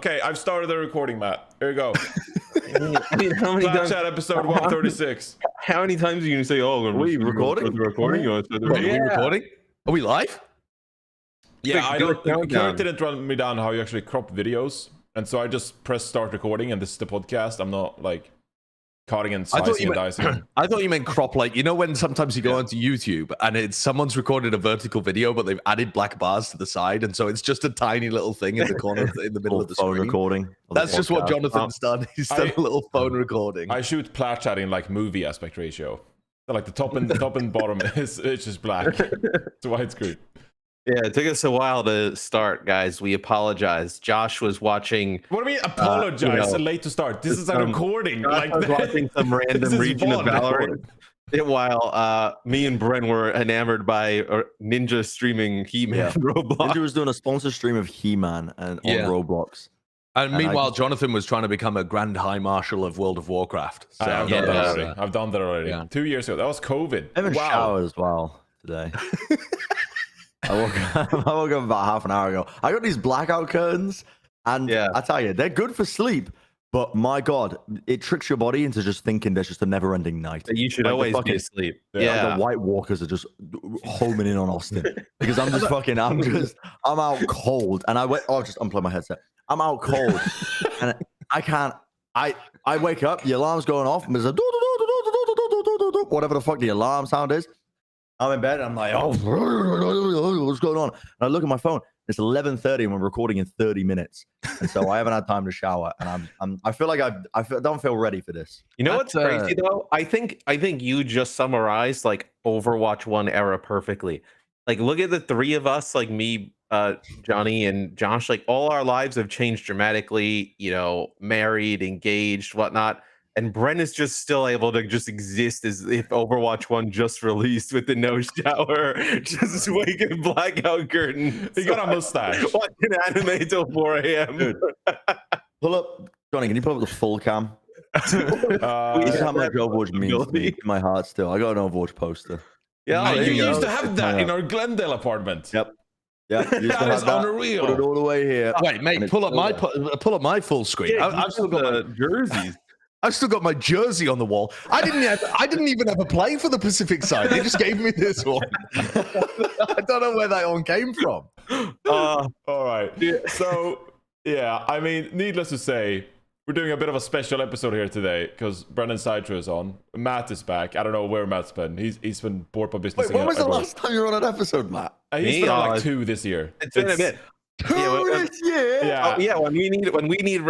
Okay, I've started the recording, Matt. Here you go. I mean, how many Plat times? Chat episode 136. How many times are you gonna say, "Oh, Are we recording? The recording? Are we recording? Are we live? Yeah, I do a don't. countdown. Kurt didn't run me down how you actually crop videos, and so I just press start recording, and this is the podcast. I'm not like cutting and slicing and dicing. I thought you meant crop, like, you know when sometimes you go onto YouTube and it's someone's recorded a vertical video, but they've added black bars to the side, and so it's just a tiny little thing in the corner in the middle of the phone screen. recording. That's just what Jonathan's done. He's done a little phone recording. I shoot Plat Chat in like movie aspect ratio. So, like the top and bottom is it's just black. It's widescreen. Yeah, it took us a while to start, guys. We apologize. Josh was watching. What do you mean apologize? Late to start. This is a recording. Josh was watching some random region of Valorant. While me and Bren were enamored by Ninja streaming He-Man Roblox. Ninja was doing a sponsor stream of He-Man and on Roblox. And meanwhile, Jonathan was trying to become a Grand High Marshal of World of Warcraft. So, I've done that already. I've done that already. Yeah. 2 years ago. That was COVID. I haven't showered as well today. I woke up about half an hour ago. I got these blackout curtains, and I tell you, they're good for sleep. But my God, it tricks your body into just thinking there's just a never-ending night. You should always be asleep. Yeah, the White Walkers are just homing in on Austin because I'm out cold, and I went. Oh, just unplug my headset. I'm out cold, and I can't. I wake up, the alarm's going off, and there's a whatever the fuck the alarm sound is. I'm in bed and I'm like, oh, what's going on? And I look at my phone. It's 11:30 and we're recording in 30 minutes, and so I haven't had time to shower. And I feel like I don't feel ready for this. You know what's crazy though? I think you just summarized like Overwatch 1 era perfectly. Like, look at the three of us, like me, Johnny, and Josh. Like, all our lives have changed dramatically. You know, married, engaged, whatnot. And Bren is just still able to just exist as if Overwatch 1 just released with the no shower, just waking blackout curtains. He got a mustache. Watching anime till 4 a.m. Pull up, Johnny, can you pull up the full cam? This is how much Overwatch means to me, in my heart still. I got an Overwatch poster. Yeah, you used to have that in our Glendale apartment. Yep. Yeah, that is unreal. Put it all the way here. Wait, mate, pull up my full screen. Yeah, I've still got the jerseys. I've still got my jersey on the wall. I didn't even have a play for the Pacific side. They just gave me this one. I don't know where that one came from. All right. So, yeah, I mean, needless to say, we're doing a bit of a special episode here today because Brennan Sideshow is on. Matt is back. I don't know where Matt's been. He's been bored by business. Wait, when was the last time you were on an episode, Matt? He's been on like 2 this year. It's been a bit. Yeah. When we need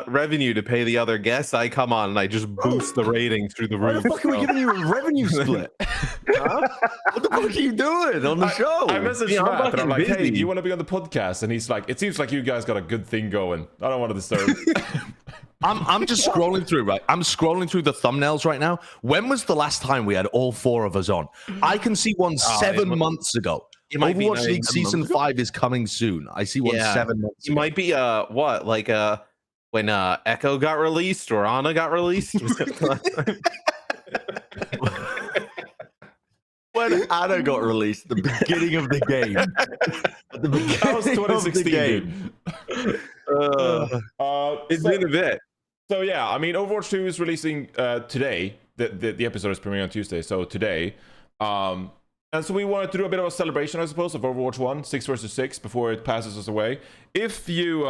revenue to pay the other guests, I come on and I just boost the ratings through the roof. What the fuck are we giving you a revenue split? Huh? What the fuck are you doing on the show? I messaged Matt and I'm like, hey, do you want to be on the podcast? And he's like, it seems like you guys got a good thing going. I don't want to disturb. I'm just scrolling through, right? I'm scrolling through the thumbnails right now. When was the last time we had all 4 of us on? I can see one 7 months ago. Overwatch League Season 5 is coming soon. I see one 7 months ago. It might be when Echo got released or Ana got released. When Ana got released, the beginning of the game. At the beginning that was 2016. It's been a bit. So yeah, I mean, Overwatch 2 is releasing today. The episode is premiering on Tuesday, so today. And so we wanted to do a bit of a celebration, I suppose, of Overwatch 1, 6 versus 6, before it passes us away. If you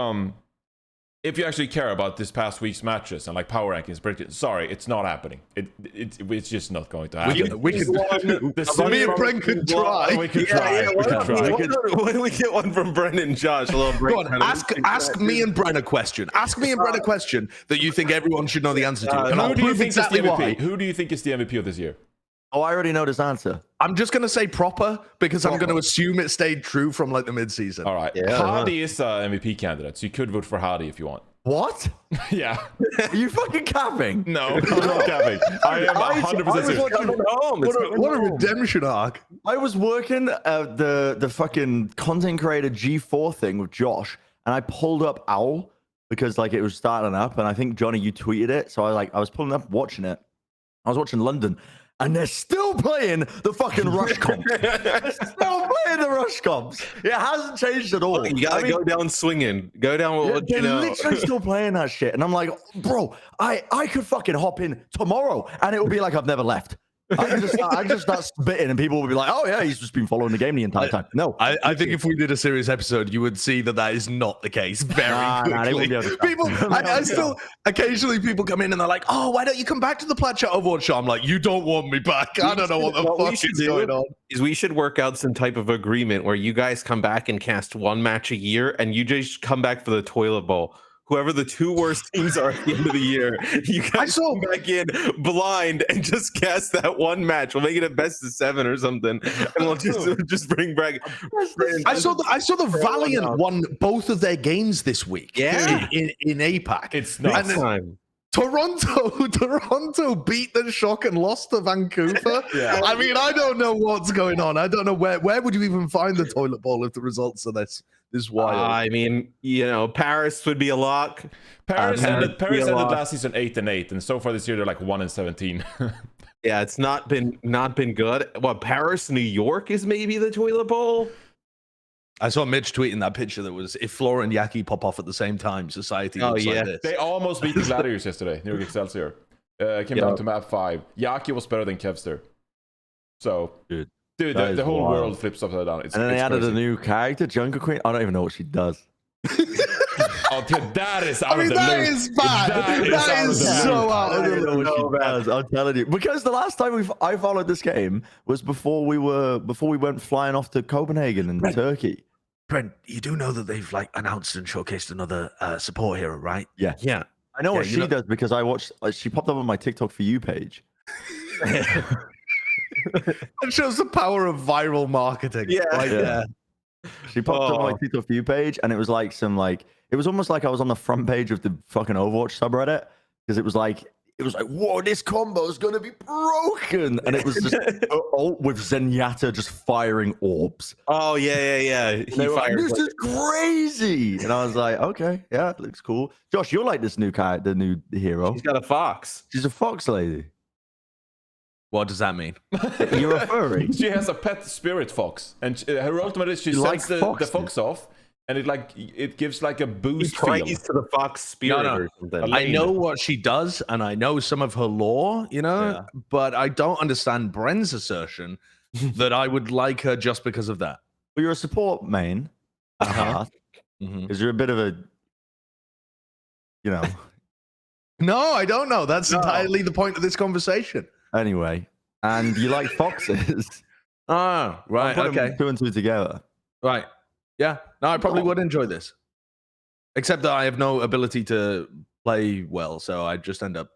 actually care about this past week's matches and like power rankings, sorry, it's not happening. It's just not going to happen. Me and Bren could try. We could try. Why don't we get one from Bren and Josh? A little break. Go on, ask me and Bren a question. Ask me and Bren a question that you think everyone should know the answer to. And who do you think is the MVP? Who do you think is the MVP of this year? Oh, I already know this answer. I'm just going to say proper because I'm going to assume it stayed true from like the mid-season. All right. Yeah, Hardy is an MVP candidate, so you could vote for Hardy if you want. What? Yeah. Are you fucking capping? No, I'm not capping. I am 100% serious. What a redemption arc. I was working at the fucking content creator G4 thing with Josh, and I pulled up Owl because like it was starting up, and I think Johnny, you tweeted it. So I was pulling up watching it. I was watching London. and they're still playing the fucking rush comps. They're still playing the rush comps. It hasn't changed at all. You gotta go down swinging. Go down with what they're you know. literally still playing that shit. And I'm like, bro, I could fucking hop in tomorrow and it will be like I've never left. I can just start spitting and people will be like, oh yeah, he's just been following the game the entire time. No. I think if we did a serious episode, you would see that is not the case very quickly. People, I still, occasionally people come in and they're like, oh, why don't you come back to the Plat Chat Overwatch show? I'm like, you don't want me back. I don't know what the fuck is going on. Is we should work out some type of agreement where you guys come back and cast one match a year and you just come back for the toilet bowl. Whoever the two worst teams are at the end of the year, you guys come back in blind and just cast that one match. We'll make it a best of 7 or something, and we'll just bring back. I saw the Valiant won both of their games this week. Yeah, in APAC. It's not time. Toronto beat the Shock and lost to Vancouver. Yeah. I mean, I don't know what's going on. I don't know where would you even find the toilet bowl if the results are this wild. I mean, Paris would be a lock. Paris ended last season 8-8, and so far this year they're like 1-17. Yeah, it's not been good. What, Paris, New York is maybe the toilet bowl? I saw Mitch tweeting that picture that was if Flora and Yaki pop off at the same time, society looks like this. They almost beat the Gladiators yesterday, New York Excelsior. Came down to map 5. Yaki was better than Kevster. So, dude, the whole world flips upside down. And then they added a new character, Jungle Queen. I don't even know what she does. Oh, dude, that is out of the loop. That is bad. That is so out of the loop. I'm telling you, because the last time I followed this game was before we went flying off to Copenhagen and Turkey. Brent, you do know that they've announced and showcased another support hero, right? Yeah. I know what she does because I watched. She popped up on my TikTok for you page. It shows the power of viral marketing. Yeah. She popped up on my TikTok for you page, and it was like it was almost like I was on the front page of the fucking Overwatch subreddit because it was like, whoa, this combo is gonna be broken, and it was just ult with Zenyatta just firing orbs. Oh yeah. They were like, this is crazy, and I was like, okay, yeah, it looks cool. Josh, you're like this new the new hero. She's got a fox. She's a fox lady. What does that mean? You're a furry. She has a pet spirit fox, and her ultimate is she sends the fox off, and it gives like a boost. He prays to the fox spirit or something. I know what she does, and I know some of her lore, but I don't understand Bren's assertion that I would like her just because of that. Well, you're a support main, because you're a bit of a, No, I don't know. That's entirely the point of this conversation. Anyway, and you like foxes. Oh, right. Okay. 2 and 2 together. Right. Yeah. No, I probably would enjoy this. Except that I have no ability to play well, so I just end up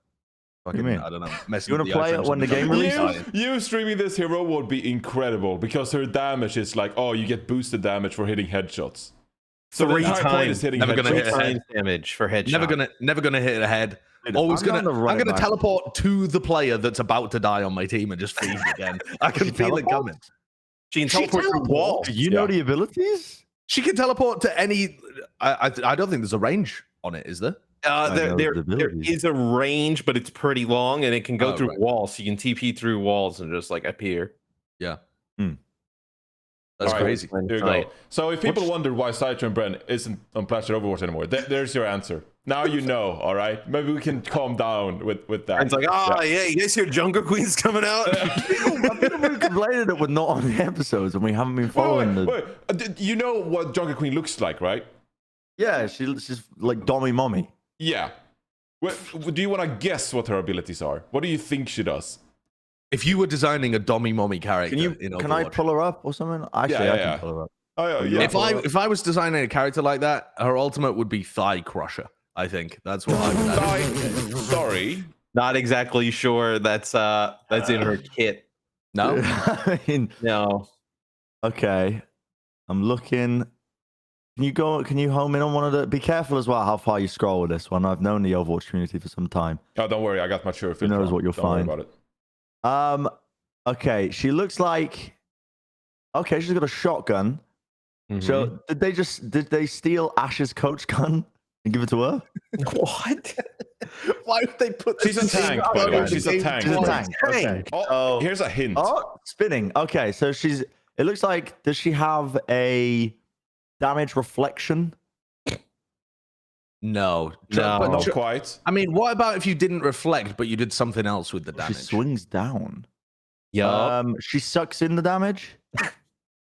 fucking, I don't know, messing. You want to play it when the game releases? You streaming this hero would be incredible because her damage is like, you get boosted damage for hitting headshots. So the entire point is hitting never gonna hit a head damage for headshot. Never gonna hit a head. I'm gonna teleport to the player that's about to die on my team and just freeze again. I can feel it coming. She can teleport through walls. Do you know the abilities? She can teleport to any. I don't think there's a range on it, is there? There is a range, but it's pretty long, and it can go through walls. So you can TP through walls and just appear. Yeah. That's crazy. There you go. So if people wonder why Sideshow and Bren isn't on Plat Overwatch anymore, there's your answer. Now you know, all right? Maybe we can calm down with that. It's like, you guys hear Jungle Queen's coming out? I've been complaining that we're not on the episodes and we haven't been following you know what Jungle Queen looks like, right? Yeah, she's like Dommy Mommy. Yeah. Do you want to guess what her abilities are? What do you think she does? If you were designing a Dommy Mommy character can I pull her up or something? Actually, I can pull her up. Oh, yeah. If I was designing a character like that, her ultimate would be Thigh Crusher. I think that's what I would add. Sorry. Not exactly sure that's in her kit. No? I mean, no. Okay. I'm looking. Can you home in on one of the... Be careful as well how far you scroll with this one. I've known the Overwatch community for some time. Oh, don't worry. I got my sure. Who knows what you'll find. Don't worry about it. Okay. She looks like... Okay, she's got a shotgun. So did they steal Ash's coach gun and give it to her? What? Why would they put She's a tank, by the way. She's a tank. She's a tank. Okay. Oh, here's a hint. Oh, spinning. Okay, so she's. It looks like. Does she have a damage reflection? No, Not quite. I mean, what about if you didn't reflect, but you did something else with the damage? She swings down. Yeah. She sucks in the damage.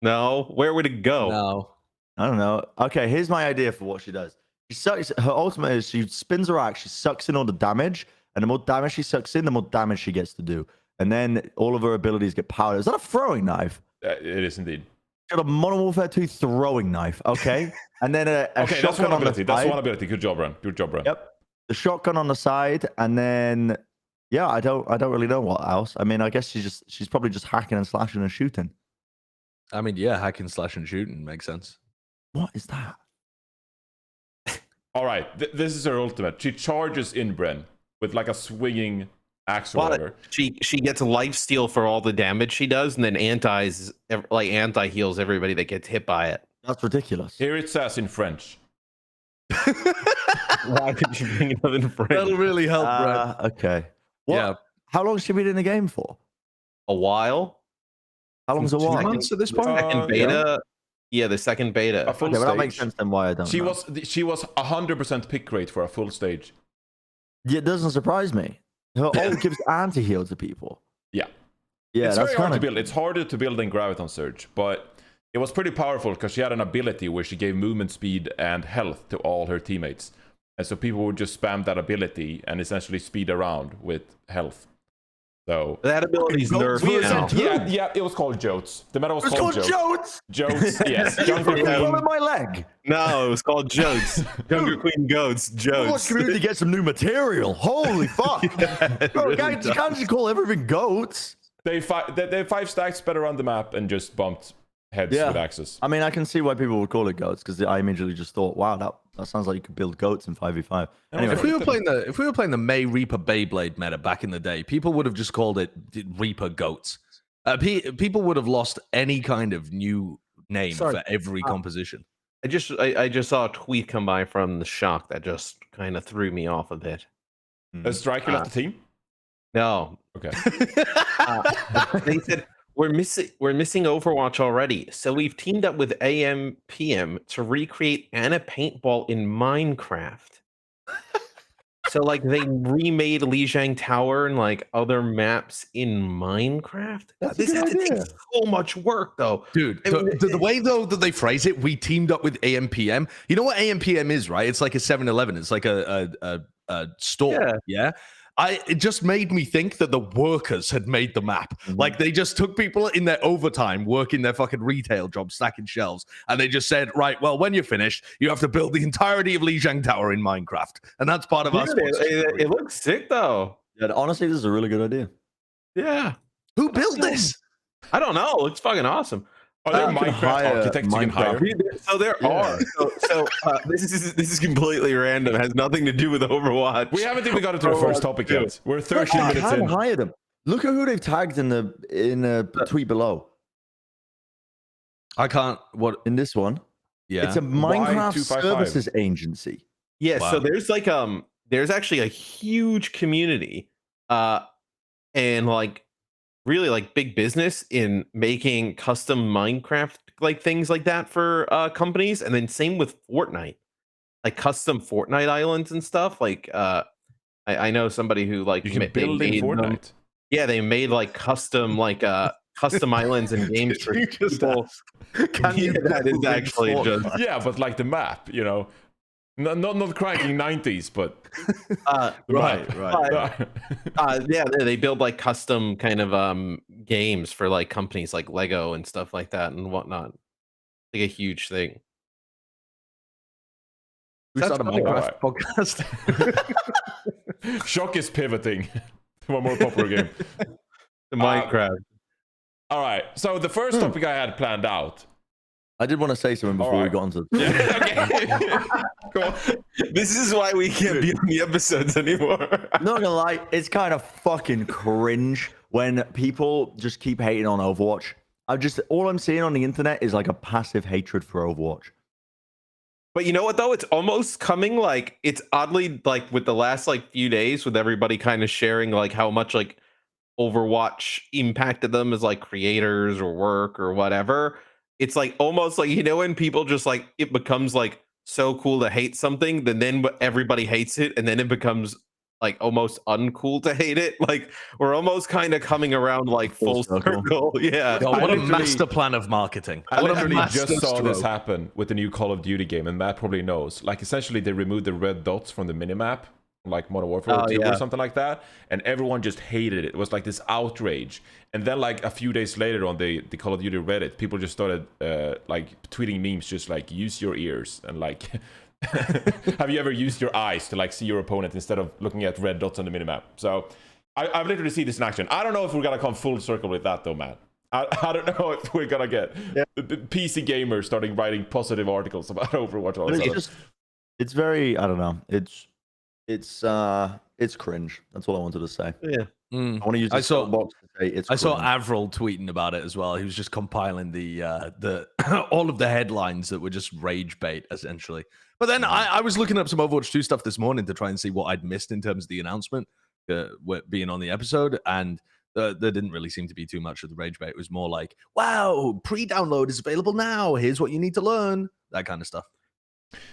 No. Where would it go? No. I don't know. Okay, here's my idea for what she does. She sucks. Her ultimate is she spins her axe. She sucks in all the damage, and the more damage she sucks in, the more damage she gets to do. And then all of her abilities get powered. Is that a throwing knife? It is indeed. She got a Modern Warfare 2 throwing knife. Okay, and then a Okay, that's one shotgun on the ability. That's side. one ability. Good job, Bren. Good job, Bren. Yep. The shotgun on the side, and then yeah, I don't really know what else. I mean, I guess she's probably just hacking and slashing and shooting. I mean, yeah, hacking, slash, and shooting makes sense. What is that? All right, this is her ultimate. She charges in Bren with like a swinging axe or whatever. She gets lifesteal for all the damage she does, and then anti heals everybody that gets hit by it. That's ridiculous. Here it says in French. Why did you bring it up in French? That'll really help, Brad. Okay. What? Yeah. How long has she been in the game for? A while. How long's a Since while? 2 months at this point? Second beta. Yeah, the second beta. A full Okay, well, that stage. makes sense then why I don't She know. was 100% pick rate for a full stage. Yeah, it doesn't surprise me. Her ult gives anti-heal to people. Yeah. Yeah, It's that's very hard kind to of... build. It's harder to build than Graviton Surge, but it was pretty powerful because she had an ability where she gave movement speed and health to all her teammates. And so people would just spam that ability and essentially speed around with health. So That ability's nerfed now. yeah, it was called Jotes. The meta was It's called called Jotes. Jotes! Jotes, yes. You're Jungle fucking Queen. pulling my leg! No, it was called Jotes. Younger Queen Goats. Overwatch Jotes. community get some new material. Holy fuck! Bro, you can't just call everything goats. They 5 stacks spread around the map and just bumped heads Yeah. with axes. I mean, I can see why people would call it goats because I immediately just thought, wow, that sounds like you could build goats in 5v5. Anyway, If we were playing the May Reaper Beyblade meta back in the day, people would have just called it Reaper Goats. People would have lost any kind of new name for every composition. I just saw a tweet come by from the Shock that just kind of threw me off a bit. Has Striker left the team? No, Okay. they said we're missing Overwatch already, so we've teamed up with AMPM to recreate Anna Paintball in Minecraft. So like they remade Lijiang Tower and like other maps in Minecraft. This has to take so much work though. Dude, the way though that they phrase it, we teamed up with AMPM. You know what AMPM is, right? It's like a 7-Eleven. It's like a store. Yeah. It just made me think that the workers had made the map. Like they just took people in their overtime, working their fucking retail job, stacking shelves, and they just said, right, well, when you're finished, you have to build the entirety of Lijiang Tower in Minecraft. And that's part of our It looks sick though. yeah, honestly, this is a really good idea. Yeah. Who built this? I don't know. It looks fucking awesome. Are there You can Minecraft hire architects you can hire? So there are. So this is completely random. It has nothing to do with Overwatch. We haven't even got into the first topic yet. We're 13 minutes can in. hire them. Look at who they've tagged in the tweet below. I can't. What? In this one, Yeah. it's a Minecraft 255. services agency. Yeah, Wow. so there's like there's actually a huge community and like really like big business in making custom Minecraft like things like that for companies, and then same with Fortnite. Like custom Fortnite islands and stuff. Like I know somebody who like You can they build in made them- Fortnite. Yeah, they made like custom custom islands and games for You just people. Can you that is build in actually Fortnite? just Yeah, but like the map, you know. Not cranking 90s, but the Right, map. yeah, they build like custom kind of games for like companies like Lego and stuff like that and whatnot. Like a huge thing. We That's started a cool. Minecraft podcast. Shock is pivoting to a more popular game. The Minecraft. All right, so the first topic I had planned out. I did want to say something before we Alright. got onto. Okay. Cool. This is why we can't be on the episodes anymore. I'm not gonna lie, it's kind of fucking cringe when people just keep hating on Overwatch. All I'm seeing on the internet is like a passive hatred for Overwatch. But you know what though? It's almost coming like it's oddly like with the last like few days with everybody kind of sharing like how much like Overwatch impacted them as like creators or work or whatever. It's like almost like when people just like it becomes like so cool to hate something, then everybody hates it, and then it becomes like almost uncool to hate it. Like we're almost kind of coming around like full circle. Yeah. Yo, what a literally- master plan of marketing. I What a literally master just saw this stroke. happen with the new Call of Duty game, and Matt probably knows. Like, essentially, they removed the red dots from the minimap, like Modern Warfare 2 or something like that, and everyone just hated it. It was like this outrage. And then, like, a few days later on the Call of Duty Reddit, people just started, like, tweeting memes just like, use your ears, and, like... have you ever used your eyes to like see your opponent instead of looking at red dots on the minimap? So I've literally seen this in action. I don't know if we're gonna come full circle with that though, man. I don't know if we're gonna get the PC gamers starting writing positive articles about Overwatch all of a sudden. It's very, I don't know. It's cringe. That's all I wanted to say. Yeah. I want to use the soapbox to say it's I saw cringe. Avril tweeting about it as well. He was just compiling the all of the headlines that were just rage bait essentially. But then I was looking up some Overwatch 2 stuff this morning to try and see what I'd missed in terms of the announcement being on the episode, and there didn't really seem to be too much of the rage bait. It was more like, wow, pre-download is available now. Here's what you need to learn. That kind of stuff.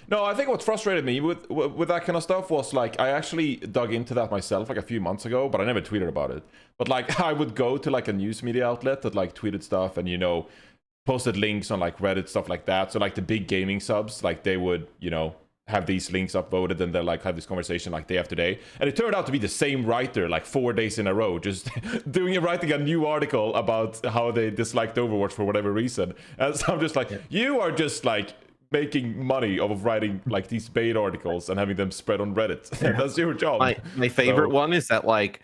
No, I think what frustrated me with that kind of stuff was like I actually dug into that myself like a few months ago, but I never tweeted about it. But like I would go to like a news media outlet that like tweeted stuff and posted links on like Reddit, stuff like that. So like the big gaming subs, like they would have these links upvoted and they're like have this conversation like day after day. And it turned out to be the same writer like 4 days in a row, just writing a new article about how they disliked Overwatch for whatever reason. And so I'm just like, you are just like making money off of writing like these bait articles and having them spread on Reddit. That's your job. My favorite one is that like,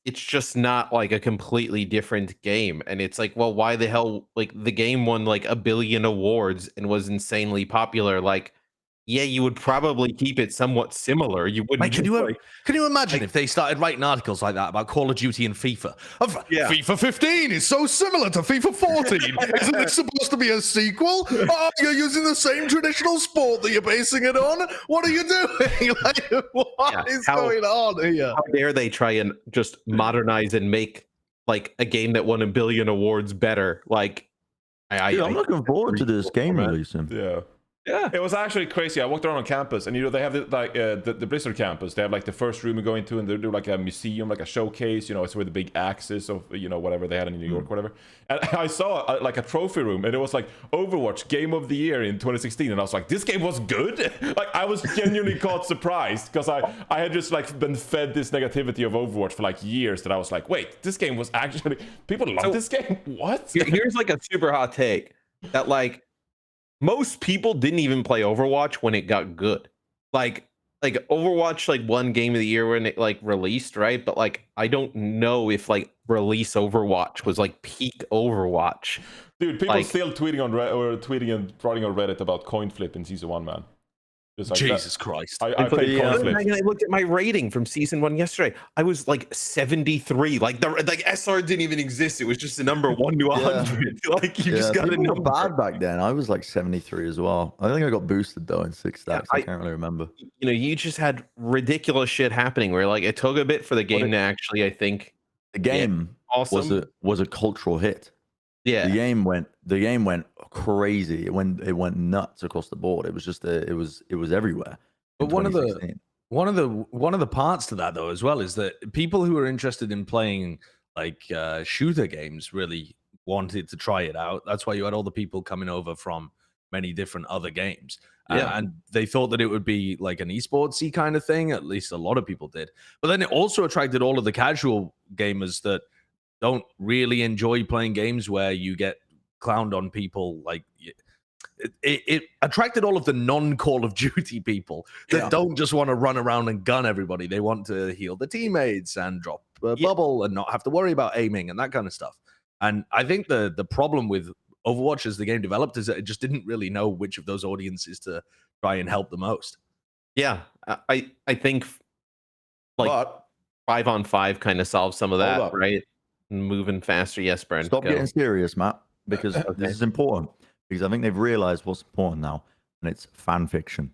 it's just not like a completely different game. And it's like, well, why the hell, like the game won like 1 billion awards and was insanely popular. Like, yeah, you would probably keep it somewhat similar. You wouldn't. Mate, can you imagine if they started writing articles like that about Call of Duty and FIFA? FIFA 15 is so similar to FIFA 14. Isn't it supposed to be a sequel? Oh, you're using the same traditional sport that you're basing it on? What are you doing? Like, what is going on here? How dare they try and just modernize and make like a game that won 1 billion awards better? Like, I'm looking forward to this game releasing. Yeah, it was actually crazy. I walked around on campus, and they have the Blizzard campus. They have like the first room you go into, and they do like a museum, like a showcase. It's where the big axes of whatever they had in New York, whatever. And I saw like a trophy room, and it was like Overwatch Game of the Year in 2016, and I was like, this game was good. Like I was genuinely caught surprised because I had just like been fed this negativity of Overwatch for like years that I was like, wait, this game was actually people love this game. What? Here's like a super hot take that like. Most people didn't even play Overwatch when it got good. Like Overwatch like won Game of the Year when it like released, right? But like I don't know if like release Overwatch was like peak Overwatch. Dude, people still tweeting and writing on Reddit about coin flip in season 1, man. Like Jesus Christ. I played coin flip. I looked at my rating from season 1 yesterday. I was like 73. Like SR didn't even exist. It was just a number 1 to 100. Like you just got a number. Bad back then. I was like 73 as well. I think I got boosted though in 6 stacks. I can't really remember. You just had ridiculous shit happening where like it took a bit for the game to actually, I think, the game awesome. was a cultural hit. Yeah, the game went crazy. It went nuts across the board. It was just it was everywhere. But one of the parts to that though as well is that people who are interested in playing like shooter games really wanted to try it out. That's why you had all the people coming over from many different other games. And they thought that it would be like an esports-y kind of thing. At least a lot of people did. But then it also attracted all of the casual gamers that don't really enjoy playing games where you get clowned on people. Like it attracted all of the non-Call of Duty people that don't just want to run around and gun everybody. They want to heal the teammates and drop a bubble and not have to worry about aiming and that kind of stuff. And I think the problem with Overwatch as the game developed is that it just didn't really know which of those audiences to try and help the most. Yeah, I think like 5-on-5 kind of solves some of that, right? Moving faster. Yes, Bren. Stop getting serious, Matt, because this is important. because I think they've realized what's important now, and it's fan fiction.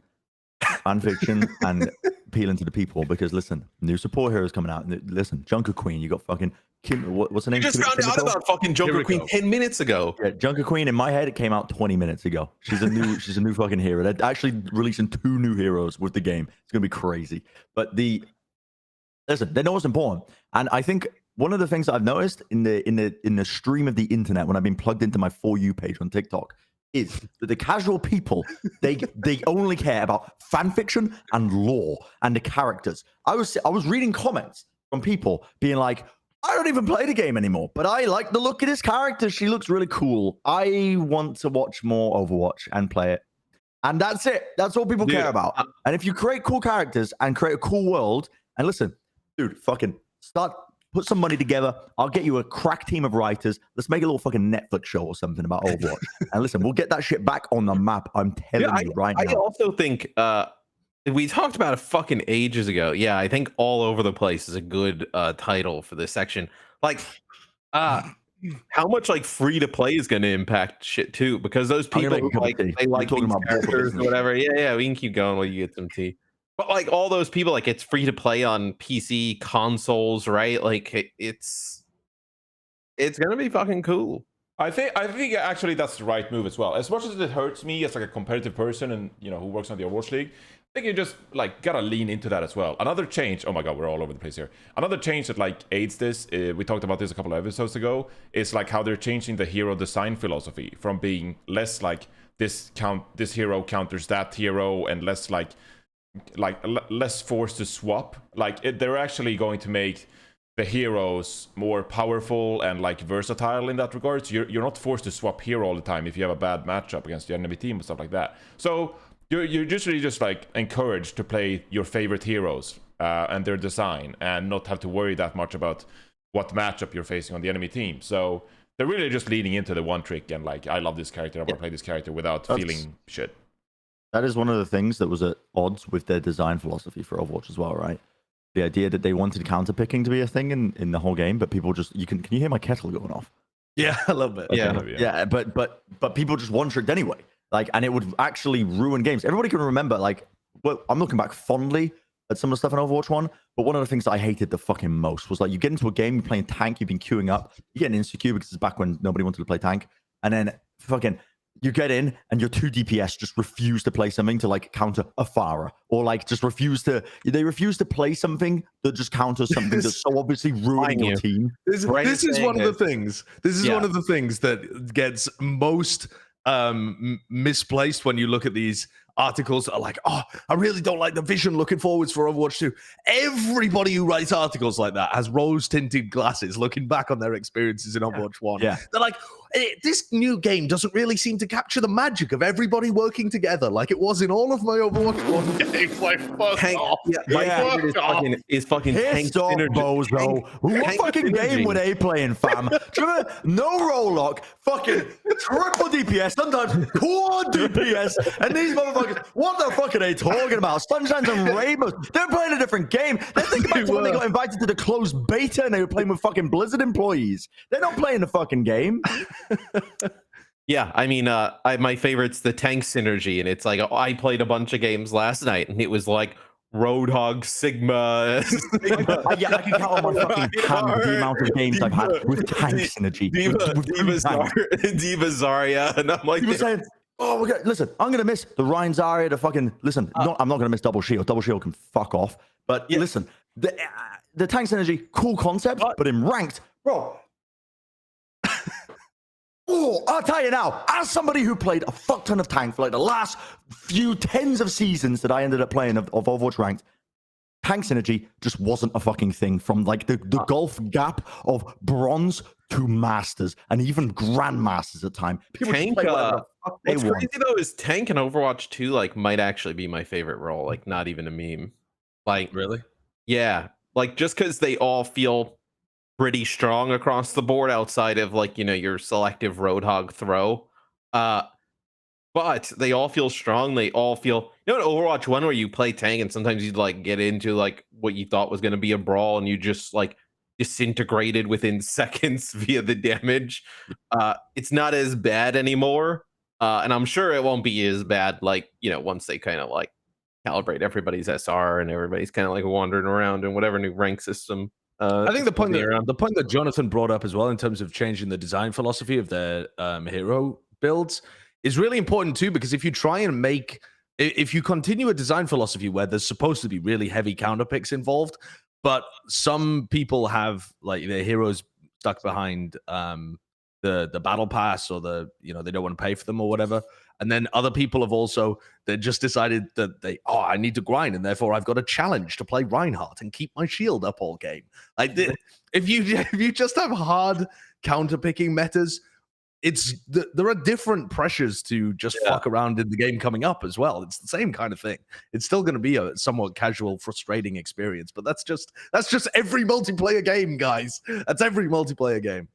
Fan fiction and appealing to the people. Because listen, new support heroes coming out. Listen, Junker Queen, you got fucking Kim. What's her name? You just found out about fucking Joker Queen 10 minutes ago. Yeah, Junker Queen. In my head, it came out 20 minutes ago. She's a new fucking hero. They're actually releasing 2 new heroes with the game. It's gonna be crazy. But listen, they know what's important, and I think one of the things that I've noticed in the stream of the internet when I've been plugged into my For You page on TikTok is that the casual people they only care about fan fiction and lore and the characters. I was reading comments from people being like, I don't even play the game anymore, but I like the look of this character. She looks really cool. I want to watch more Overwatch and play it. And that's it. That's all people care about. And if you create cool characters and create a cool world, and listen, dude, fucking put some money together. I'll get you a crack team of writers. Let's make a little fucking Netflix show or something about Overwatch. And listen, we'll get that shit back on the map. I'm telling you right now. I also think we talked about it fucking ages ago. Yeah, I think All Over the Place is a good title for this section. Like, how much like free to play is going to impact shit too? Because those people like they like these characters or whatever. Yeah, we can keep going while you get some tea. But like all those people, like it's free to play on PC consoles, right? Like it's gonna be fucking cool. I think actually that's the right move as well. As much as it hurts me as like a competitive person and who works on the Overwatch League, I think you just like gotta lean into that as well. Another change. Oh my god, we're all over the place here. Another change that like aids this. We talked about this a couple of episodes ago. Is like how they're changing the hero design philosophy from being less like this hero counters that hero and less like less forced to swap. They're actually going to make the heroes more powerful and like versatile in that regard. So you're not forced to swap hero all the time if you have a bad matchup against the enemy team and stuff like that. So you're usually just like encouraged to play your favorite heroes and their design and not have to worry that much about what matchup you're facing on the enemy team. So they're really just leaning into the one trick and like, I love this character, I want to play this character without feeling shit. That is one of the things that was at odds with their design philosophy for Overwatch as well, right? The idea that they wanted counterpicking to be a thing in the whole game, but people just can you hear my kettle going off? Yeah, a little bit. Yeah, but people just one tricked anyway. Like, and it would actually ruin games. Everybody can remember, like, well, I'm looking back fondly at some of the stuff in Overwatch 1, but one of the things that I hated the fucking most was like you get into a game, you're playing tank, you've been queuing up, you get an insta-queue because it's back when nobody wanted to play tank, and then fucking you get in and your 2 DPS just refuse to play something to like counter a Pharah, or like just refuse to play something that just counters something that's so obviously ruining your team. This is one of the things. This is one of the things that gets most misplaced when you look at these articles that are like, oh, I really don't like the vision looking forwards for Overwatch 2. Everybody who writes articles like that has rose-tinted glasses looking back on their experiences in Overwatch 1. Yeah. They're like, this new game doesn't really seem to capture the magic of everybody working together like it was in all of my Overwatch 1 games. Like, fuck off. My favorite is fucking Tank Synergy. Bozo. What fucking game were they playing, fam? Do you remember? No roll lock, fucking triple DPS, sometimes quad DPS, and these motherfuckers, what the fuck are they talking about? Sunshines and Rainbows. They're playing a different game. They're thinking about when they got invited to the closed beta and they were playing with fucking Blizzard employees. They're not playing the fucking game. Yeah, I mean, my favorite's the Tank Synergy, and it's like I played a bunch of games last night, and it was like Roadhog, Sigma. Yeah, I can count on my fucking hand the amount of games I've had with Tank Synergy. Diva Zarya, and I'm like, saying, oh, okay, listen, I'm gonna miss the Ryan Zarya, the fucking listen. I'm not gonna miss Double Shield. Double Shield can fuck off. But listen, the Tank Synergy, cool concept, but in ranked, bro. Oh, I'll tell you now, as somebody who played a fuck ton of tank for like the last few tens of seasons that I ended up playing of Overwatch ranked, Tank Synergy just wasn't a fucking thing from like the gulf gap of bronze to masters and even grandmasters at time. Tank, what's crazy though is Tank and Overwatch 2 like might actually be my favorite role, like not even a meme. Like really? Yeah, like just because they all feel pretty strong across the board outside of like your selective Roadhog throw, but they all feel strong. They all feel in Overwatch 1 where you play tank and sometimes you'd like get into like what you thought was going to be a brawl and you just like disintegrated within seconds via the damage. It's not as bad anymore, And I'm sure it won't be as bad, like, once they kind of like calibrate everybody's SR and everybody's kind of like wandering around in whatever new rank system. I think the point that Jonathan brought up as well in terms of changing the design philosophy of their hero builds is really important too, because if you try and if you continue a design philosophy where there's supposed to be really heavy counter picks involved, but some people have like their heroes stuck behind the battle pass, or they don't want to pay for them or whatever. And then other people have also, they just decided that I need to grind, and therefore I've got a challenge to play Reinhardt and keep my shield up all game. Like if you just have hard counter picking metas, there are different pressures to just fuck around in the game coming up as well. It's the same kind of thing. It's still going to be a somewhat casual, frustrating experience, but that's just every multiplayer game, guys. That's every multiplayer game.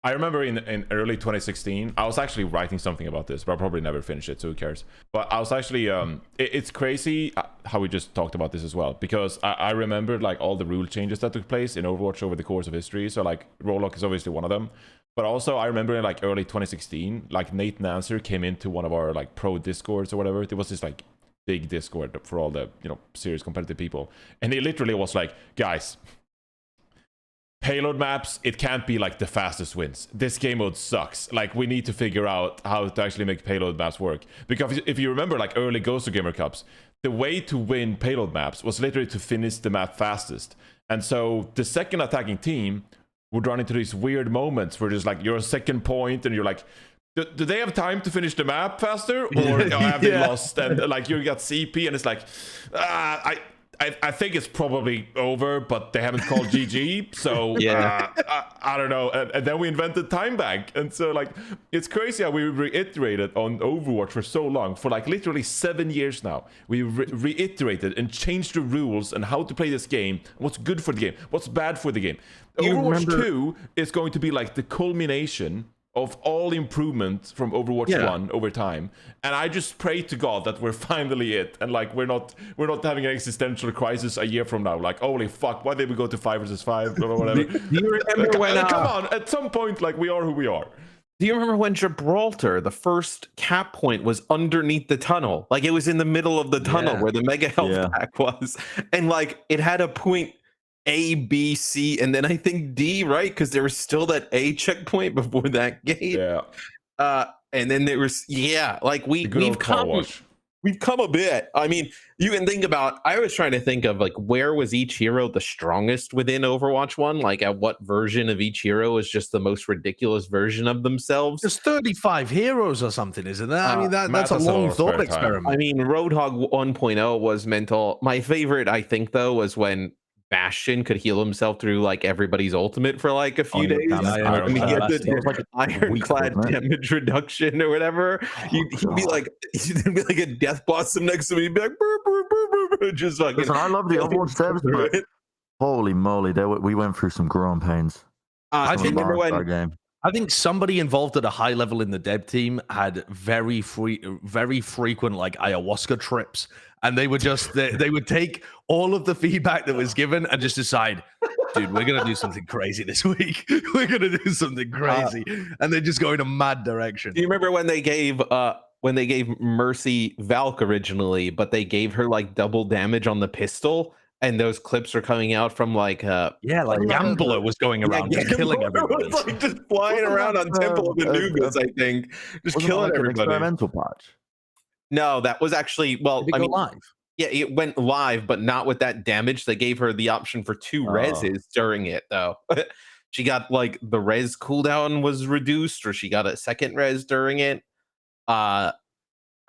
I remember in early 2016, I was actually writing something about this, but I'll probably never finish it, so who cares? But I was actually, it's crazy how we just talked about this as well, because I remembered like all the rule changes that took place in Overwatch over the course of history. So like Rollock is obviously one of them. But also I remember in like early 2016, like Nate Nancer came into one of our like pro discords or whatever. There was this like big discord for all the, serious competitive people. And he literally was like, guys, payload maps, it can't be like the fastest wins. This game mode sucks. Like, we need to figure out how to actually make payload maps work. Because if you remember like early Ghost of Gamer Cups, the way to win payload maps was literally to finish the map fastest. And so the second attacking team would run into these weird moments where there's like you're a second point and you're like, do they have time to finish the map faster, or have they lost? And like you got CP and it's like, I think it's probably over, but they haven't called GG, so I don't know. And then we invented Time Bank, and so like it's crazy how we reiterated on Overwatch for so long, for like literally 7 years now. We reiterated and changed the rules and how to play this game, what's good for the game, what's bad for the game. Overwatch 2 is going to be like the culmination of all improvement from Overwatch 1 over time, and I just pray to God that we're finally it, and like we're not having an existential crisis a year from now, like holy fuck, why did we go to 5 versus 5 or whatever. Do you remember when come on, at some point, like we are who we are. Do you remember when Gibraltar, the first cap point, was underneath the tunnel? Like it was in the middle of the tunnel where the mega health pack was, and like it had a point A, B, C, and then I think D, right? Because there was still that A checkpoint before that gate. And then there was like we've come a bit. I mean, you can think about, I was trying to think of like where was each hero the strongest within Overwatch 1? Like at what version of each hero is just the most ridiculous version of themselves? There's 35 heroes or something, isn't that? I mean, that's a long thought experiment. I mean, Roadhog 1.0 was mental. My favorite, I think, though, was when Bastion could heal himself through like everybody's ultimate for like a few days. He had the ironclad damage reduction or whatever. He'd be like a death blossom next to me. He'd be like, burr, burr, burr, burr, just like. Listen, I love the Overwatch service, but holy moly, we went through some growing pains. I remember when. I think somebody involved at a high level in the dev team had very frequent like ayahuasca trips, and they would just they would take all of the feedback that was given and just decide, dude, we're gonna do something crazy this week. We're gonna do something crazy, and they just go in a mad direction. Do you remember when they gave Mercy Valk originally, but they gave her like double damage on the pistol? And those clips are coming out from like Gambler was going around just killing everybody. Was like just flying around on Temple of the Nugas, I think, just killing everybody. An experimental patch? No, that was actually live. Yeah, it went live, but not with that damage. They gave her the option for 2 reses during it, though. She got like the res cooldown was reduced, or she got a second res during it. I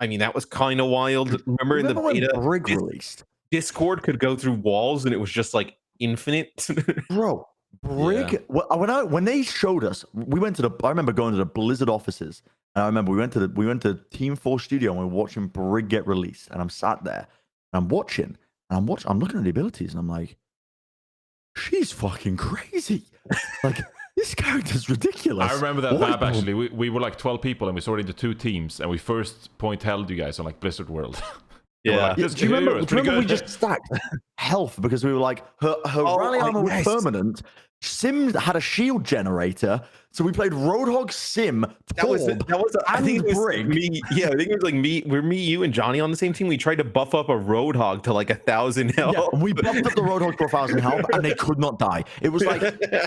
mean, that was kind of wild. Remember in the beta, Brig released? Discord could go through walls and it was just like infinite. Bro, Brig. Yeah. When they showed us, I remember going to the Blizzard offices, and I remember we went to Team 4 Studio and we were watching Brig get released, and I'm sat there and I'm watching, I'm looking at the abilities, and I'm like, she's fucking crazy. Like, this character's ridiculous. I remember that map actually. We were like 12 people and we sorted into 2 teams, and we first point held you guys on like Blizzard World. Yeah. Do you remember we just stacked health because we were like, her rally armor was permanent. Sim had a shield generator, so we played Roadhog, Sim, Torb, I think it was Brig. me. Yeah, I think it was like me. We're me, you, and Johnny on the same team. We tried to buff up a Roadhog to like 1,000 health. Yeah, and we buffed up the Roadhog for 1,000 health, and they could not die. It was like,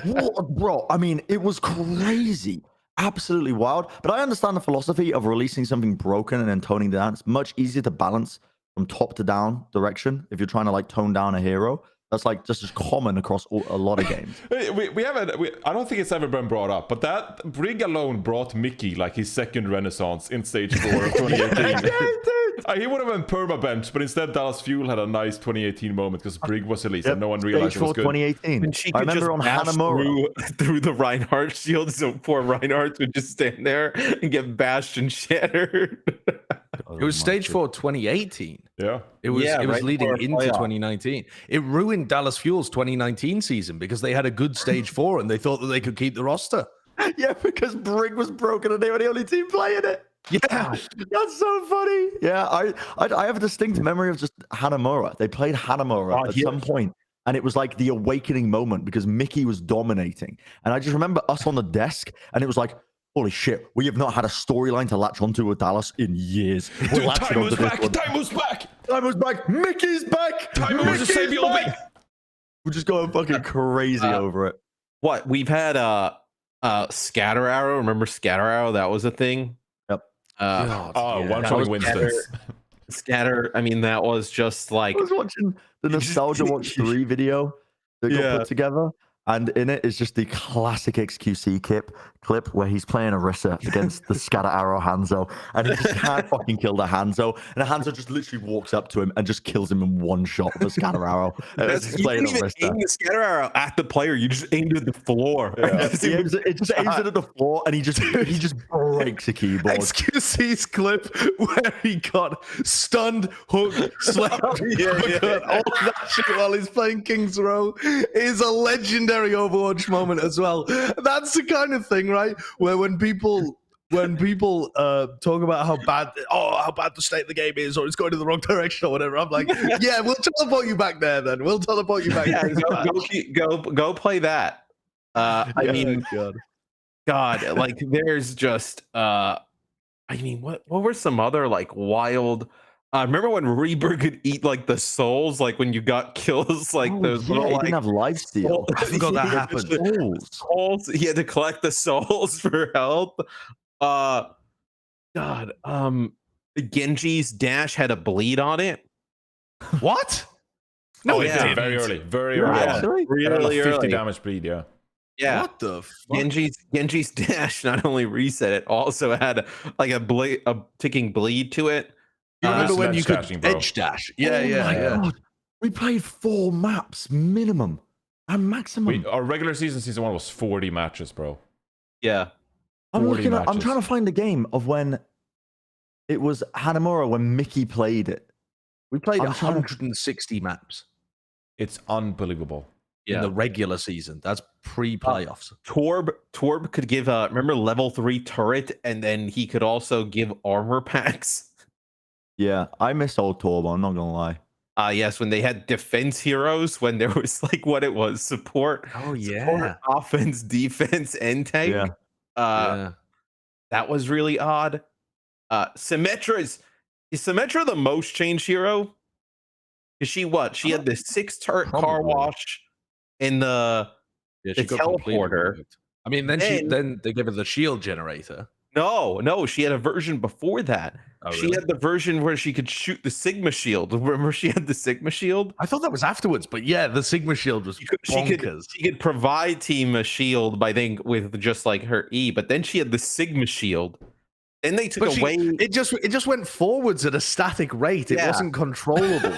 what, bro? I mean, it was crazy, absolutely wild. But I understand the philosophy of releasing something broken and then toning down. It's much easier to balance from top to down direction if you're trying to like tone down a hero. That's like just as common across a lot of games. We haven't. I don't think it's ever been brought up, but that Brig alone brought Mickey like his second renaissance in stage 4 of 2018. He would have been perma-bench, but instead Dallas Fuel had a nice 2018 moment because Brig was released and no one realized Stage it was 4 good. 2018. And she I could remember just on bash Hanamura. through the Reinhardt shield, so poor Reinhardt would just stand there and get bashed and shattered. It was stage 4 2018. Yeah. It was Yeah, it was right leading before into playoff. 2019. It ruined Dallas Fuel's 2019 season because they had a good stage 4 and they thought that they could keep the roster. Yeah, because Brig was broken and they were the only team playing it. Yeah. That's so funny. Yeah, I have a distinct memory of just Hanamura. They played Hanamura at some point, and it was like the awakening moment because Mickey was dominating. And I just remember us on the desk, and it was like, holy shit, we have not had a storyline to latch onto with Dallas in years. We're Dude, latching time was onto this back. one. Time was back. Time was back. Mickey's back. Time was to Mickey's save your back. week. We're just going fucking crazy over it. What we've had Scatter Arrow. Remember Scatter Arrow? That was a thing. Yep. One-shotting Winston's. Scatter. I mean, that was just like I was watching the Nostalgia Watch 3 video that got put together, and in it is just the classic XQC clip where he's playing Orisa against the Scatter Arrow Hanzo, and he just can't fucking kill the Hanzo, and the Hanzo just literally walks up to him and just kills him in one shot with the Scatter Arrow. you didn't even aim the Scatter Arrow at the player. You just aimed at the floor. Yeah. It just aims it at the floor, and he just breaks a keyboard. XQC's clip where he got stunned, hooked, slapped, all that shit while he's playing King's Row is a legendary Overwatch moment as well. That's the kind of thing, right? Where when people talk about how bad the state of the game is, or it's going in the wrong direction or whatever, I'm like, yeah, we'll teleport you back there then. We'll teleport you back there. Go play that. I mean, God, like there's just I mean, what were some other like wild remember when Reaper could eat like the souls, like when you got kills, like those little, he like, didn't have lifesteal. I forgot that happened. Souls. He had to collect the souls for health. God, Genji's dash had a bleed on it. What? No, it did. Very early. Very early. Yeah, really 50 early. damage bleed, yeah. Yeah. What the fuck? Genji's dash not only reset it, also had like a ticking bleed to it. You remember when you could dashing, bro. edge dash? Yeah, Oh my God. We played 4 maps minimum and maximum. Our regular season 1 was 40 matches, bro. Yeah. I'm 40 I'm matches. trying to find a game of when it was Hanamura when Mickey played it. We played I'm trying to- 160 maps It's unbelievable. in the regular season. That's pre-playoffs. Torb could give remember level 3 turret, and then he could also give armor packs. Yeah, I miss old Torb, I'm not gonna lie. Yes, when they had defense heroes, when there was like what it was, support, support, offense, defense, and tank. Yeah. That was really odd. Is Symmetra the most changed hero? Is she what? She had the 6 turret car wash and the teleporter. I mean, then they gave her the shield generator. No, she had a version before that. Oh, she really? had the version where she could shoot the Sigma shield. Remember, she had the Sigma shield. I thought that was afterwards, but yeah, the Sigma shield was bonkers. She could provide team a shield, I think, with just like her E. But then she had the Sigma shield. Then they took away. It just went forwards at a static rate. It wasn't controllable.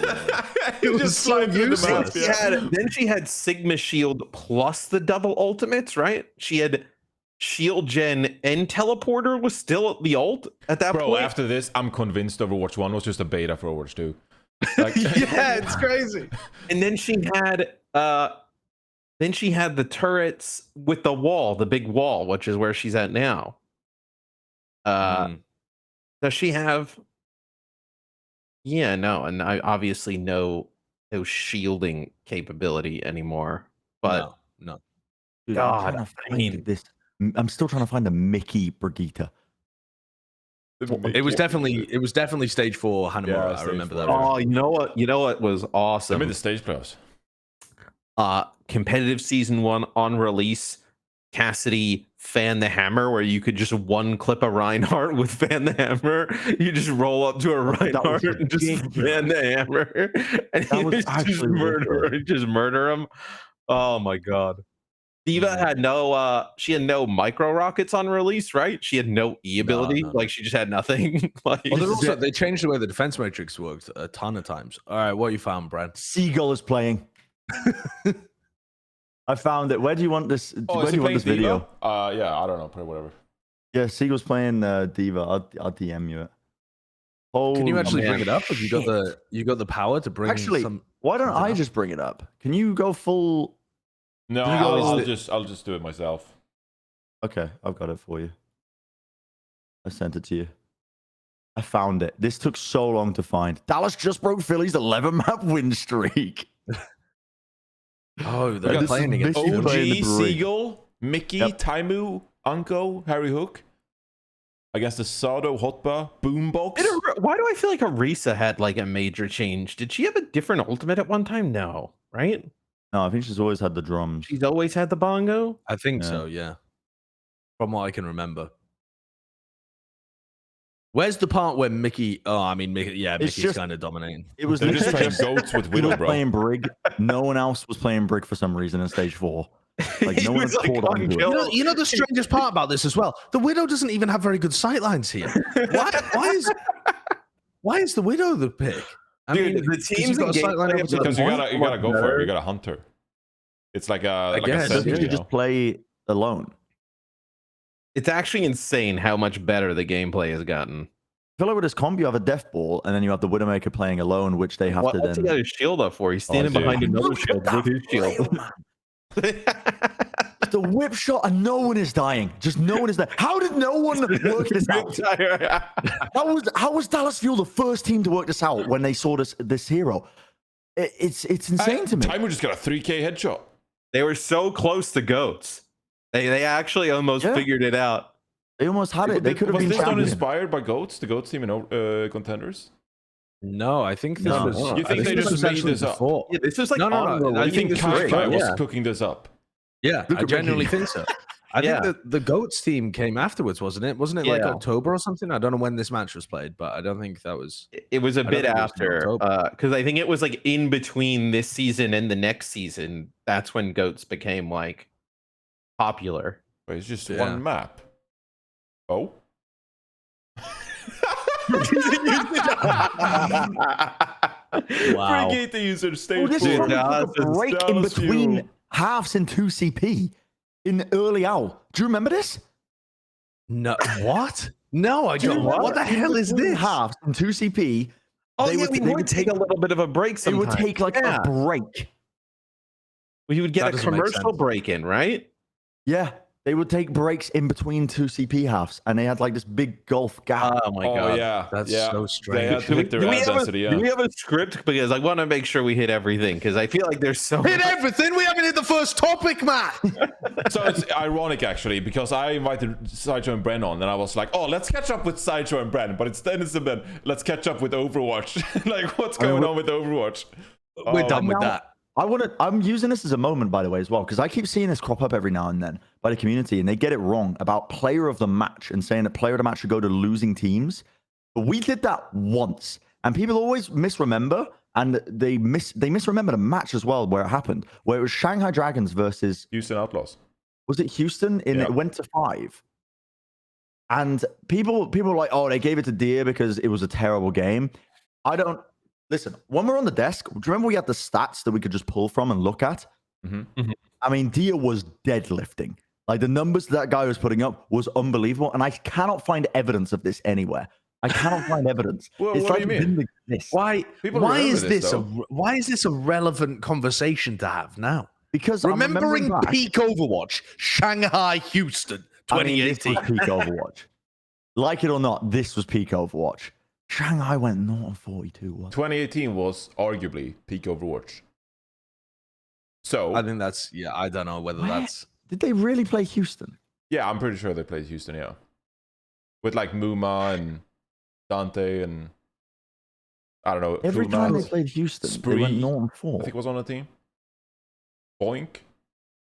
It was just so slide through the map, useless. Then she had Sigma shield plus the double ultimates, right? She had shield gen and teleporter was still at the ult at that Bro, point. after this, I'm convinced Overwatch 1 was just a beta for Overwatch 2. Like, Yeah, it's crazy. And then she had the turrets with the wall, the big wall, which is where she's at now. Does she have? Yeah, no, and I obviously no shielding capability anymore. But no. Dude, God, I'm I mean, I'm still trying to find the Mickey Brigitte. It was definitely stage 4 Hanamura. Yeah, I remember stage that. 4, yeah. oh, you know what was I mean awesome? the stage playoffs. Competitive season 1 on release. Cassidy Fan the Hammer, where you could just one clip a Reinhardt with Fan the Hammer. You just roll up to a Reinhardt and just Fan the Hammer, and That was actually just murder him. Oh my god. Diva had she had no micro rockets on release, right? She had no E ability, No. like she just had nothing. Like, Well, they changed the way the defense matrix worked a ton of times. All right, what you found, Brad? Seagull is playing. I found it. Where do you want this? Oh, where do you want this video? Yeah, I don't know. Probably whatever. Yeah, Seagull's playing Diva. I'll DM you it. Oh, Can you actually man. bring it up? Have you got the power to bring? Actually, why don't I just bring it up? Can you go full? No, Can you go- I'll just do it myself. Okay, I've got it for you. I sent it to you. I found it. This took so long to find. Dallas just broke Philly's 11-map win streak. Oh, they're This playing is against. Mickey playing the OG, Brig. Seagull, Mickey, Taimu, Unko, Harry Hook. Against the Sado Hotba Boombox. why do I feel like Arisa had like a major change? Did she have a different ultimate at one time? No, right? No, I think she's always had the drums. She's always had the bongo. I think Yeah. so. Yeah, from what I can remember. Where's the part where Mickey? Oh, I mean, Mickey. Yeah, It's Mickey's just- kind of dominating. It was They're just literally playing goats with we Widow, were bro. playing Brig. No one else was playing Brig for some reason in stage 4. Like no one was, had like, caught on to it. unkill- You know the strangest part about this as well. The Widow doesn't even have very good sightlines here. Why is the Widow the pick? I Dude, mean, the 'cause teams you've got a in sightline gameplay over to the Because you point. gotta go for it. You gotta hunt her. It's like a guess, sentry, You you should just know? play alone. It's actually insane how much better the gameplay has gotten. I feel like with this comp, you have a death ball, and then you have the Widowmaker playing alone, which they have to What's he got then. his shield up for? He's standing dude. behind another Look shield at with his that shield. flail, man. The whip shot, and no one is dying. Just no one is there. How did no one work this out? How was Dallas Fuel the first team to work this out when they saw this hero? It's insane to me. Taimu just got a 3K headshot. They were so close to goats. They actually almost Yeah. figured it out. They almost had it. They could have Was been this not champion. inspired by goats? The goats team in contenders? No, I think this No. was. You think I they this just was made actually this up? before. Yeah, this was like No, on the I I think this was Kai great, was yeah. cooking this up. Yeah, Look I at genuinely Ricky. think so. I Yeah. think that the Goats team came afterwards, wasn't it? Wasn't it like Yeah. October or something? I don't know when this match was played, but I don't think that was. It was a don't bit think it was in after, October. because I think it was like in between this season and the next season. That's when goats became like popular. But it's just Yeah. one map. Oh? Wow. Frigate the user Oh, stage this 4. is when we Dallas took a is- break in Dallas between Fuel. halves in 2CP in early owl. Do you remember this? No, what? No, I Do you don't. remember What the in hell is between this? Halves in 2CP. Oh, They yeah, would- we they would would take take- a little bit of a break They sometimes. would take like Yeah. a break. We would get That a doesn't make commercial sense. break in, right? Yeah. They would take breaks in between 2CP halves, and they had like this big gulf gap. Oh my Oh, god. yeah. That's yeah. so They strange. had to hit their ad density, do we yeah. have a script? Because I want to make sure we hit everything. Because I feel like there's so Hit everything. We haven't hit the first topic, Matt. So it's ironic, actually, because I invited Sideshow and Bren on, and I was like, oh, let's catch up with Sideshow and Bren. But instead it's been, let's catch up with Overwatch. Like, what's going on with Overwatch? We're Oh, done with now- that. I'm using this as a moment, by the way, as well, because I keep seeing this crop up every now and then by the community, and they get it wrong about player of the match and saying that player of the match should go to losing teams. But we did that once, and people always misremember, and they misremember the match as well where it happened, where it was Shanghai Dragons versus, Houston Outlaws. was it Houston? Yeah. It went to 5. And people were like, oh, they gave it to Deer because it was a terrible game. I don't listen. When we're on the desk, do you remember we had the stats that we could just pull from and look at? Mhm. I mean, Deer was deadlifting. Like the numbers that guy was putting up was unbelievable, and I cannot find evidence of this anywhere. I cannot find evidence. Well, It's what like do you it mean? didn't exist. Why? People Why remember is this, this? though. Why is this a relevant conversation to have now? Because I'm Remembering back. peak Overwatch, Shanghai, Houston, I mean, this 2018. was peak Overwatch. Like it or not, this was peak Overwatch. Shanghai went 0-42. What? 2018 was arguably peak Overwatch. So, I think that's I don't know whether Where? that's Did they really play Houston? Yeah, I'm pretty sure they played Houston. Yeah, with like Muma and Dante and I don't know. Every time they played Houston, they went Spree, 0-4. I think was on the team. Boink.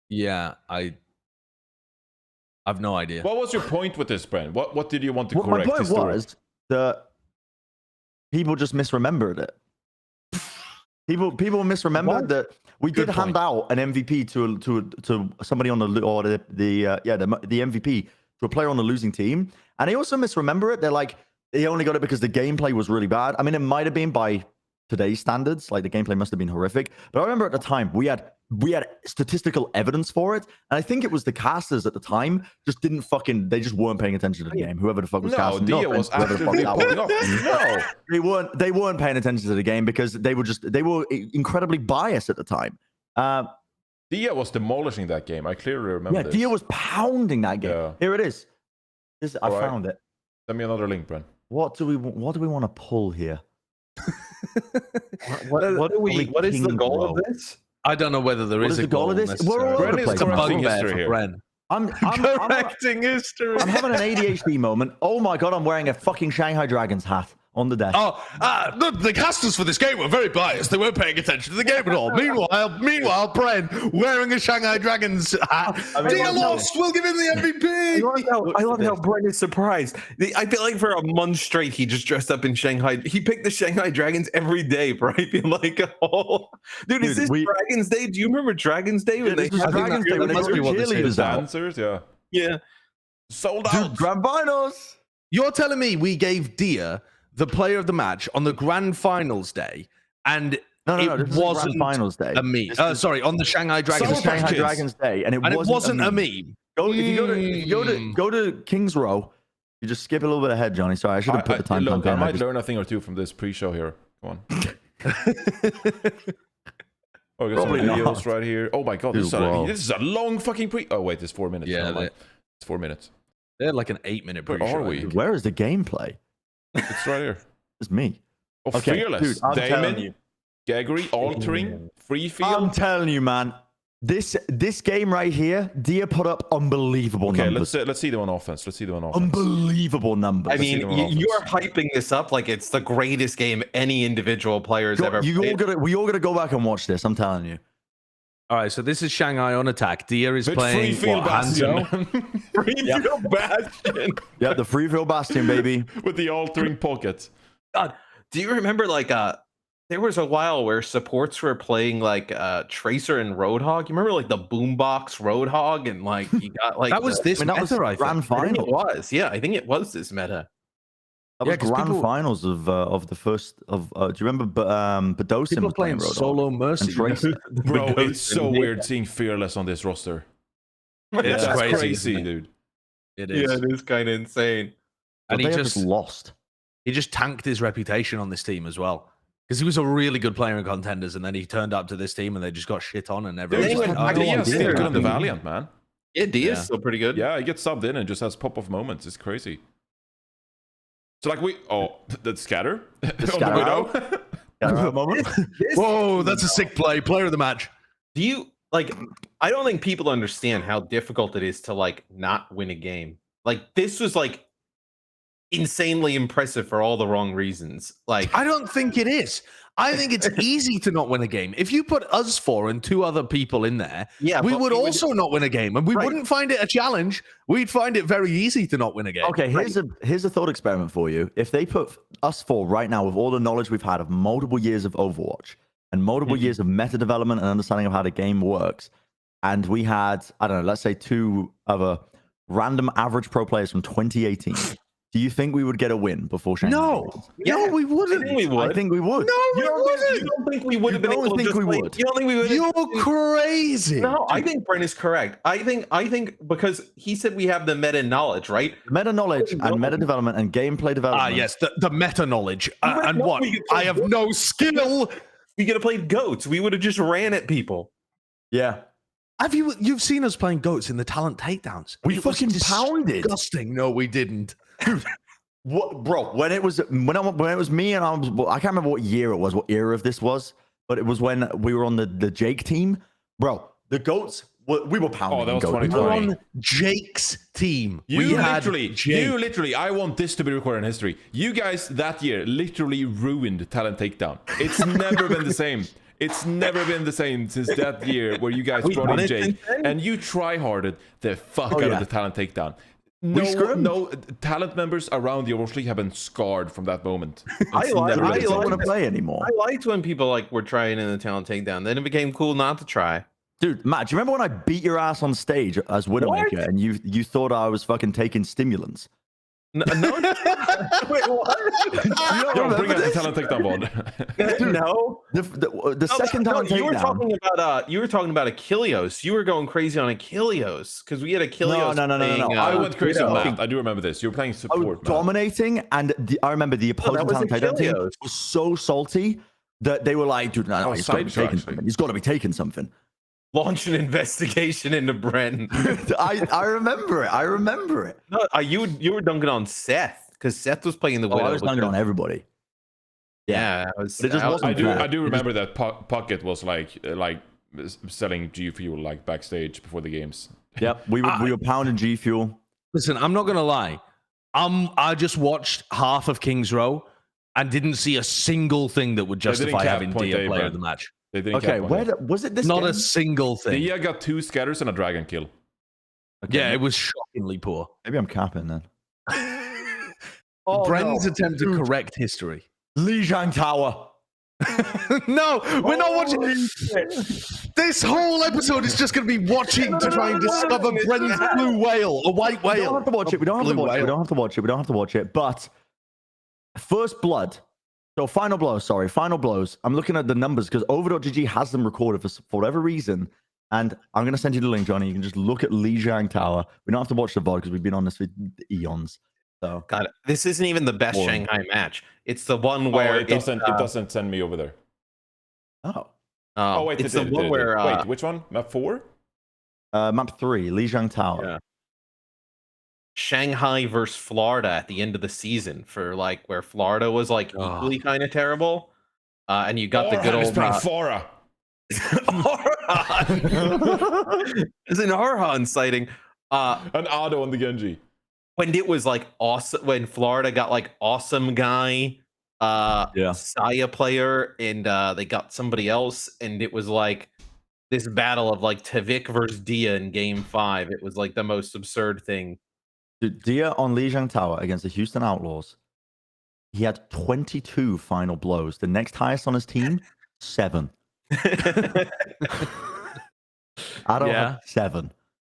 Yeah, I've no idea. What was your point with this, Bren? What did you want to Well, correct? my point was that people just misremembered it. People misremembered that we did hand out an MVP to somebody on the MVP to a player on the losing team, and they also misremember it. They're like, they only got it because the gameplay was really bad. I mean, it might have been by today's standards, like the gameplay must have been horrific. But I remember at the time we had statistical evidence for it, and I think it was the casters at the time they just weren't paying attention to the game. Whoever the fuck was casting, Dia was actively pulling off. No, they weren't paying attention to the game because they were incredibly biased at the time. Dia was demolishing that game. I clearly remember. Yeah, Dia was pounding that game. Yeah. Here it is. I found it. Send me another link, Bren. What do we want to pull here? What is the goal of this? I don't know whether there is a goal of this. We're all over Bren the is place. correcting Bugbear history for here. Bren. I'm Correcting history. I'm having an ADHD moment. Oh my god, I'm wearing a fucking Shanghai Dragons hat on the desk. The casters for this game were very biased. They weren't paying attention to the game at all. Meanwhile, Bren wearing a Shanghai Dragons hat. Dia lost. We'll give him the MVP. I love how Bren is surprised. I feel like for a month straight, he just dressed up in Shanghai. He picked the Shanghai Dragons every day, bro. I feel like, dude, is this Dragons Day? Do you remember Dragons Day? When Dragons Day when they were cheerleaders Dancers, yeah. Yeah. Sold out. Dude, Grand Finals. You're telling me we gave Dia the player of the match on the grand finals day, and No, it this wasn't is Grand Finals Day. a meme. Sorry, on the Shanghai Dragons. This is Shanghai Dragons Day, and it wasn't a meme. If you go to Kings Row, you just skip a little bit ahead, Johnny. Sorry, I should have put the time Look, I down. might learn a thing or two from this pre-show here. Come on. Oh, I got some videos right here. Oh my god, this is a long fucking pre. Oh wait, it's 4 minutes. Yeah, it's 4 minutes. They're like an 8-minute pre-show. Where are we? Where is the gameplay? It's right here. It's me. Oh, Okay, Fearless. dude, I'm telling Damon, you. Gaggery, altering, free I'm field. telling you, man. This game right here, Dia put up unbelievable numbers. Let's see them on offense. Unbelievable numbers. I mean, you're hyping this up like it's the greatest game any individual player has ever played. We all gotta go back and watch this. I'm telling you. All right, so this is Shanghai on attack. Dia is With playing free field Bastion. Free field Bastion. Yeah, the free field Bastion, baby. With the altering pocket. God, do you remember there was a while where supports were playing like Tracer and Roadhog? You remember like the Boombox Roadhog and like you got like that was this that was meta, I think. grand I think final. it was. Yeah, I think it was this meta. That was grand finals of the first of. Do you remember? Badosin People was playing Roadhog solo mercy. and Tracer. Bro, it's so weird seeing Fearless on this roster. It's That's crazy, crazy, dude. It is. Yeah, it is kind of insane. And But he they just lost. tanked his reputation on this team as well. Because he was a really good player in Contenders, and then he turned up to this team, and they just got shit on, and everyone. Dude, was like, "Oh, Dia's still good on the Yeah. Valiant, man. Yeah, Dia's still pretty good. Yeah, he gets subbed in and just has pop-off moments. It's crazy. So like the scatter on the scatter Widow. Whoa, that's a sick play. Player of the match. Do you like? I don't think people understand how difficult it is to like not win a game. Like this was like insanely impressive for all the wrong reasons. Like I don't think it is. I think it's easy to not win a game. If you put us four and two other people in there, yeah, we but would also not win a game, and we wouldn't find it a challenge. We'd find it very easy to not win a game. Okay, here's a thought experiment for you. If they put us four right now with all the knowledge we've had of multiple years of Overwatch and multiple years of meta development and understanding of how the game works, and we had, I don't know, let's say two other random average pro players from 2018. Do you think we would get a win before Shanghai? No, we wouldn't. I think we would. I think we would. No, we wouldn't. You don't think we would have been You don't able to think just we play- would? You don't think we would? You're crazy. No, I think Bren is correct. I think because he said we have the meta knowledge, right? Meta knowledge and meta development and gameplay development. Yes, the meta knowledge. And know what? we could play I have no skill. We could have played goats. We would have just ran at people. Yeah. You've seen us playing goats in the talent takedowns? We It was fucking pounded. Disgusting. No, we didn't. What, bro? When it was me and I can't remember what year it was, what era of this was, but it was when we were on the Jake team, bro. The goats we were pounding. Oh, that was Goat. 2020. On Jake's team. You had literally, I want this to be recorded in history. You guys that year literally ruined Talent Takedown. It's never been the same. It's never been the same since that year where you guys brought in Jake and you try-harded the fuck out of the Talent Takedown. No talent members around the Overwatch League have been scarred from that moment. I don't want to play anymore. I liked when people like were trying in the Talent Takedown. Then it became cool not to try. Dude, Matt, do you remember when I beat your ass on stage as Widowmaker and you thought I was fucking taking stimulants? No. Wait, what? Don't bring up the Talent Takedown board. Dude, no. The second Talent Takedown. You were talking about Achilleos. You were going crazy on Achilleos because we had Achilleos. No. I went crazy on that. I do remember this. You were playing support. I was dominating, and I remember the opposing Talent Takedown team was so salty that they were like, "Dude, no, he's got to be taking something. He's got to be taking something." Launch an investigation into Bren. I remember it. No, you were dunking on Seth because Seth was playing the Widow. I was dunking on everybody. Yeah, I do remember that Pocket was like selling G Fuel like backstage before the games. Yep, we were pounding G Fuel. Listen, I'm not gonna lie. I just watched half of Kings Row and didn't see a single thing that would justify having Dia player of the match. Okay, was it this? Not game? a single thing. Dia got 2 scatters and a dragon kill. Okay. Yeah, it was shockingly poor. Maybe I'm capping then. Bren's attempt to correct history. Lijiang Tower. No, we're not watching. This whole episode is just going to be watching to try and discover Bren's blue whale, a white whale. We don't have to watch it. We don't have to watch it. But First Blood. So final blows. I'm looking at the numbers because Over.gg has them recorded for whatever reason. And I'm going to send you the link, Johnny. You can just look at Lijiang Tower. We don't have to watch the VOD because we've been on this for eons. So God, this isn't even the best Shanghai match. It's the one where it doesn't send me over there. Wait, it's the one where wait, which one? Map 4? Map 3, Lijiang Tower. Yeah. Shanghai versus Florida at the end of the season for like where Florida was like equally kind of terrible, and you got the good old Flora. It's an Arhan sighting. An Auto on the Genji. When it was like awesome, when Florida got like awesome guy, Saya player, and they got somebody else, and it was like this battle of like Tavik versus Dia in Game 5. It was like the most absurd thing. Dude, Dia on Lijiang Tower against the Houston Outlaws. He had 22 final blows. The next highest on his team, 7. I don't have 7.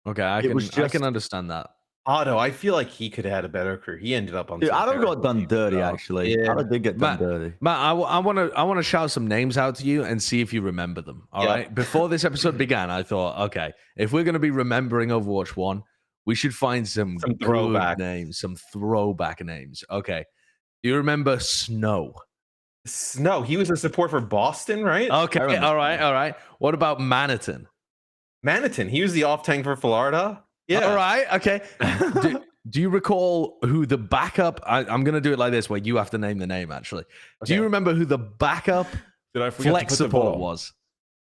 Okay, I can understand that. Otto, I feel like he could have had a better career. He ended up on. Dude, Otto got done dirty, actually. Yeah. Otto did get done dirty. Matt, I want to shout some names out to you and see if you remember them. All right. Before this episode began, I thought, okay, if we're going to be remembering Overwatch 1, we should find some throwback names, some throwback names. Okay. Do you remember Snow? Snow. He was a support for Boston, right? Okay. All right. What about Maniton? Maniton. He was the off tank for Florida. Yeah. All right. Okay. Do you recall who the backup? I'm going to do it like this, where you have to name the name. Actually, do you remember who the backup flex support was?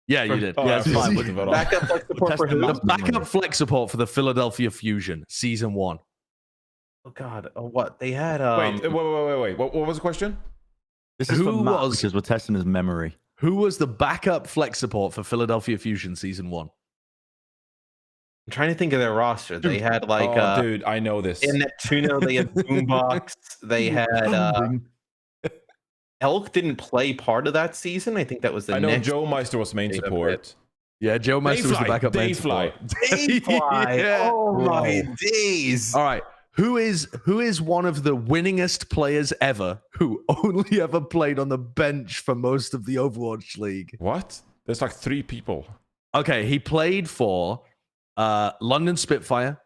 Yeah, you did. Yeah, it's fine. Backup flex support for who? The backup flex support for the Philadelphia Fusion season 1. Oh God! Oh, what they had? Wait. What was the question? This is for Matt because we're testing his memory. Who was the backup flex support for Philadelphia Fusion season 1? I'm trying to think of their roster. They had like, dude, I know this. In Neptuno, they had Boombox. They had Elk didn't play part of that season. I think that was the. I know Joe Meister was main support. Yeah, Joe Meister was the backup main support. Dayfly. Yeah. Oh my days! All right, who is one of the winningest players ever who only ever played on the bench for most of the Overwatch League? What? There's like 3 people. Okay, he played for London Spitfire,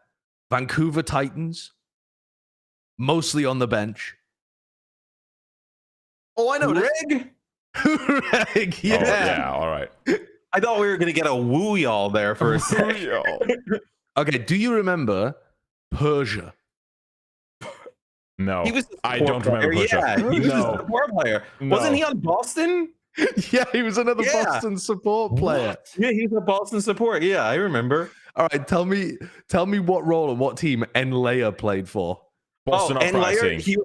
Vancouver Titans, mostly on the bench. Oh, I know. Rig? Rig, yeah. Oh, yeah, all right. I thought we were going to get a woo y'all there for a second. Okay, do you remember Persia? No. He was I don't remember Persia. Yeah, he was a support player. Wasn't he on Boston? Yeah, he was another Yeah. Boston support player. Yeah, he's a Boston support. Yeah, I remember. All right, tell me what role and what team Enlea played for. Boston and Uprising. he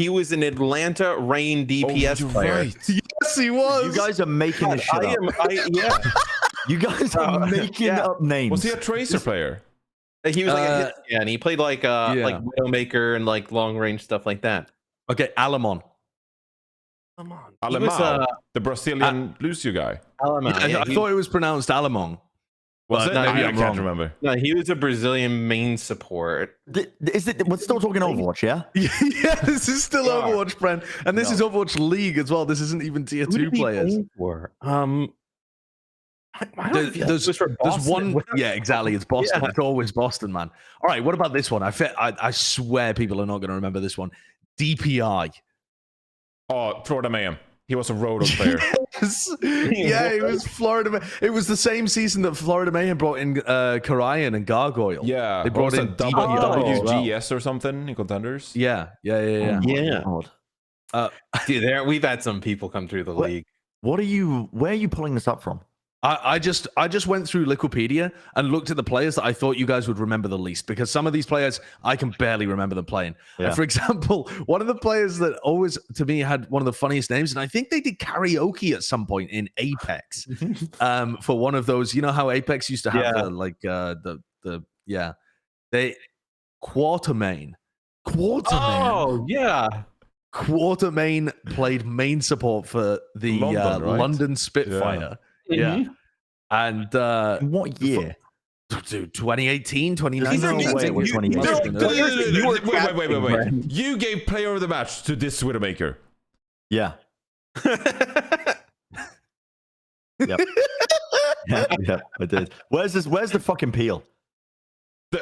was an Atlanta Reign DPS player. Right. Yes, he was. You guys are making this shit up. Yeah. You guys are making up names. Was he a Tracer player? He was like a hit scan. He played like Widowmaker and like long range stuff like that. Okay, Alamon. Come on. Alemão, the Brazilian Lucio guy. I thought it was pronounced Alamon. Was it? no, Maybe I I'm can't wrong. remember. No, he was a Brazilian main support. Is it? We're still talking Overwatch, yeah? Yeah, this is still Overwatch, Bren. And this is Overwatch League as well. This isn't even tier 2 players. There's one. Yeah, exactly. It's Boston. Yeah. It's always Boston, man. All right, what about this one? I swear people are not going to remember this one. DPI. Oh, Florida Mayhem. He was a Roto player. Yes. Yeah, it was Florida. It was the same season that Florida Mayhem brought in Karayan and Gargoyle. Yeah, they brought in WGS or something in contenders. Yeah. Dude, we've had some people come through the league. Where are you pulling this up from? I just went through Wikipedia and looked at the players that I thought you guys would remember the least, because some of these players I can barely remember them playing. Yeah. And for example, one of the players that always to me had one of the funniest names, and I think they did karaoke at some point in Apex, for one of those. You know how Apex used to have they Quartermain. Oh yeah. Quartermain played main support for the London Spitfire. Yeah. And what year? Dude, 2018, 2019. Wait. You gave player of the match to this Widowmaker. Yeah. Yep. Yeah, I did. Where's the fucking peel?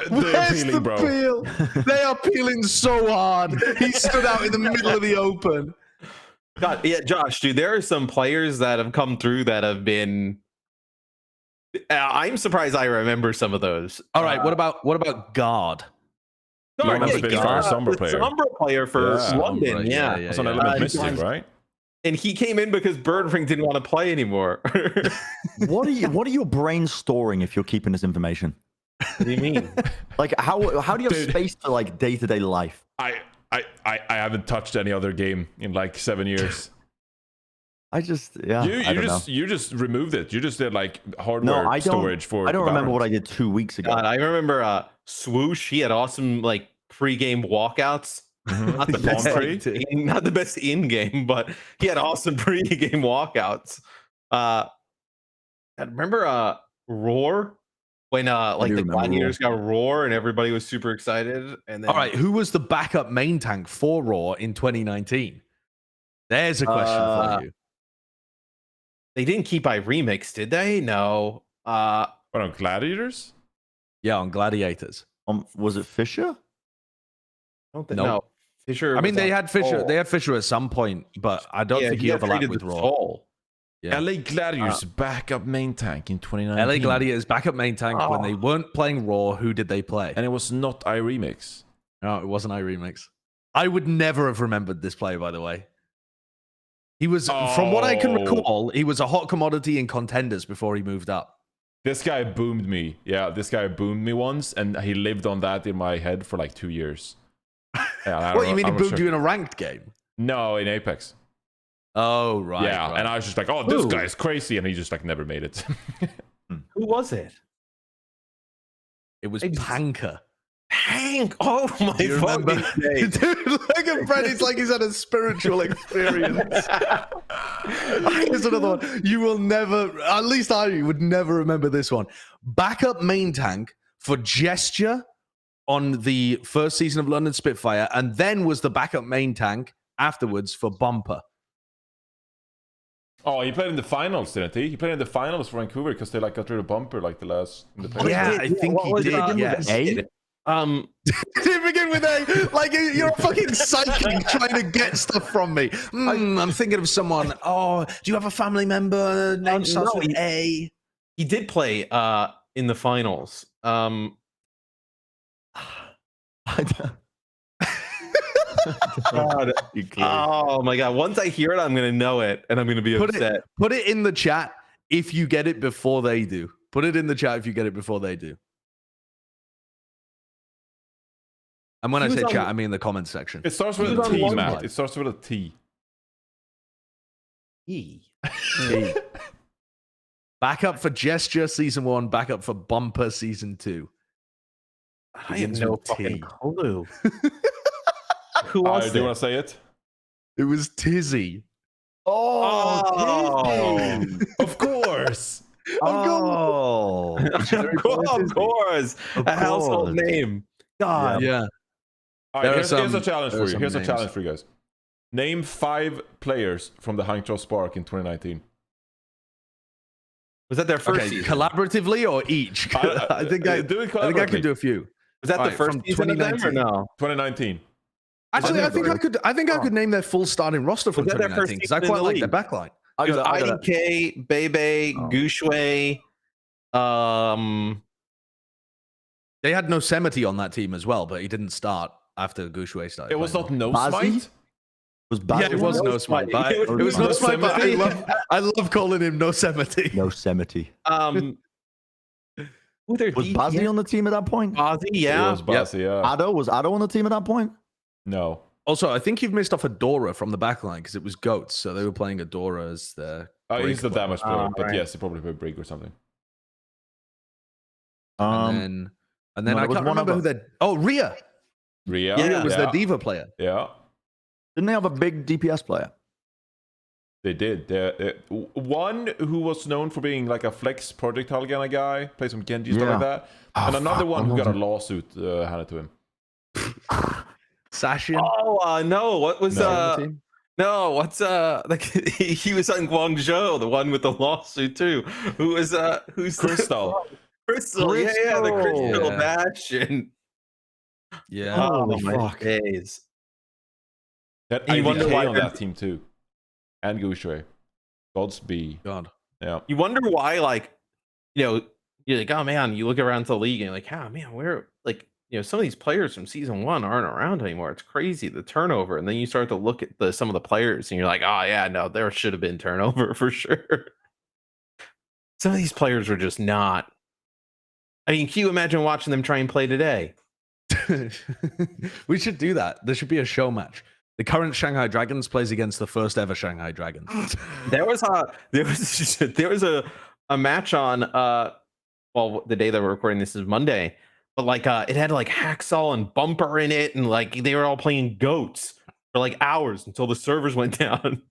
Where's peeling, the bro. peel? They are peeling so hard. He stood out in the middle of the open. God, yeah, Josh, dude, there are some players that have come through that have been. I'm surprised I remember some of those. All right, what about Guard? Guard, Sombra player. Sombra player for London, Sombra, yeah. That's on Element Mystic, right? And he came in because Birdring didn't want to play anymore. What are your brains storing if you're keeping this information? What do you mean? Like how do you have space for like day-to-day life? I haven't touched any other game in like 7 years. I don't know. You just removed it. You just did like hardware storage for. I don't remember Valorant. what I did 2 weeks ago. God, I remember Swoosh. He had awesome like pre-game walkouts. Not the best in game, but he had awesome pre-game walkouts. I remember Roar. When the Gladiators got Roar and everybody was super excited. And then, all right, who was the backup main tank for Roar in 2019? There's a question for you. They didn't keep Remix, did they? No. What, on Gladiators? Yeah, on Gladiators. Was it Fisher? I don't think no. Fisher. I mean, they had Fisher. They had Fisher at some point, but I don't think he overlapped with Roar. Yeah. LA Gladiators backup main tank in 2019. LA Gladiators backup main tank when they weren't playing Raw. Who did they play? And it was not iRemix. No, it wasn't iRemix. I would never have remembered this player, by the way. He was, from what I can recall, he was a hot commodity in contenders before he moved up. This guy boomed me. Yeah, this guy boomed me once, and he lived on that in my head for like 2 years. Yeah, What, you mean he boomed you in a ranked game? No, in Apex. Oh, right. Yeah, right. and I was just like, oh, this guy's crazy, and he just like never made it. Who was it? It was Panker. Hank! Oh my fucking day. Dude, look at Bren. It's like he's had a spiritual experience. Here's another one. You will never, at least I would never remember this one. Backup main tank for Gesture on the first season of London Spitfire, and then was the backup main tank afterwards for Bumper. Oh, he played in the finals, didn't he? He played in the finals for Vancouver because they like got rid of Bumper like the last. Yeah, I think he did. Yes. A? To begin with A, like you're a fucking psychic trying to get stuff from me. I'm thinking of someone. Oh, do you have a family member named starts with A? He did play in the finals. God. Oh my god! Once I hear it, I'm gonna know it, and I'm gonna be upset. Put it in the chat if you get it before they do. Put it in the chat if you get it before they do. And when I say chat, I mean the comment section. It starts with a T, Matt. It starts with a T. E. Backup for Gesture Season 1, backup for Bumper Season 2. I have no fucking clue. Who Do was you it? want to say it? It was Tizzy. Oh, Of course. Oh, of course. A household name. God. Yeah. All There right, are here's a challenge there for are you. some Here's a names. challenge for you guys. Name 5 players from the Hangzhou Spark in 2019. Was that their first Okay, season? collaboratively or each? I think I could do a few. Was that All the right, first from season of them or 2019? no? 2019. Actually, I think I could name their full starting roster from Was that their first 2019 because I season in quite the like their league? backline. I It was gotta- IDK, Bebe, Oh. Gushue. They had Nosemity on that team as well, but he didn't start after Gushue started. It was playing. not No Bazzi? Smite? Was Yeah, it was No No Smite. But Smite. it was No Smite. But Nosemity. I love calling him Nosemity. Nosemity. Who their Was Bazzi on the team at that point? Bazzi, It yeah. was Bassi, yeah. Was Ado on the team at that point? No. Also, I think you've missed off Adora from the backline because it was Goats, so they were playing Adora as the. He's the damage player, but right. yes, he probably played Break or something. And then no, I there was can't one remember who other. that. Oh, Rhea. Rhea? Rhea was their diva player. Yeah, Didn't they have a big DPS player? they did. One who was known for being like a flex projectile kind of guy, play some Genji, stuff like that. Oh, And another fuck, one what who got was a lawsuit handed to him. Sashin. Oh no! What was No. No, what's like he was on Guangzhou, the one with the lawsuit too. Who was who's Crystal. Crystal, yeah, the Crystal Yeah. Bastion. Yeah. Holy my fuck. days. That You wonder why IDK on they're- that team too. And Gushue. Gods be. God. Yeah. You wonder why, like, you're like, oh man, you look around the league and you're like, oh man, where like some of these players from season 1 aren't around anymore. It's crazy the turnover. And then you start to look at some of the players and you're like, oh yeah, no, there should have been turnover for sure. Some of these players were just not. I mean, can you imagine watching them try and play today? We should do that. There should be a show match. The current Shanghai Dragons plays against the first ever Shanghai Dragons. There was a match on well, the day that we're recording this is Monday, but like it had like Hacksaw and Bumper in it, and like they were all playing goats for like hours until the servers went down.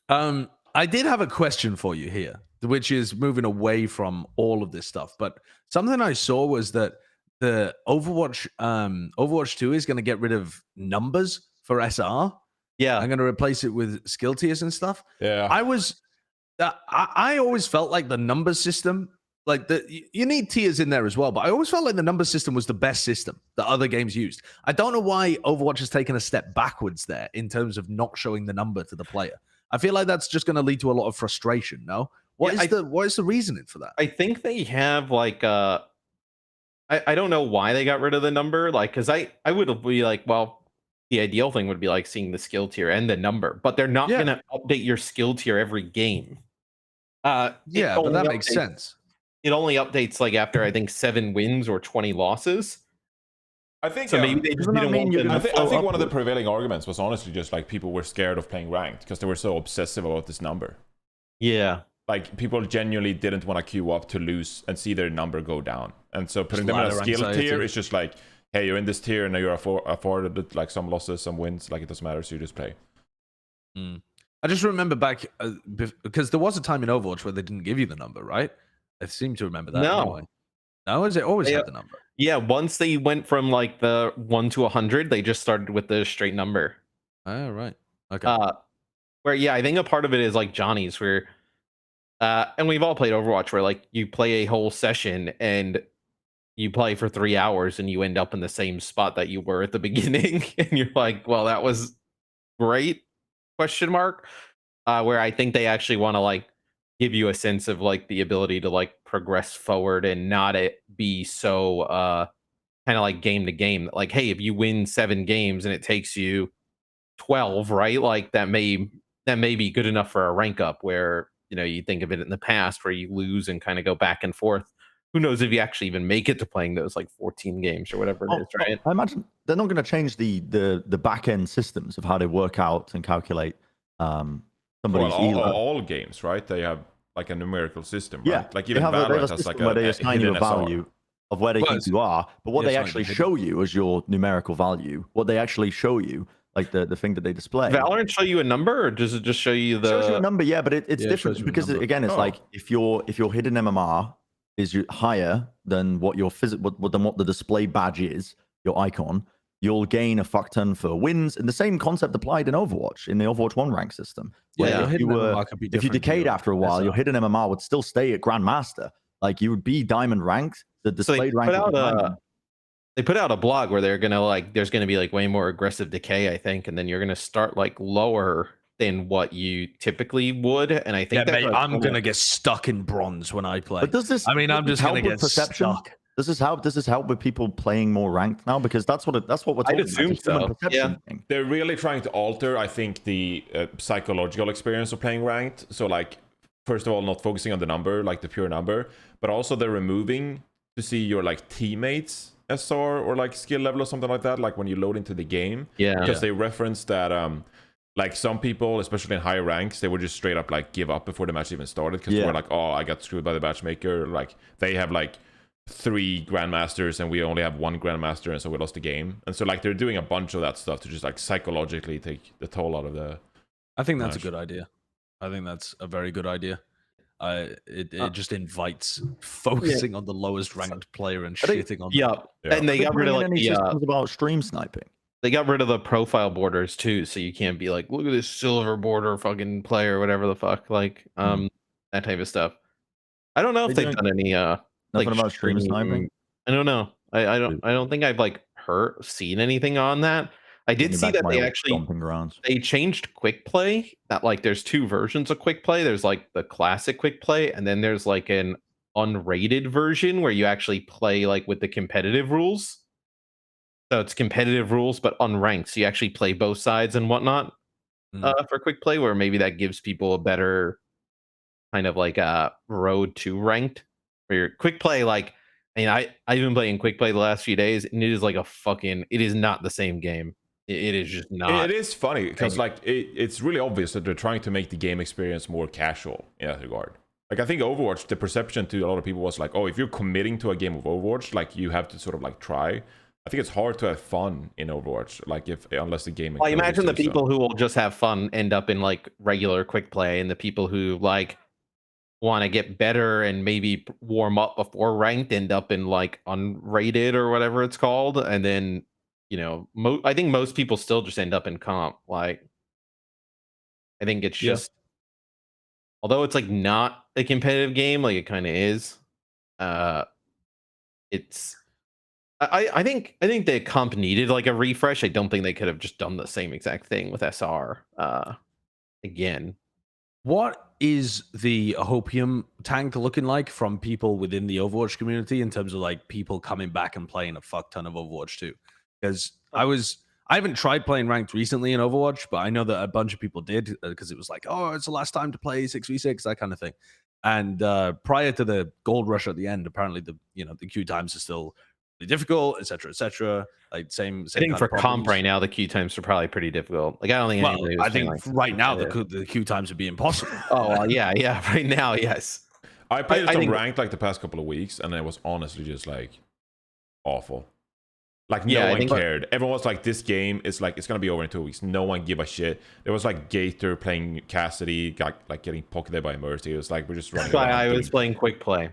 I did have a question for you here, which is moving away from all of this stuff. But something I saw was that the Overwatch 2 is going to get rid of numbers for SR. Yeah, I'm going to replace it with skill tiers and stuff. Yeah. I always felt like the number system, like you need tiers in there as well, but I always felt like the number system was the best system that other games used. I don't know why Overwatch has taken a step backwards there in terms of not showing the number to the player. I feel like that's just going to lead to a lot of frustration. No, what is the reasoning for that? I think they have like I don't know why they got rid of the number, like because I would be like, well, the ideal thing would be like seeing the skill tier and the number, but they're not going to update your skill tier every game. But that makes sense. It only updates like after I think 7 wins or 20 losses. I think So maybe they just doesn't that didn't mean want you're them I to think, flow I think one of the upward. prevailing arguments was honestly just like people were scared of playing ranked because they were so obsessive about this number. Yeah. Like people genuinely didn't want to queue up to lose and see their number go down. And so putting them in a ladder skill anxiety. tier is just like, hey, you're in this tier and now you're afforded like some losses, some wins. Like it doesn't matter, so you just play. I just remember back because there was a time in Overwatch where they didn't give you the number, right? I seem to remember that. No. Anyway. No, is it always They- had the number? Yeah, once they went from like the 1 to 100, they just started with the straight number. Oh, right. Okay. Where yeah, I think a part of it is like Johnny's where and we've all played Overwatch where like you play a whole session and you play for 3 hours and you end up in the same spot that you were at the beginning and you're like, well, that was great question mark. Where I think they actually want to like give you a sense of like the ability to like progress forward and not it be so kind of like game to game. Like, hey, if you win 7 games and it takes you 12, right? Like that may be good enough for a rank up where, you think of it in the past where you lose and kind of go back and forth. Who knows if you actually even make it to playing those like 14 games or whatever it is, right? I imagine they're not going to change the back end systems of how they work out and calculate somebody's all games, right? They have like a numerical system, right? Yeah, like even they have a Valorant has system like where they a assign you a value of where they think you are, but what they actually show you as your numerical value, what they actually show you, like the thing that they display. Valorant show you a number, or does it just show you the? It shows you a number, yeah, but it's different because again, it's like if your hidden MMR is higher than what your than what the display badge is, your icon, you'll gain a fuck ton for wins. And the same concept applied in Overwatch, in the Overwatch 1 rank system. Yeah, if you decayed after a while, your hidden MMR would still stay at Grandmaster. Like you would be diamond ranked. The displayed rank. They put out a blog where they're gonna there's gonna be like way more aggressive decay, I think, and then you're gonna start like lower than what you typically would. And I think I'm gonna get stuck in bronze when I play. But does this? I'm just gonna get stuck. Does this help with people playing more ranked now? Because that's what we're talking I'd assume so. Yeah. They're really trying to alter, I think, the psychological experience of playing ranked. So like, first of all, not focusing on the number, like the pure number, but also they're removing to see your like teammates SR or like skill level or something like that, like when you load into the game. Yeah. Because they reference that like some people, especially in higher ranks, they would just straight up like give up before the match even started because they were like, oh, I got screwed by the matchmaker. Like they have like 3 grandmasters and we only have 1 grandmaster, and so we lost the game. And so like they're doing a bunch of that stuff to just like psychologically take the toll out of the I think that's a good idea. I think that's a very good idea. It just invites focusing on the lowest ranked player and shitting on them. And they got rid of like any systems about stream sniping. They got rid of the profile borders too, so you can't be like, look at this silver border fucking player, whatever the fuck, like that type of stuff. I don't know if they've done any nothing about stream sniping. I don't know. I don't think I've like seen anything on that. I did see that they actually they changed quick play. That like there's 2 versions of quick play. There's like the classic quick play, and then there's like an unrated version where you actually play like with the competitive rules. So it's competitive rules but unranked. So you actually play both sides and whatnot for quick play, where maybe that gives people a better kind of like a road to ranked. Where your quick play, like I've been playing quick play the last few days, and it is like it is not the same game. It is just not. It is funny because like it's really obvious that they're trying to make the game experience more casual in that regard. Like I think Overwatch, the perception to a lot of people was like, oh, if you're committing to a game of Overwatch, like you have to sort of like try. I think it's hard to have fun in Overwatch, like unless the game. Well, imagine the people who will just have fun end up in like regular quick play, and the people who like want to get better and maybe warm up before ranked end up in like unrated or whatever it's called, and then I think most people still just end up in comp. Like I think it's just although it's like not a competitive game, like it kind of is. It's I think the comp needed like a refresh. I don't think they could have just done the same exact thing with SR again. What is the hopium tank looking like from people within the Overwatch community in terms of like people coming back and playing a fuck ton of Overwatch 2? Because I haven't tried playing ranked recently in Overwatch, but I know that a bunch of people did because it was like, oh, it's the last time to play 6v6, that kind of thing. And prior to the gold rush at the end, apparently the queue times are still really difficult, etc. Like same. I think for comp right now, the queue times are probably pretty difficult. Like I don't think anybody was think like right now the queue times would be impossible. Oh yeah. Right now, yes. I played some ranked like the past couple of weeks, and it was honestly just like awful. Like no one cared. Everyone was like, "This game is like it's gonna be over in 2 weeks." No one give a shit. There was like Gator playing Cassidy, got like getting pocketed by Mercy. It was like we're just running. That's why I was playing quick play.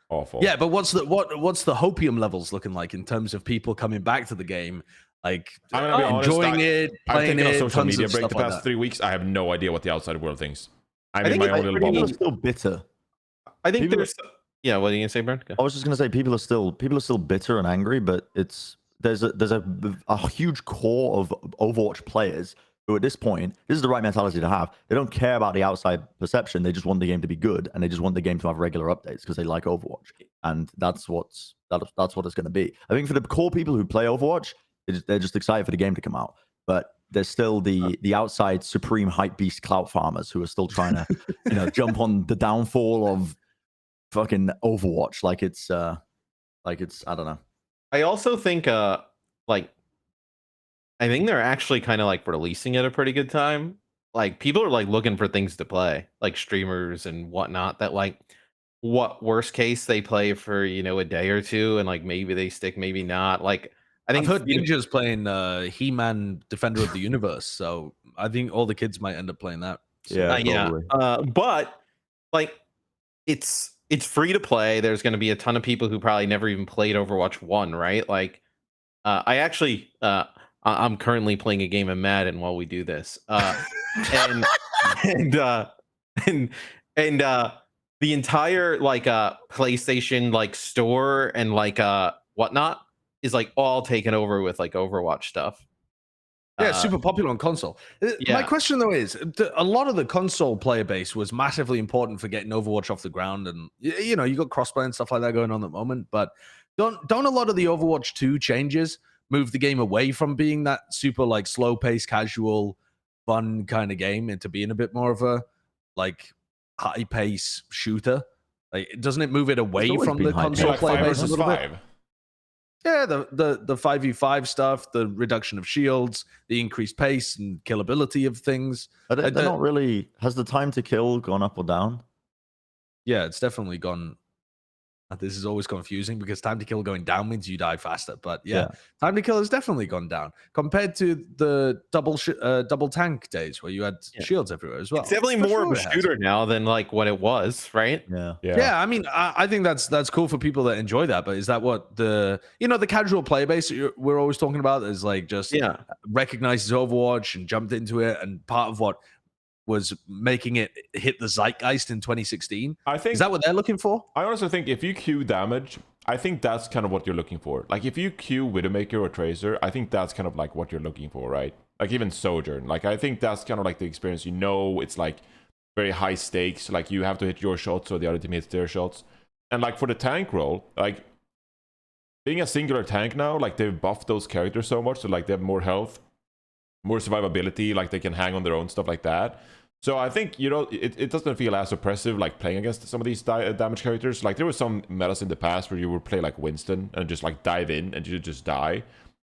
Awful. Yeah, but what's the hopium levels looking like in terms of people coming back to the game? Like enjoying it, playing it. I've taken a social media break the past 3 weeks. I have no idea what the outside world thinks. I'm in my own little People bubble. are still bitter. I think there's. Yeah, what are you gonna say, Bren? I was just gonna say people are still bitter and angry, but there's a huge core of Overwatch players who at this point, this is the right mentality to have. They don't care about the outside perception. They just want the game to be good, and they just want the game to have regular updates because they like Overwatch, and that's what it's going to be. I think for the core people who play Overwatch, they're just excited for the game to come out. But there's still the outside supreme hype beast clout farmers who are still trying to jump on the downfall of fucking Overwatch like it's I don't know. I also think I think they're actually kind of like releasing at a pretty good time. Like people are like looking for things to play, like streamers and whatnot. That like, what worst case they play for a day or two, and like maybe they stick, maybe not. Like I think I've heard Ninja's playing He-Man Defender of the Universe, so I think all the kids might end up playing that. So. Yeah, but like it's free to play. There's going to be a ton of people who probably never even played Overwatch 1, right? Like I actually I'm currently playing a game of Madden while we do this. And the entire like PlayStation like store and like whatnot is like all taken over with like Overwatch stuff. Yeah, super popular on console. My question though is, a lot of the console player base was massively important for getting Overwatch off the ground, and you got crossplay and stuff like that going on at the moment. But don't a lot of the Overwatch 2 changes move the game away from being that super like slow paced, casual, fun kind of game into being a bit more of a like high pace shooter? Like, doesn't it move it away from the console player base a little bit? Yeah, the 5v5 stuff, the reduction of shields, the increased pace and killability of things. They're not really. Has the time to kill gone up or down? Yeah, it's definitely gone. This is always confusing because time to kill going down means you die faster. But yeah, time to kill has definitely gone down compared to the double tank days where you had shields everywhere as well. It's definitely more of a shooter now than like what it was, right? Yeah. I mean, I think that's cool for people that enjoy that. But is that what the casual player base we're always talking about is like just recognizes Overwatch and jumped into it, and part of what was making it hit the zeitgeist in 2016. I think, is that what they're looking for? I honestly think if you queue damage, I think that's kind of what you're looking for. Like if you queue Widowmaker or Tracer, I think that's kind of like what you're looking for, right? Like even Sojourn. Like I think that's kind of like the experience. It's like very high stakes. Like you have to hit your shots or the other team hits their shots. And like for the tank role, like being a singular tank now, like they've buffed those characters so much, so like they have more health, more survivability, like they can hang on their own, stuff like that. So I think, it doesn't feel as oppressive like playing against some of these damage characters. Like there were some metas in the past where you would play like Winston and just like dive in and you just die.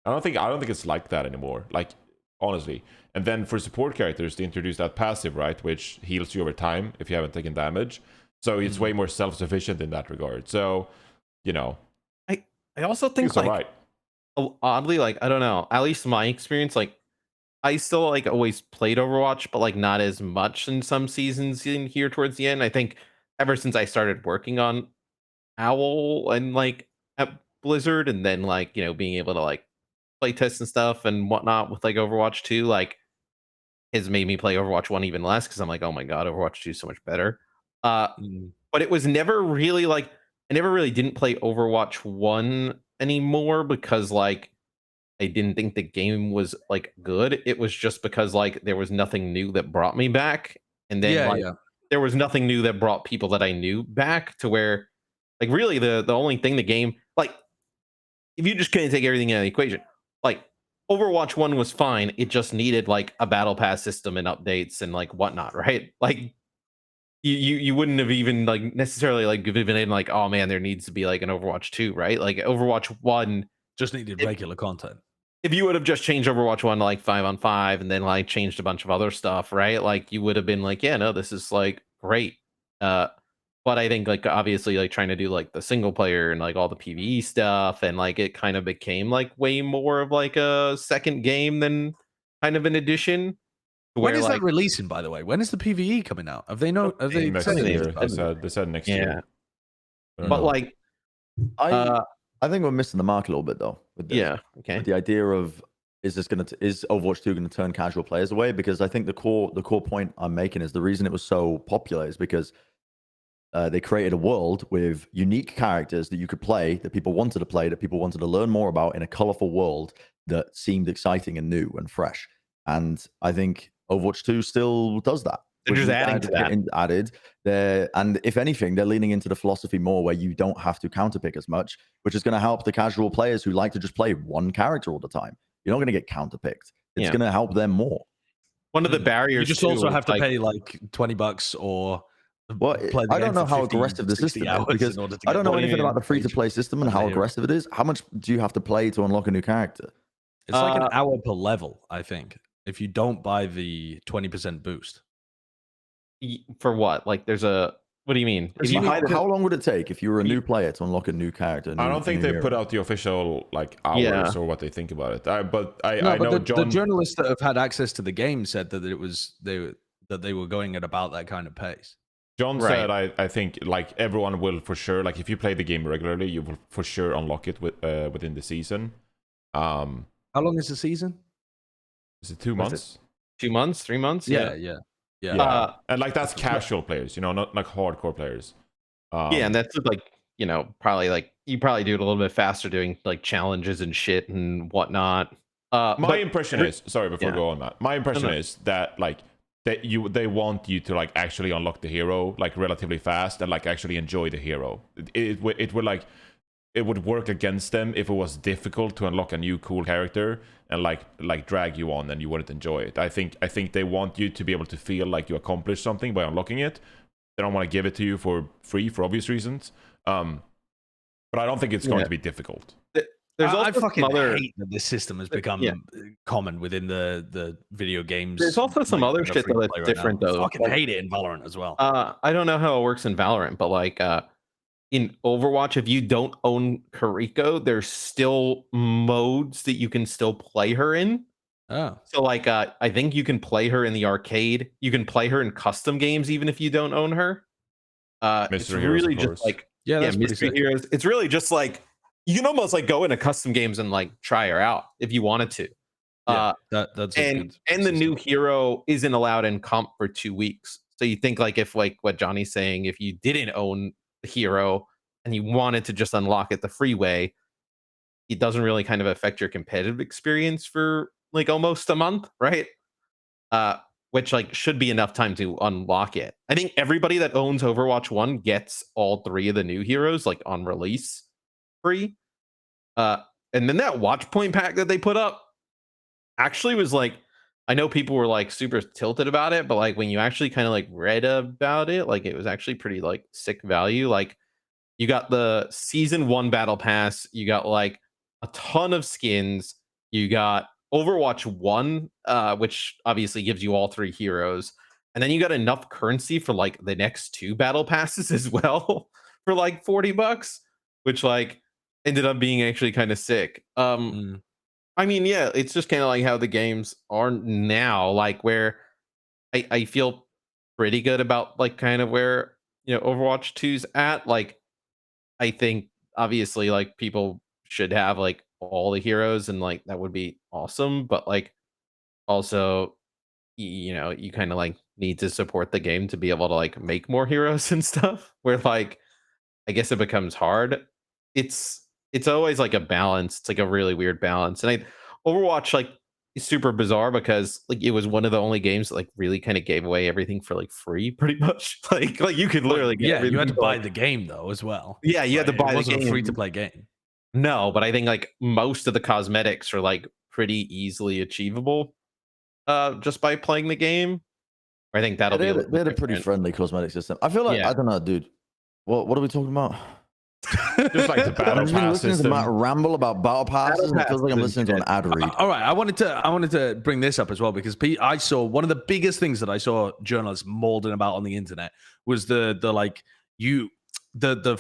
I don't think it's like that anymore, like honestly. And then for support characters, they introduced that passive, right, which heals you over time if you haven't taken damage. So it's way more self-sufficient in that regard. So, I also think like right. Oddly, like I don't know, at least my experience, like I still like always played Overwatch, but like not as much in some seasons in here towards the end. I think ever since I started working on Owl and like at Blizzard, and then like being able to like play tests and stuff and whatnot with like Overwatch 2, like has made me play Overwatch 1 even less because I'm like, oh my god, Overwatch 2 is so much better. But it was never really like I never really didn't play Overwatch 1 anymore because like I didn't think the game was like good. It was just because like there was nothing new that brought me back, and then there was nothing new that brought people that I knew back to where like really the only thing the game, like if you just couldn't take everything out of the equation, like Overwatch 1 was fine. It just needed like a battle pass system and updates and like whatnot, right? Like you wouldn't have even like necessarily like given in like, oh man, there needs to be like an Overwatch 2, right? Like Overwatch 1 just needed regular content. If you would have just changed Overwatch 1 to like 5-on-5 and then like changed a bunch of other stuff, right? Like you would have been like, yeah, no, this is like great. But I think like obviously like trying to do like the single player and like all the PvE stuff, and like it kind of became like way more of like a second game than kind of an addition. When is that releasing, by the way? When is the PvE coming out? Have they next year? They said next year. But like I think we're missing the mark a little bit though. With this. Okay. With the idea of is Overwatch 2 going to turn casual players away? Because I think the core point I'm making is the reason it was so popular is because they created a world with unique characters that you could play, that people wanted to play, that people wanted to learn more about in a colorful world that seemed exciting and new and fresh. And I think Overwatch 2 still does that. They're just adding to that. Added there, and if anything, they're leaning into the philosophy more where you don't have to counterpick as much, which is going to help the casual players who like to just play one character all the time. You're not going to get counterpicked. It's going to help them more. One of the barriers. You just also have to pay like $20 or. Well, I don't know how aggressive the system is because I don't know anything about the free-to-play system and how aggressive it is. How much do you have to play to unlock a new character? It's like an hour per level, I think, if you don't buy the 20% boost. For what? Like, there's a. What do you mean? How long would it take if you were a new player to unlock a new character? I don't think they put out the official like hours or what they think about it. I know the journalists that have had access to the game said that they were going at about that kind of pace. John said, I think like everyone will for sure. Like if you play the game regularly, you will for sure unlock it within the season. How long is the season? Is it 2 months? 2 months? 3 months? Yeah. And like that's casual players, not like hardcore players. And that's like, probably like you probably do it a little bit faster doing like challenges and shit and whatnot. My impression is, sorry, before I go on that, my impression is that like they want you to like actually unlock the hero like relatively fast and like actually enjoy the hero. It would work against them if it was difficult to unlock a new cool character and like drag you on and you wouldn't enjoy it. I think they want you to be able to feel like you accomplished something by unlocking it. They don't want to give it to you for free for obvious reasons. But I don't think it's going to be difficult. There's also I fucking hate that this system has become common within the video games. There's also some other shit that's different though. I fucking hate it in Valorant as well. I don't know how it works in Valorant, but like in Overwatch, if you don't own Kariko, there's still modes that you can still play her in. Oh. So like I think you can play her in the arcade. You can play her in custom games even if you don't own her. It's really just like Mystery Heroes. It's really just like you can almost like go into custom games and like try her out if you wanted to. That's and the new hero isn't allowed in comp for 2 weeks. So you think like if like what Johnny's saying, if you didn't own the hero and you wanted to just unlock it the free way, it doesn't really kind of affect your competitive experience for like almost a month, right? Which like should be enough time to unlock it. I think everybody that owns Overwatch 1 gets all 3 of the new heroes like on release free. And then that watch point pack that they put up actually was like, I know people were like super tilted about it, but like when you actually kind of like read about it, like it was actually pretty like sick value. Like you got the season 1 battle pass, you got like a ton of skins, you got Overwatch 1, which obviously gives you all 3 heroes, and then you got enough currency for like the next 2 battle passes as well for like $40, which like ended up being actually kind of sick. I mean, yeah, it's just kind of like how the games are now, like where I feel pretty good about like kind of where Overwatch 2's at. Like I think obviously like people should have like all the heroes and like that would be awesome, but like also you kind of like need to support the game to be able to like make more heroes and stuff, where like I guess it becomes hard. It's always like a balance. It's like a really weird balance. And Overwatch like is super bizarre because like it was one of the only games that like really kind of gave away everything for like free, pretty much. Like you could literally get you had to buy the game though as well. Yeah, you had to buy the game. It wasn't a free to play game. No, but I think like most of the cosmetics are like pretty easily achievable just by playing the game. I think that'll be they had a pretty friendly cosmetic system. I feel like I don't know, dude. What are we talking about? Just like the battle pass listening system. to Matt ramble about battle passes. It feels like I'm listening to an ad read. All right, I wanted to bring this up as well because I saw one of the biggest things that I saw journalists molding about on the internet was the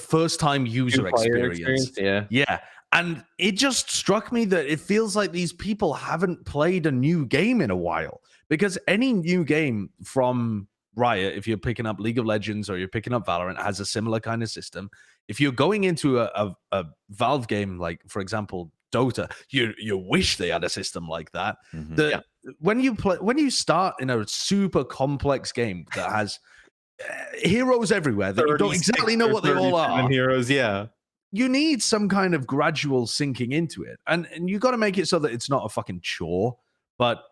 first time user experience. Yeah. And it just struck me that it feels like these people haven't played a new game in a while, because any new game from Riot, if you're picking up League of Legends or you're picking up Valorant, has a similar kind of system. If you're going into a Valve game, like for example Dota, you wish they had a system like that. When you start in a super complex game that has heroes everywhere that you don't exactly know what they all are, heroes, you need some kind of gradual sinking into it, and you got to make it so that it's not a fucking chore, but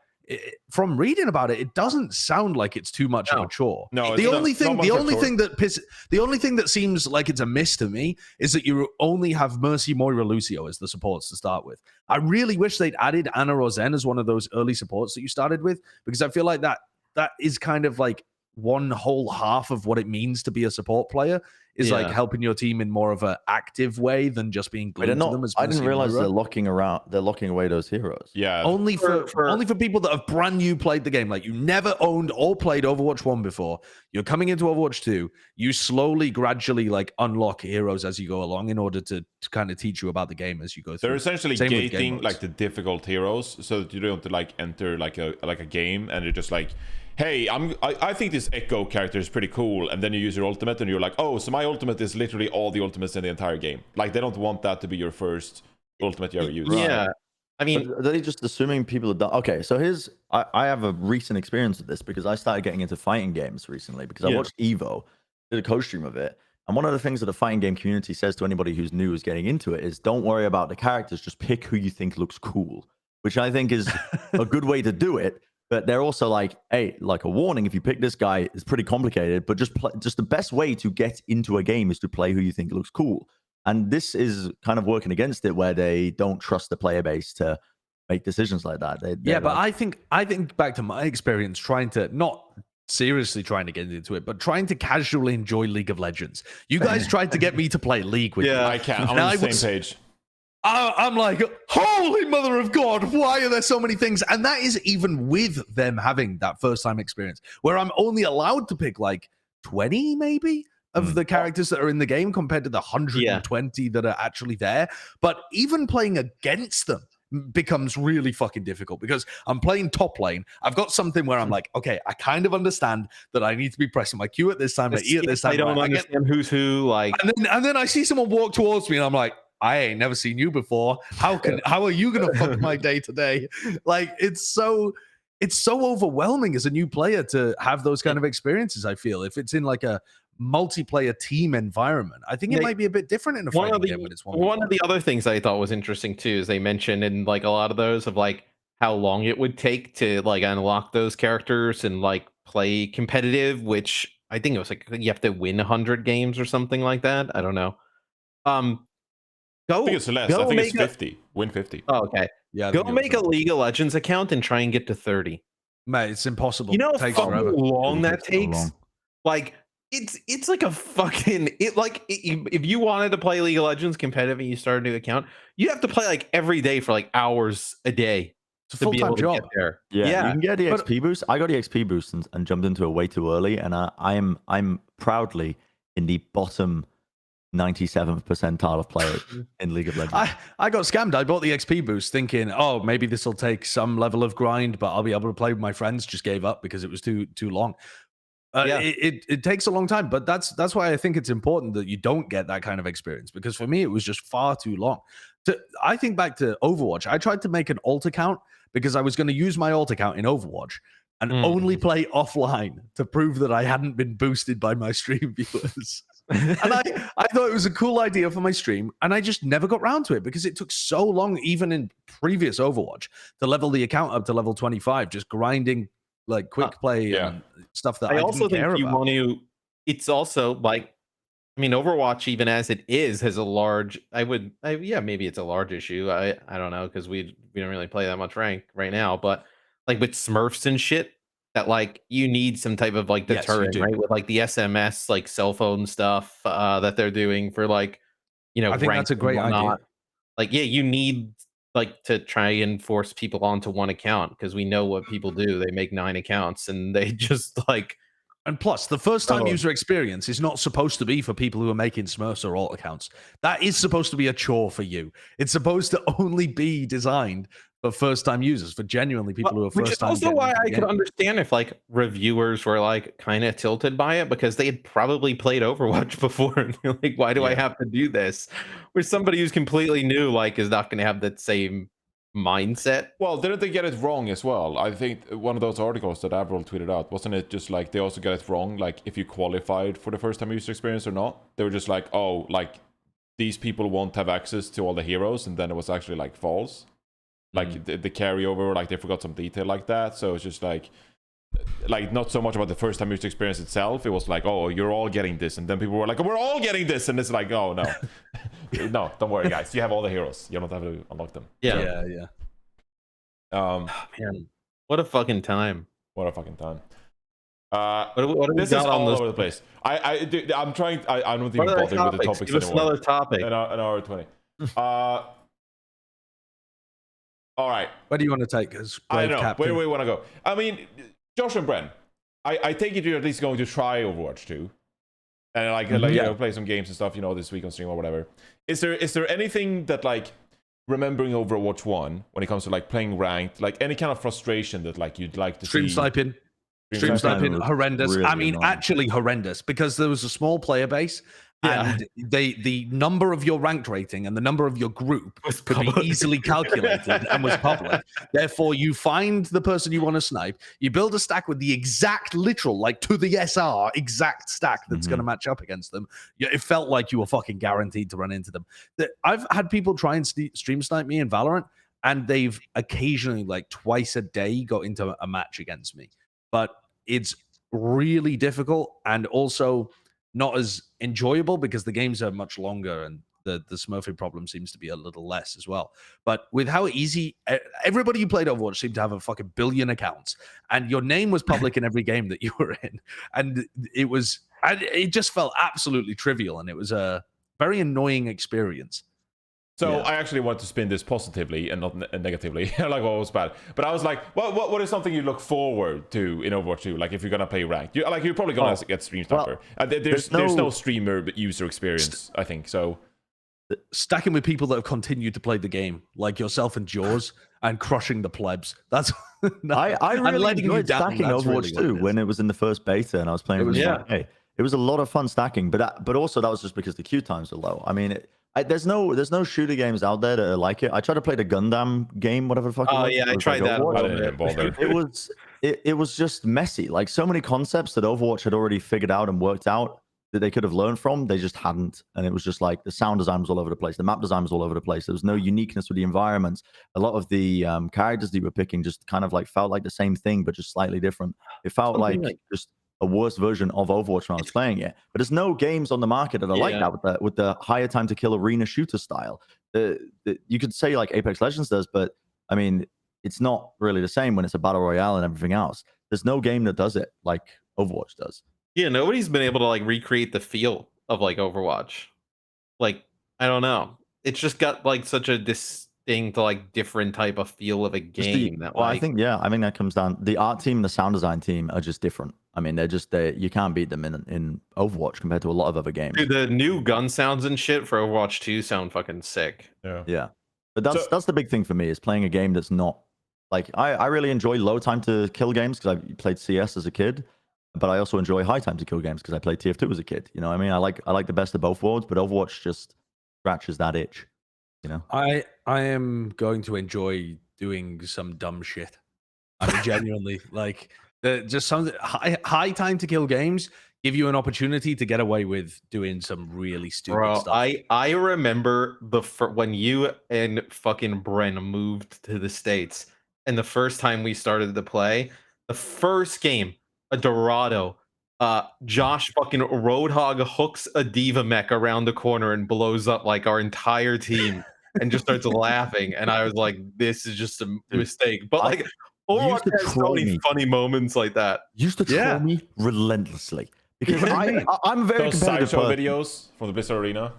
from reading about it, it doesn't sound like it's too much of a chore. No, the it's only not thing, much the of a only chore. thing that seems like it's a miss to me is that you only have Mercy, Moira, Lucio as the supports to start with. I really wish they'd added Anna or Zen as one of those early supports that you started with, because I feel like that is kind of like one whole half of what it means to be a support player, is like helping your team in more of an active way than just being glued to them as I didn't Mercy realize Moira. they're locking away those heroes. Yeah. Only for people that have brand new played the game, like you never owned or played Overwatch 1 before. You're coming into Overwatch 2. You slowly, gradually like unlock heroes as you go along in order to kind of teach you about the game as you go through. They're essentially Same with game gating modes. like the difficult heroes so that you don't have to like enter like a game and you're just like, hey, I think this Echo character is pretty cool, and then you use your ultimate and you're like, oh, so my ultimate is literally all the ultimates in the entire game. Like they don't want that to be your first ultimate you ever use. Yeah. I mean, But are they just assuming people are done? Okay, so I have a recent experience with this because I started getting into fighting games recently because I watched Evo, did a co-stream of it, and one of the things that the fighting game community says to anybody who's new who's getting into it is don't worry about the characters, just pick who you think looks cool, which I think is a good way to do it. But they're also like, hey, like a warning, if you pick this guy, it's pretty complicated, but just the best way to get into a game is to play who you think looks cool. And this is kind of working against it, where they don't trust the player base to make decisions like that. But I think back to my experience trying to not seriously trying to get into it, but trying to casually enjoy League of Legends. You guys tried to get me to play League with me. I can't. I'm on the same page. I'm like, holy mother of God, why are there so many things? And that is even with them having that first time experience where I'm only allowed to pick like 20 maybe of the characters that are in the game compared to the 120 that are actually there. But even playing against them becomes really fucking difficult because I'm playing top lane. I've got something where I'm like, okay, I kind of understand that I need to be pressing my Q at this time, my E at this time. I don't understand who's who. Like, and then I see someone walk towards me and I'm like, I ain't never seen you before. How are you gonna fuck my day today? Like it's so overwhelming as a new player to have those kind of experiences. I feel if it's in like a multiplayer team environment, I think it might be a bit different in a fighting game when it's one of the other things I thought was interesting too is they mentioned in like a lot of those of like how long it would take to like unlock those characters and like play competitive, which I think it was like you have to win 100 games or something like that. I don't know. I think it's less. I think it's 50. Win 50. Oh, okay. Yeah. Go make a League of Legends account and try and get to 30. Mate, it's impossible. You know how long that So takes? long. Like it's like a fucking if you wanted to play League of Legends competitive and you started a new account, you have to play like every day for like hours a day. It's a full-time job. Get there. Yeah, you can get the XP boost. I got the XP boost and jumped into it way too early, and I'm proudly in the bottom 97th percentile of players in League of Legends. I got scammed. I bought the XP boost thinking, oh, maybe this will take some level of grind, but I'll be able to play with my friends. Just gave up because it was too long. It takes a long time, but that's why I think it's important that you don't get that kind of experience, because for me it was just far too long. I think back to Overwatch. I tried to make an alt account because I was going to use my alt account in Overwatch and only play offline to prove that I hadn't been boosted by my stream viewers. And I thought it was a cool idea for my stream, and I just never got round to it because it took so long, even in previous Overwatch, to level the account up to level 25, just grinding like quick play and stuff that I also didn't care think you about. want to. It's also like, I mean, Overwatch, even as it is, has a large. Maybe it's a large issue. I don't know, because we don't really play that much rank right now, but like with Smurfs and shit, that like you need some type of like deterrent, right? With like the SMS like cell phone stuff that they're doing for like, you know, I think that's a great idea. Like, yeah, you need like to try and force people onto one account, because we know what people do. They make 9 accounts and they just like. And plus, the first time user experience is not supposed to be for people who are making Smurfs or alt accounts. That is supposed to be a chore for you. It's supposed to only be designed for first time users, for genuinely people who are first time. Which is also why I could understand if like reviewers were like kind of tilted by it, because they had probably played Overwatch before and they're like, why do I have to do this? Where somebody who's completely new like is not going to have that same mindset. Well, didn't they get it wrong as well? I think one of those articles that Avril tweeted out, wasn't it just like they also got it wrong, like if you qualified for the first time user experience or not? They were just like, oh, like these people won't have access to all the heroes, and then it was actually like false. like the carryover, like they forgot some detail like that. So it's just like not so much about the first time user experience itself. It was like, oh, you're all getting this, and then people were like, we're all getting this, and it's like, oh no, no, don't worry, guys, you have all the heroes. You don't have to unlock them. Yeah. Man, what a fucking time. What a fucking time. What this is all over the place. I'm trying. I don't think bothering with the topics Give us anymore. another topic. An hour 20. All right. Where do you want to take us? I know. Captain? Where do we want to go? I mean, Josh and Bren, I take it you're at least going to try Overwatch 2. And like you know, play some games and stuff, you know, this week on stream or whatever. Is there anything that, like, remembering Overwatch 1 when it comes to like playing ranked, like any kind of frustration that like you'd like to Stream see? Stream sniping, horrendous. Really I mean, annoying. actually horrendous, because there was a small player base, and the number of your ranked rating and the number of your group could be easily calculated and was public. Therefore, you find the person you want to snipe, you build a stack with the exact, literal, like to the SR, exact stack that's going to match up against them. It felt like you were fucking guaranteed to run into them. I've had people try and stream snipe me in Valorant, and they've occasionally, like twice a day, got into a match against me. But it's really difficult, and also not as enjoyable because the games are much longer and the smurfing problem seems to be a little less as well. But with how easy everybody who played Overwatch seemed to have a fucking billion accounts, and your name was public in every game that you were in, and it just felt absolutely trivial, and it was a very annoying experience. So I actually want to spin this positively and not negatively, like what was bad. But I was like, what is something you look forward to in Overwatch 2? Like if you're gonna play ranked, you're probably gonna get stream sniper. There's no streamer user experience, I think. So stacking with people that have continued to play the game, like yourself and Jaws, and crushing the plebs. That's I really enjoyed stacking Overwatch 2 when it was in the first beta, and I was playing. It was a lot of fun stacking, but also that was just because the queue times are low. I mean, there's no shooter games out there that are like it. I tried to play the Gundam game, whatever the fuck. Oh yeah, I tried that. I didn't bother. It was just messy. Like so many concepts that Overwatch had already figured out and worked out that they could have learned from, they just hadn't. And it was just like the sound design was all over the place, the map design was all over the place. There was no uniqueness with the environments. A lot of the characters that you were picking just kind of like felt like the same thing, but just slightly different. It felt like just a worse version of Overwatch when I was playing it. But there's no games on the market that are like that with the higher time to kill arena shooter style. You could say like Apex Legends does, but I mean, it's not really the same when it's a battle royale and everything else. There's no game that does it like Overwatch does. Yeah, nobody's been able to like recreate the feel of like Overwatch. Like, I don't know. It's just got like such a distinct, like different type of feel of a game. I think that comes down. The art team and the sound design team are just different. I mean, you can't beat them in Overwatch compared to a lot of other games. Dude, the new gun sounds and shit for Overwatch 2 sound fucking sick. Yeah. But that's the big thing for me, is playing a game that's not like I really enjoy low time to kill games because I played CS as a kid, but I also enjoy high time to kill games because I played TF2 as a kid. You know what I mean? I like the best of both worlds, but Overwatch just scratches that itch. You know? I am going to enjoy doing some dumb shit. I mean, genuinely, like just some high time to kill games give you an opportunity to get away with doing some really stupid stuff. I remember when you and fucking Bren moved to the States, and the first time we started to play, the first game, a Dorado, Josh fucking Roadhog hooks a Diva mech around the corner and blows up like our entire team and just starts laughing. And I was like, this is just a mistake. But like, Overwatch has so many funny moments like that. Used to troll me relentlessly because I'm a very those competitive Sideshow person. videos from the Blizzard Arena.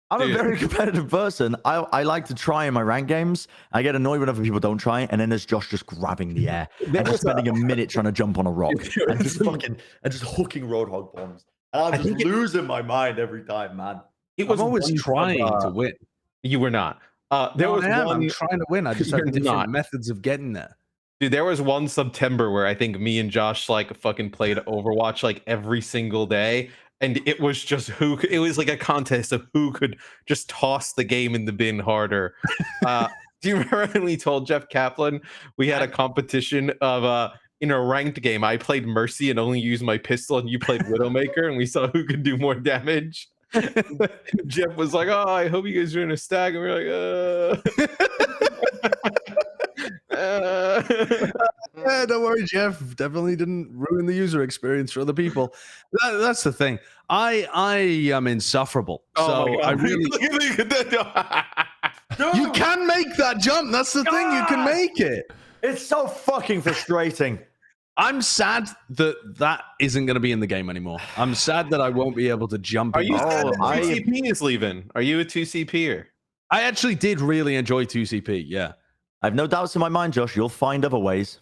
I'm a very competitive person. I like to try in my rank games. I get annoyed when other people don't try, and then there's Josh just grabbing the air and just spending a minute trying to jump on a rock and just hooking Roadhog bombs. And I'm just losing my mind every time, man. I'm always trying to win. You were not. I'm trying to win. I just have different methods of getting there. Dude, there was one September where I think me and Josh like fucking played Overwatch like every single day, and it was just it was like a contest of who could just toss the game in the bin harder. Do you remember when we told Jeff Kaplan we had a competition of in a ranked game? I played Mercy and only used my pistol, and you played Widowmaker, and we saw who could do more damage. Jeff was like, "Oh, I hope you guys are in a stack," and we we're like, Yeah, don't worry, Jeff. Definitely didn't ruin the user experience for other people. That's the thing. I am insufferable. So I really Look at that. you can make that jump. That's the thing. You can make it. It's so fucking frustrating. I'm sad that isn't going to be in the game anymore. I'm sad that I won't be able to jump. Are you sad that I- 2CP is leaving? Are you a 2CPer? I actually did really enjoy 2CP. Yeah. I have no doubts in my mind, Josh. You'll find other ways.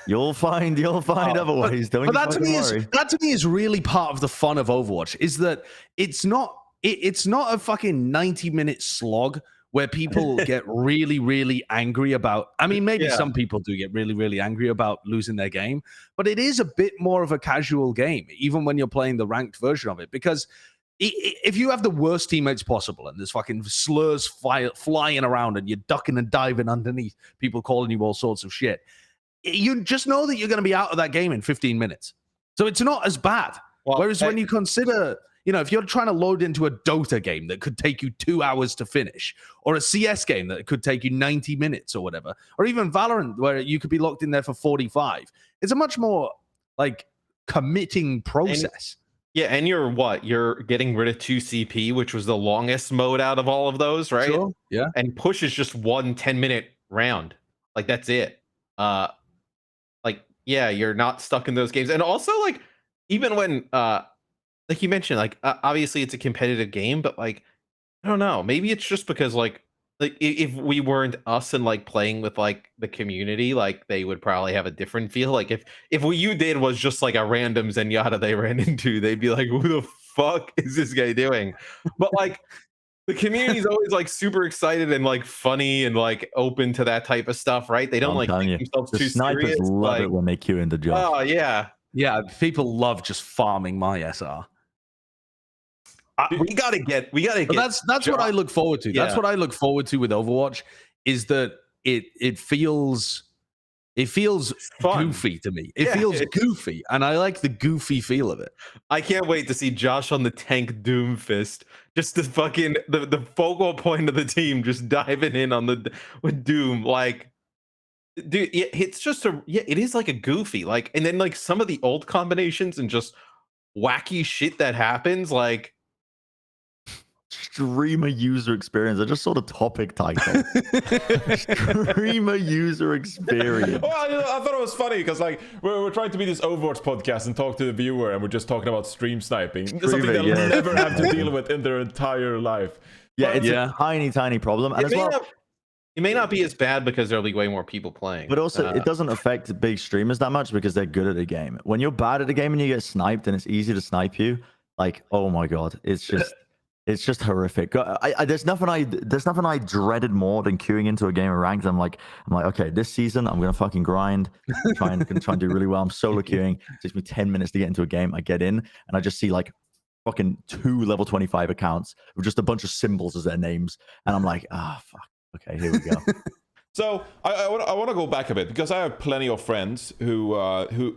You'll find other ways. Don't you But fucking worry. that to me is really part of the fun of Overwatch. Is that it's not a fucking 90-minute slog where people get really, really angry about. I mean, maybe some people do get really, really angry about losing their game, but it is a bit more of a casual game, even when you're playing the ranked version of it. Because if you have the worst teammates possible and there's fucking slurs flying around and you're ducking and diving underneath people calling you all sorts of shit, you just know that you're going to be out of that game in 15 minutes. So it's not as bad. Well, Whereas when you consider, if you're trying to load into a Dota game that could take you 2 hours to finish, or a CS game that could take you 90 minutes or whatever, or even Valorant where you could be locked in there for 45, it's a much more like committing process. And you're getting rid of 2CP, which was the longest mode out of all of those, right? Sure. Yeah. And push is just 1 10-minute round. Like that's it. You're not stuck in those games. And also, like, even when like you mentioned, like obviously it's a competitive game, but like I don't know, maybe it's just because like if we weren't us and like playing with like the community, like they would probably have a different feel. Like if what you did was just like a random Zenyatta they ran into, they'd be like, who the fuck is this guy doing? But like the community is always like super excited and like funny and like open to that type of stuff, right? They don't I'm like telling take you, themselves the too snipers serious. love Like, it when they queue into Josh. oh yeah. Yeah. People love just farming my SR. We gotta get. But that's what I look forward to. That's Yeah. what I look forward to with Overwatch is that it feels Fun. goofy to me. It Yeah. feels goofy, and I like the goofy feel of it. I can't wait to see Josh on the tank Doomfist. Just the fucking the focal point of the team, just diving in on with Doom. Like, dude, it's just it is like a goofy, like, and then like some of the old combinations and just wacky shit that happens, like. Streamer user experience. I just saw the topic title. Streamer user experience. Well, I thought it was funny because like we're trying to be this Overwatch podcast and talk to the viewer, and we're just talking about stream sniping. Something they'll never have to deal with in their entire life. Yeah, it's a tiny problem. And It may not be as bad because there'll be way more people playing. But also, it doesn't affect big streamers that much because they're good at the game. When you're bad at the game and you get sniped and it's easy to snipe you, like, oh my god, it's just horrific. There's nothing I dreaded more than queuing into a game of ranked. I'm like, okay, this season I'm gonna fucking grind, try and do really well. I'm solo queuing. It takes me 10 minutes to get into a game. I get in and I just see like fucking 2 level 25 accounts with just a bunch of symbols as their names, and I'm like, fuck. Okay, here we go. So I want to go back a bit because I have plenty of friends who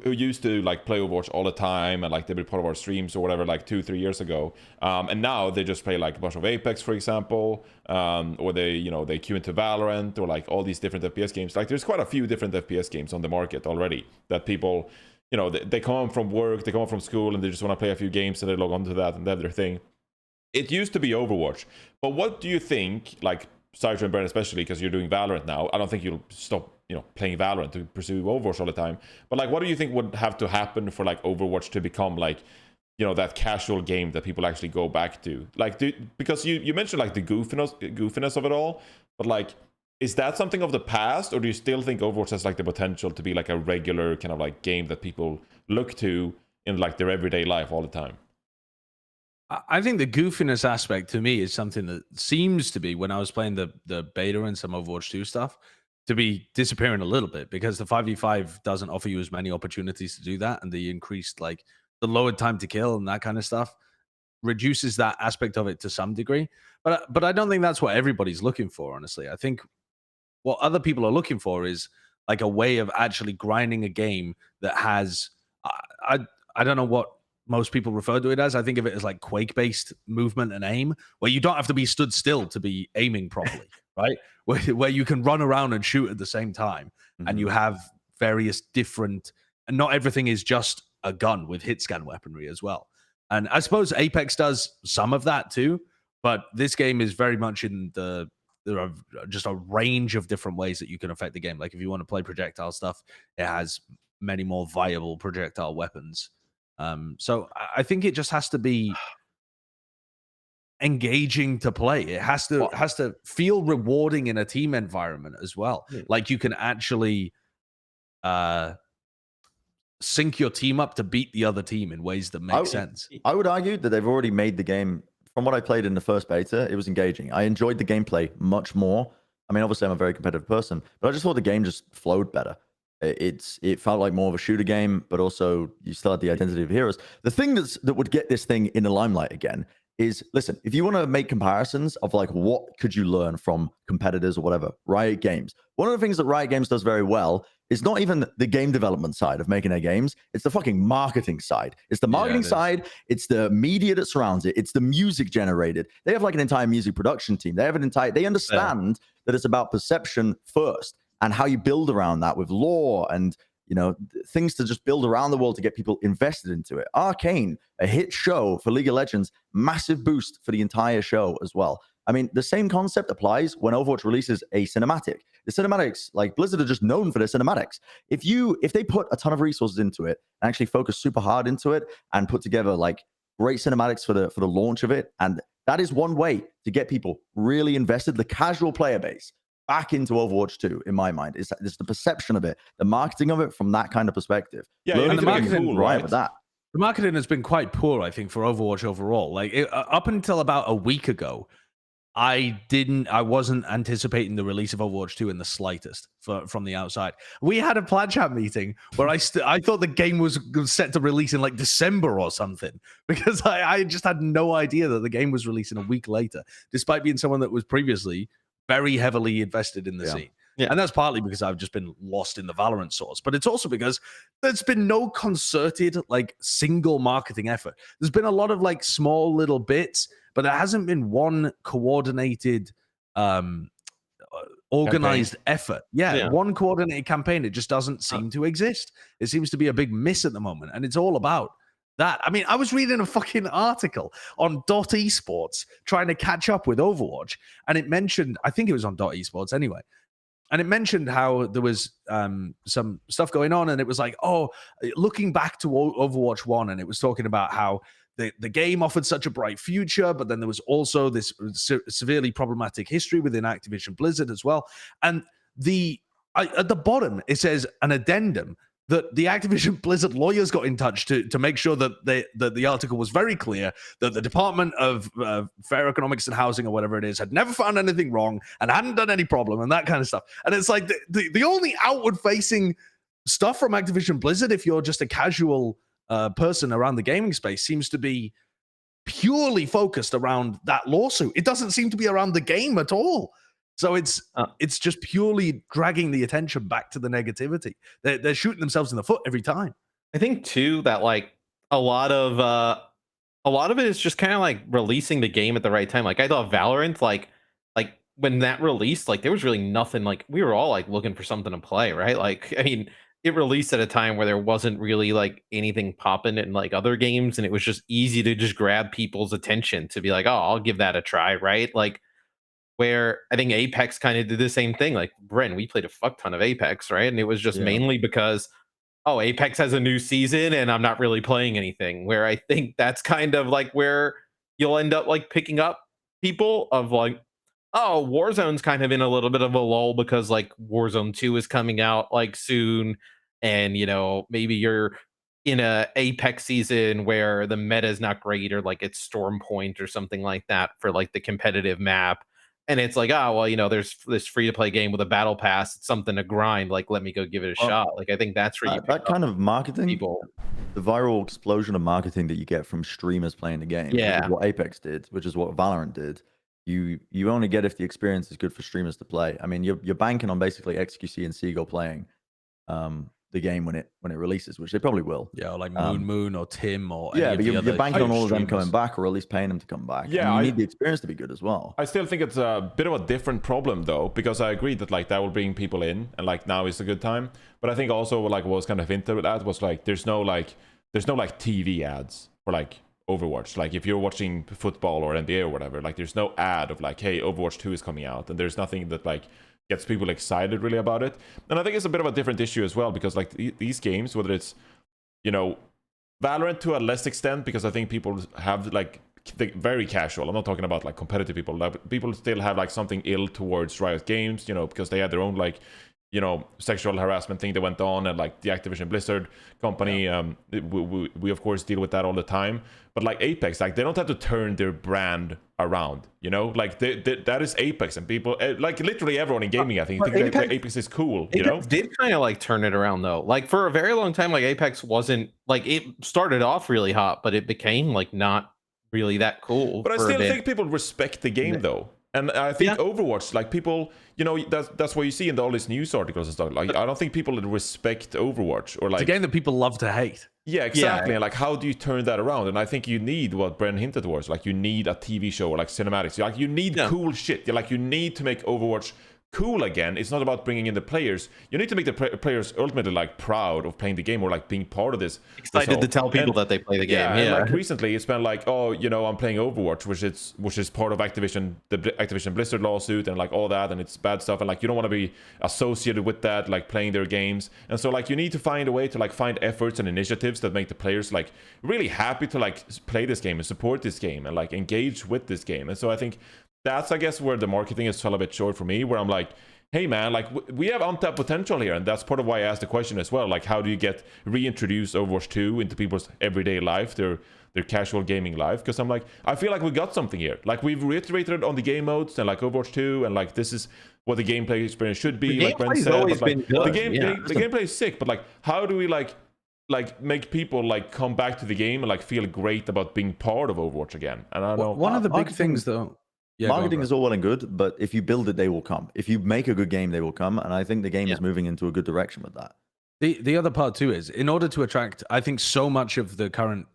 used to like play Overwatch all the time and like they'd be part of our streams or whatever like 2-3 years ago, and now they just play like a bunch of Apex, for example, or they queue into Valorant or like all these different FPS games. Like there's quite a few different FPS games on the market already that people, they come home from work, they come home from school, and they just want to play a few games and they log onto that and they have their thing. It used to be Overwatch, but what do you think, like Sideshow and Bren especially, because you're doing Valorant now, I don't think you'll stop, playing Valorant to pursue Overwatch all the time. But like, what do you think would have to happen for like Overwatch to become like, that casual game that people actually go back to? Like, because you mentioned like the goofiness of it all, but like, is that something of the past, or do you still think Overwatch has like the potential to be like a regular kind of like game that people look to in like their everyday life all the time? I think the goofiness aspect to me is something that seems to be, when I was playing the beta and some Overwatch 2 stuff, to be disappearing a little bit because the 5v5 doesn't offer you as many opportunities to do that, and the increased, like, the lowered time to kill and that kind of stuff reduces that aspect of it to some degree. But I don't think that's what everybody's looking for, honestly. I think what other people are looking for is like a way of actually grinding a game that has, I don't know what most people refer to it as. I think of it as like Quake-based movement and aim, where you don't have to be stood still to be aiming properly, right? Where you can run around and shoot at the same time, and you have various different, and not everything is just a gun with hit scan weaponry as well. And I suppose Apex does some of that too, but this game is very much in there are just a range of different ways that you can affect the game. Like if you want to play projectile stuff, it has many more viable projectile weapons. So I think it just has to be engaging to play. It has to feel rewarding in a team environment as well. Like you can actually sync your team up to beat the other team in ways that make sense. I would argue that they've already made the game. From what I played in the first beta, it was engaging. I enjoyed the gameplay much more. I mean, obviously, I'm a very competitive person, but I just thought the game just flowed better. It felt like more of a shooter game, but also you still had the identity of heroes. The thing that would get this thing in the limelight again is, listen, if you want to make comparisons of like what could you learn from competitors or whatever, Riot Games. One of the things that Riot Games does very well is not even the game development side of making their games. It's the fucking marketing side. It's the marketing side. It's the media that surrounds it. It's the music generated. They have like an entire music production team. They understand that it's about perception first and how you build around that with lore and, you know, things to just build around the world to get people invested into it. Arcane, a hit show for League of Legends, massive boost for the entire show as well. I mean, the same concept applies when Overwatch releases a cinematic. The cinematics, like Blizzard are just known for their cinematics. If they put a ton of resources into it and actually focus super hard into it and put together like great cinematics for the launch of it, and that is one way to get people really invested, the casual player base, back into Overwatch 2, in my mind. It's the perception of it, the marketing of it from that kind of perspective. Yeah, and the marketing, cool, right? With that. The marketing has been quite poor, I think, for Overwatch overall. Like up until about a week ago, I wasn't anticipating the release of Overwatch 2 in the slightest from the outside. We had a Plat chat meeting where I thought the game was set to release in like December or something, because I just had no idea that the game was releasing a week later, despite being someone that was previously very heavily invested in the scene. Yeah. And that's partly because I've just been lost in the Valorant source, but it's also because there's been no concerted, like, single marketing effort. There's been a lot of, like, small little bits, but there hasn't been one coordinated, organized effort. Yeah, one coordinated campaign. It just doesn't seem to exist. It seems to be a big miss at the moment, and it's all about that. I mean, I was reading a fucking article on .esports trying to catch up with Overwatch, and it mentioned, I think it was on .esports anyway, and it mentioned how there was some stuff going on, and it was like, oh, looking back to Overwatch 1, and it was talking about how the game offered such a bright future, but then there was also this severely problematic history within Activision Blizzard as well. And at the bottom, it says an addendum that the Activision Blizzard lawyers got in touch to make sure that the article was very clear that the Department of Fair Economics and Housing, or whatever it is, had never found anything wrong and hadn't done any problem and that kind of stuff. And it's like the only outward-facing stuff from Activision Blizzard, if you're just a casual person around the gaming space, seems to be purely focused around that lawsuit. It doesn't seem to be around the game at all. So it's just purely dragging the attention back to the negativity. They're shooting themselves in the foot every time. I think too that like a lot of it is just kind of like releasing the game at the right time. Like I thought Valorant, like when that released, like there was really nothing. Like we were all like looking for something to play, right? Like I mean, it released at a time where there wasn't really like anything popping in like other games, and it was just easy to just grab people's attention to be like, oh, I'll give that a try, right? Like. Where I think Apex kind of did the same thing. Like, Bren, we played a fuck ton of Apex, right? And it was just mainly because, oh, Apex has a new season and I'm not really playing anything. Where I think that's kind of like where you'll end up like picking up people of like, oh, Warzone's kind of in a little bit of a lull because like Warzone 2 is coming out like soon. And, you know, maybe you're in a Apex season where the meta is not great, or like it's Storm Point or something like that for like the competitive map. And it's like, oh, well, you know, there's this free-to-play game with a battle pass. It's something to grind. Like, let me go give it a shot. Like, I think that's where you that kind of marketing, people. The viral explosion of marketing that you get from streamers playing the game. Which is what Apex did, which is what Valorant did. You only get if the experience is good for streamers to play. I mean, you're banking on basically XQC and Seagull playing the game when it releases, which they probably will. Yeah, or like Moon or Tim or yeah, any but of the you're other banking on all of them streamers. coming back, or at least paying them to come back. Yeah, and you need the experience to be good as well. I still think it's a bit of a different problem though, because I agree that like that will bring people in, and like now is a good time. But I think also like what was kind of hinted at was like there's no like TV ads for like Overwatch. Like if you're watching football or NBA or whatever, like there's no ad of like, hey, Overwatch 2 is coming out, and there's nothing that like gets people excited really about it. And I think it's a bit of a different issue as well, because like these games, whether it's, you know, Valorant to a less extent, because I think people have like very casual. I'm not talking about like competitive people. Like, people still have like something ill towards Riot Games, you know, because they had their own like, you know, sexual harassment thing that went on, and like the Activision Blizzard company, we of course deal with that all the time. But like Apex, like they don't have to turn their brand around, you know, like that is Apex, and people like literally everyone in gaming, I think that Apex is cool, you know. Did kind of like turn it around though. Like for a very long time, like Apex wasn't like, it started off really hot, but it became like not really that cool. But I still think people respect the game though. And I think Overwatch, like people, you know, that's what you see in all these news articles and stuff. Like, I don't think people respect Overwatch, or like it's a game that people love to hate. Yeah, exactly. And like, how do you turn that around? And I think you need what Bren hinted towards. Like, you need a TV show or like cinematics. Like, you need cool shit. Like, you need to make Overwatch cool again. It's not about bringing in the players. You need to make the players ultimately like proud of playing the game, or like being part of this. Excited to tell people that they play the game. And like recently, it's been like, oh, you know, I'm playing Overwatch, which is part of Activision, the Activision Blizzard lawsuit, and like all that, and it's bad stuff, and like you don't want to be associated with that, like playing their games. And so like you need to find a way to like find efforts and initiatives that make the players like really happy to like play this game and support this game and like engage with this game. And so I think that's, I guess, where the marketing has fell a bit short for me, where I'm like, hey man, like we have untapped potential here. And that's part of why I asked the question as well. Like, how do you reintroduce Overwatch 2 into people's everyday life, their casual gaming life? Because I'm like, I feel like we got something here. Like, we've reiterated on the game modes and like Overwatch 2, and like this is what the gameplay experience should be. Like Bren said, always but, like, been good. the gameplay is sick, but like, how do we like make people like come back to the game and like feel great about being part of Overwatch again? And I don't know. One of the big things though. Yeah, marketing is all well and good, but if you build it, they will come. If you make a good game, they will come. And I think the game is moving into a good direction with that. The other part too is, in order to attract, I think so much of the current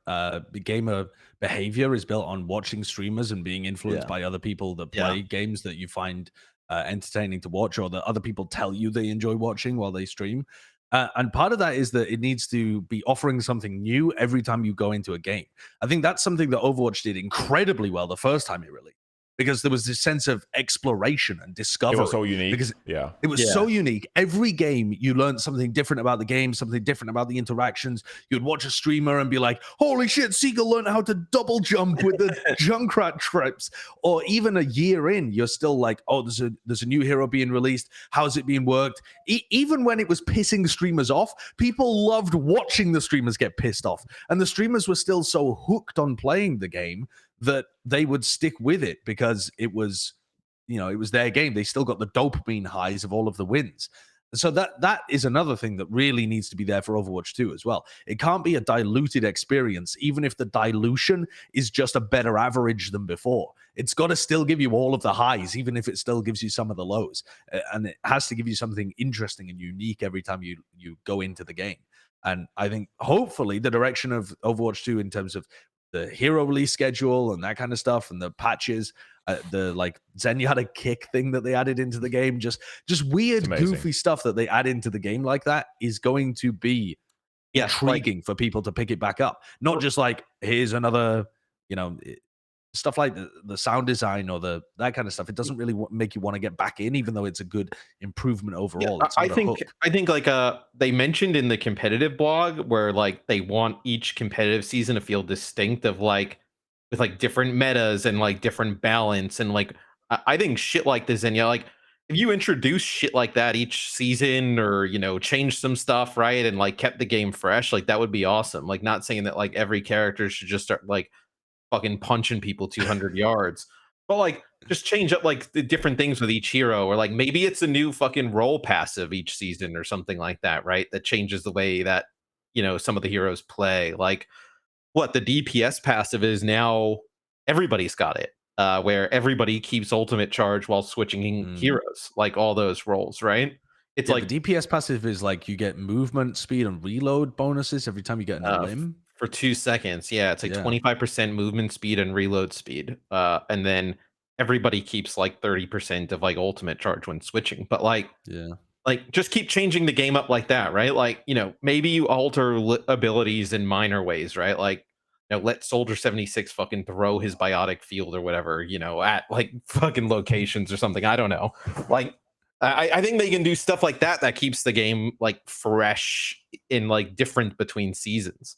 gamer behavior is built on watching streamers and being influenced by other people that play games that you find entertaining to watch, or that other people tell you they enjoy watching while they stream. And part of that is that it needs to be offering something new every time you go into a game. I think that's something that Overwatch did incredibly well the first time it released, because there was this sense of exploration and discovery. It was so unique. Because it was so unique. Every game, you learned something different about the game, something different about the interactions. You'd watch a streamer and be like, holy shit, Seagull learned how to double jump with the Junkrat trips. Or even a year in, you're still like, oh, there's a new hero being released. How's it being worked? Even when it was pissing streamers off, people loved watching the streamers get pissed off. And the streamers were still so hooked on playing the game that they would stick with it, because it was, you know, it was their game. They still got the dopamine highs of all of the wins. So that is another thing that really needs to be there for Overwatch 2 as well. It can't be a diluted experience, even if the dilution is just a better average than before. It's got to still give you all of the highs, even if it still gives you some of the lows. And it has to give you something interesting and unique every time you go into the game. And I think hopefully the direction of Overwatch 2 in terms of the hero release schedule and that kind of stuff, and the patches, the like Zenyatta kick thing that they added into the game, just weird, goofy stuff that they add into the game like that is going to be intriguing for people to pick it back up. Not just like, here's another, you know, stuff like the sound design or that kind of stuff. It doesn't really make you want to get back in, even though it's a good improvement overall. I think like they mentioned in the competitive blog where like they want each competitive season to feel distinct, of like with like different metas and like different balance, and like I think shit like this, and like if you introduce shit like that each season, or you know, change some stuff, right, and like kept the game fresh, like that would be awesome. Like, not saying that like every character should just start like fucking punching people 200 yards, but like just change up like the different things with each hero, or like maybe it's a new fucking role passive each season or something like that, right? That changes the way that, you know, some of the heroes play. Like what the DPS passive is now, everybody's got it, where everybody keeps ultimate charge while switching heroes, like all those roles, right? It's Yeah, like the DPS passive is like you get movement, speed, and reload bonuses every time you get in a limb. for 2 seconds. Yeah, it's like Yeah. 25% movement speed and reload speed. And then everybody keeps like 30% of like ultimate charge when switching. But Yeah. like just keep changing the game up like that, right? Like, maybe you alter abilities in minor ways, right? Like, let Soldier 76 fucking throw his biotic field or whatever, at like fucking locations or something. I don't know. Like, I think they can do stuff like that that keeps the game like fresh in like different between seasons.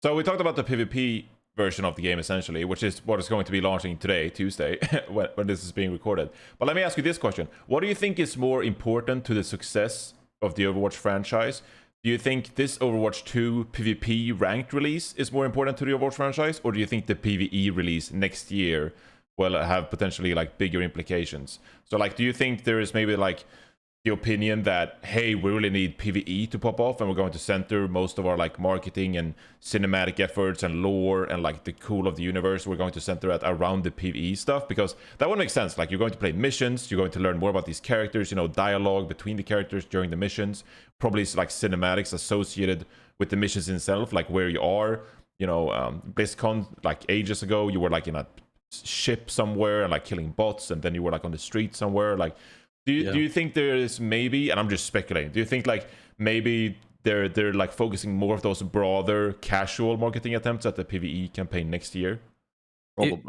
So we talked about the PvP version of the game essentially, which is what is going to be launching today, Tuesday, when this is being recorded. But let me ask you this question. What do you think is more important to the success of the Overwatch franchise? Do you think this Overwatch 2 PvP ranked release is more important to the Overwatch franchise? Or do you think the PvE release next year will have potentially like bigger implications? So like, do you think there is maybe like the opinion that, hey, we really need PvE to pop off and we're going to center most of our like marketing and cinematic efforts and lore and like the cool of the universe, we're going to center it around the PvE stuff? Because that would make sense. Like, you're going to play missions, you're going to learn more about these characters, dialogue between the characters during the missions, probably like cinematics associated with the missions itself, like where you are. BlizzCon, like ages ago, you were like in a ship somewhere and like killing bots, and then you were like on the street somewhere. Like, do you think there is maybe, and I'm just speculating, do you think like maybe they're like focusing more of those broader casual marketing attempts at the PvE campaign next year? Probably.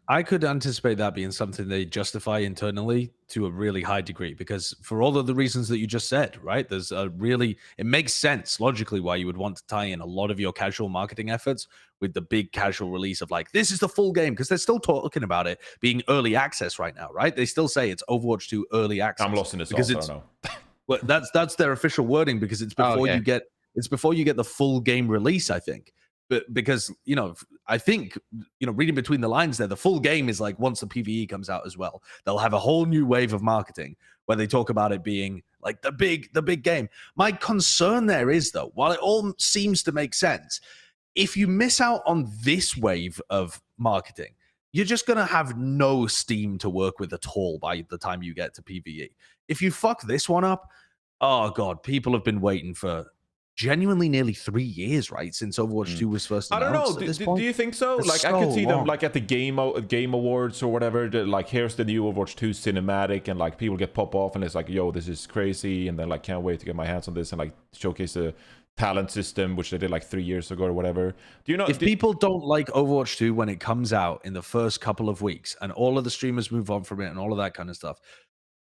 I could anticipate that being something they justify internally to a really high degree, because for all of the reasons that you just said, right? It makes sense logically why you would want to tie in a lot of your casual marketing efforts with the big casual release of like, this is the full game, because they're still talking about it being early access right now, right? They still say it's Overwatch 2 early access. I'm lost in this because I don't know. Well, that's their official wording, because it's before okay. you get the full game release, I think. But because I think reading between the lines there, the full game is like once the PvE comes out as well, they'll have a whole new wave of marketing where they talk about it being like the big game. My concern there is, though, while it all seems to make sense, if you miss out on this wave of marketing, you're just going to have no steam to work with at all by the time you get to PvE. If you fuck this one up, oh God, people have been waiting for genuinely nearly 3 years, right? Since Overwatch 2 was first announced. I don't know. Do you think so? Like, I could see them like at the game awards or whatever. Like, here's the new Overwatch 2 cinematic, and like people get pop off, and it's like, yo, this is crazy, and then like can't wait to get my hands on this and like showcase the talent system, which they did like 3 years ago or whatever. Do you know if people don't like Overwatch 2 when it comes out in the first couple of weeks, and all of the streamers move on from it and all of that kind of stuff,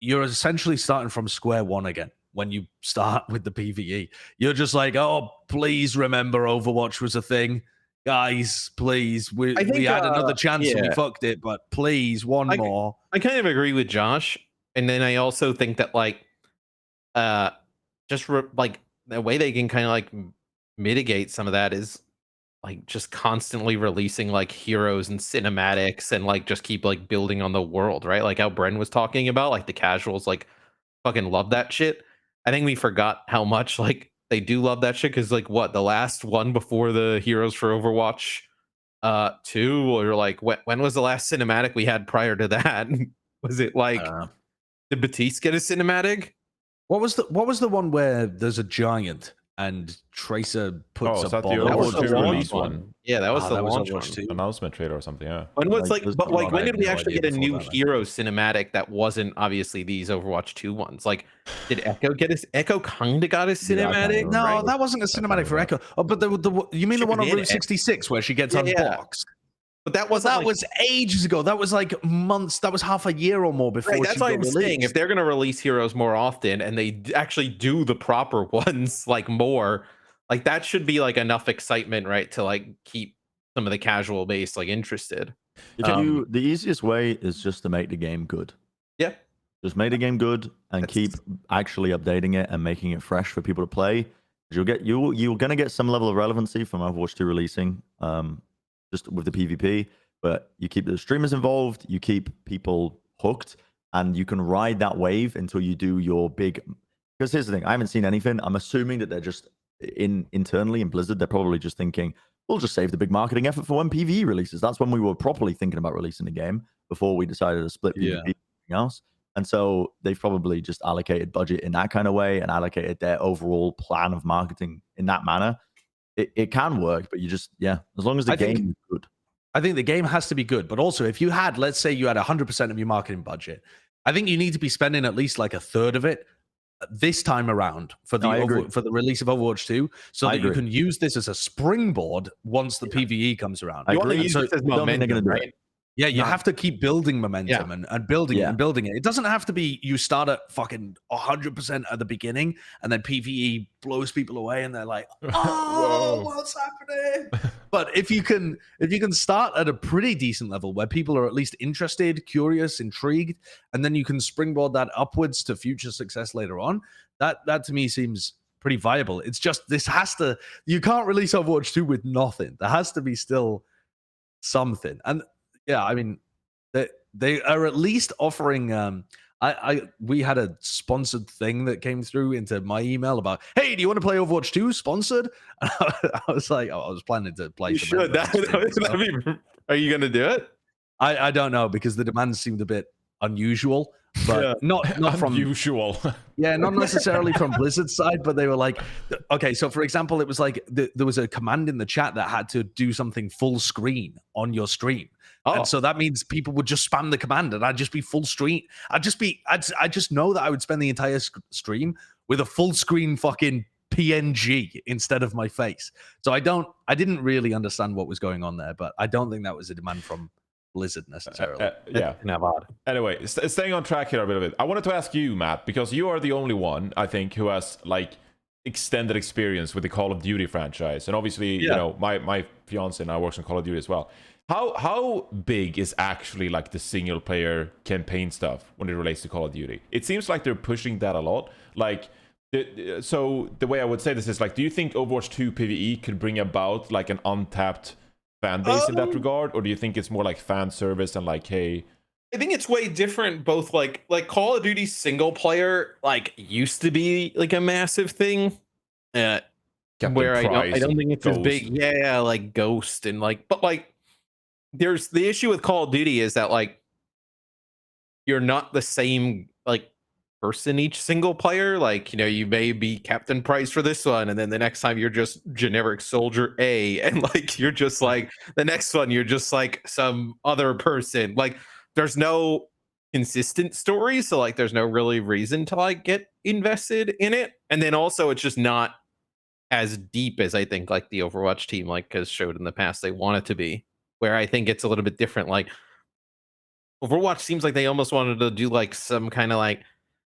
you're essentially starting from square one again. When you start with the PvE, you're just like, oh, please remember Overwatch was a thing, guys. Please, we had another chance and we fucked it, but please, one more. I kind of agree with Josh, and then I also think that like, like the way they can kind of like mitigate some of that is like just constantly releasing like heroes and cinematics, and like just keep like building on the world, right? Like how Bren was talking about, like the casuals like fucking love that shit. I think we forgot how much like they do love that shit, because like the last one before the Heroes for Overwatch 2, or like when was the last cinematic we had prior to that? Was it like did Batiste get a cinematic? What was the one where there's a giant and Tracer puts a bomb? That was the launch one. Yeah, that was the launch one. Announcement trailer or something. Yeah. When was when did we actually get a new hero cinematic that wasn't obviously these Overwatch 2 ones? Like, did Echo get his? Echo kind of got his cinematic. No, right? That wasn't a cinematic for Echo. Oh, but you mean the one on Route 66 where she gets unboxed? But that was ages ago. That was like months. That was half a year or more before. Right, that's why I'm saying, if they're going to release heroes more often and they actually do the proper ones like more, like that should be like enough excitement, right, to like keep some of the casual base like interested. The easiest way is just to make the game good. Yeah, just make the game good and keep actually updating it and making it fresh for people to play. You're going to get some level of relevancy from Overwatch 2 releasing. Just with the PvP, but you keep the streamers involved, you keep people hooked, and you can ride that wave until you do your big. Because here's the thing, I haven't seen anything. I'm assuming that they're just internally in Blizzard, they're probably just thinking, we'll just save the big marketing effort for when PvE releases. That's when we were properly thinking about releasing the game, before we decided to split PvP and everything else. And so they've probably just allocated budget in that kind of way and allocated their overall plan of marketing in that manner. It can work, but you just, as long as the game is good. I think the game has to be good, but also if you had, let's say you had 100% of your marketing budget, I think you need to be spending at least like a third of it this time around for the for the release of Overwatch 2, so that you can use this as a springboard once the PvE comes around. I agree. So don't think they're going to do it. Yeah, you have to keep building momentum and building it and building it. It doesn't have to be you start at fucking 100% at the beginning and then PvE blows people away and they're like, oh, what's happening? But if you can start at a pretty decent level where people are at least interested, curious, intrigued, and then you can springboard that upwards to future success later on, that to me seems pretty viable. It's just you can't release Overwatch 2 with nothing. There has to be still something. And yeah, I mean, they are at least offering. We had a sponsored thing that came through into my email about, hey, do you want to play Overwatch 2 sponsored? And I was like, I was planning to play. You should. Are you going to do it? I don't know, because the demands seemed a bit unusual, but not from usual. Yeah, not necessarily from Blizzard's side, but they were like, okay, so for example, it was like there was a command in the chat that had to do something full screen on your stream. And so that means people would just spam the command and I'd just be full screen. I just know that I would spend the entire stream with a full screen fucking PNG instead of my face. So I didn't really understand what was going on there, but I don't think that was a demand from Blizzard necessarily. Anyway, staying on track here a bit. I wanted to ask you, Matt, because you are the only one, I think, who has like extended experience with the Call of Duty franchise. And obviously, you know, my fiance and I works on Call of Duty as well. How big is actually like the single player campaign stuff when it relates to Call of Duty? It seems like they're pushing that a lot. Like, so the way I would say this is like, do you think Overwatch 2 PvE could bring about like an untapped fan base in that regard, or do you think it's more like fan service and like, hey? I think it's way different. Both like Call of Duty single player like used to be like a massive thing. Where I don't think it's as big. Yeah, like Ghost and like, but like. There's the issue with Call of Duty is that like you're not the same like person each single player. Like, you know, you may be Captain Price for this one, and then the next time you're just generic Soldier A, and like you're just like the next one you're just like some other person. Like there's no consistent story, so like there's no really reason to like get invested in it. And then also it's just not as deep as I think like the Overwatch team like has showed in the past they want it to be. Where I think it's a little bit different. Like Overwatch seems like they almost wanted to do like some kind of like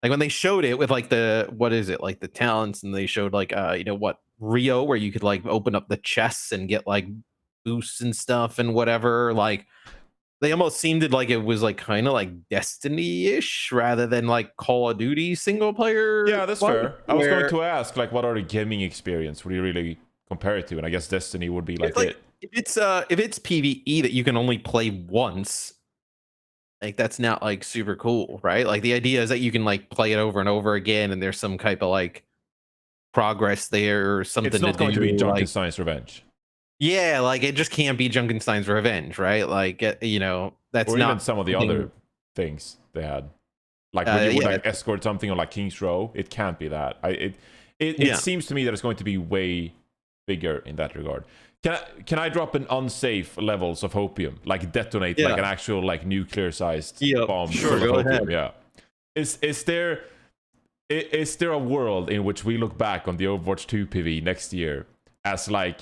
when they showed it with like like the talents, and they showed like Rio, where you could like open up the chests and get like boosts and stuff and whatever. Like they almost seemed like it was like kind of like Destiny-ish rather than like Call of Duty single player. Yeah, that's fair. I was going to ask like, what are the gaming experience would you really compare it to? And I guess Destiny would be like it. If it's PvE that you can only play once, like that's not like super cool, right? Like the idea is that you can like play it over and over again, and there's some type of like progress there or something. It's not going to be Junkenstein's Revenge. Yeah, like it just can't be Junkenstein's Revenge, right? Like that's or not even some of the other things they had. Like when you would like escort something on like King's Row, it can't be that. It seems to me that it's going to be way bigger in that regard. Can I drop an unsafe levels of hopium, like detonate like an actual like nuclear sized bomb? Sure, go ahead. Yeah. Is there a world in which we look back on the Overwatch 2 PvE next year as like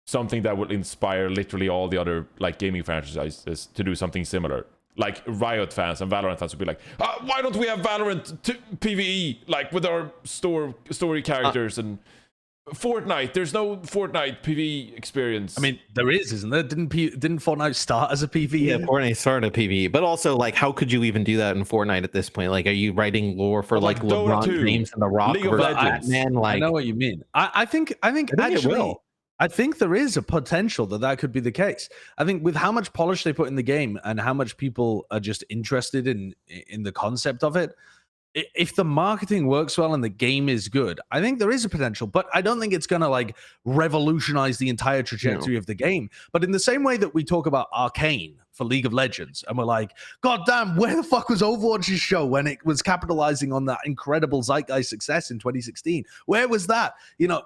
something that would inspire literally all the other like gaming franchises to do something similar? Like Riot fans and Valorant fans would be like, why don't we have Valorant PvE like with our story characters and Fortnite? There's no Fortnite PvE experience. I mean, there is, isn't there? Didn't Fortnite start as a PvE? Yeah, Fortnite started a PvE, but also like, how could you even do that in Fortnite at this point? Like, are you writing lore for like LeBron James and The Rock versus Batman? Like, I know what you mean. I think actually, I think there is a potential that could be the case. I think with how much polish they put in the game and how much people are just interested in the concept of it, if the marketing works well and the game is good, I think there is a potential, but I don't think it's going to like revolutionize the entire trajectory of the game. But in the same way that we talk about Arcane for League of Legends, and we're like, God damn, where the fuck was Overwatch's show when it was capitalizing on that incredible zeitgeist success in 2016? Where was that? You know,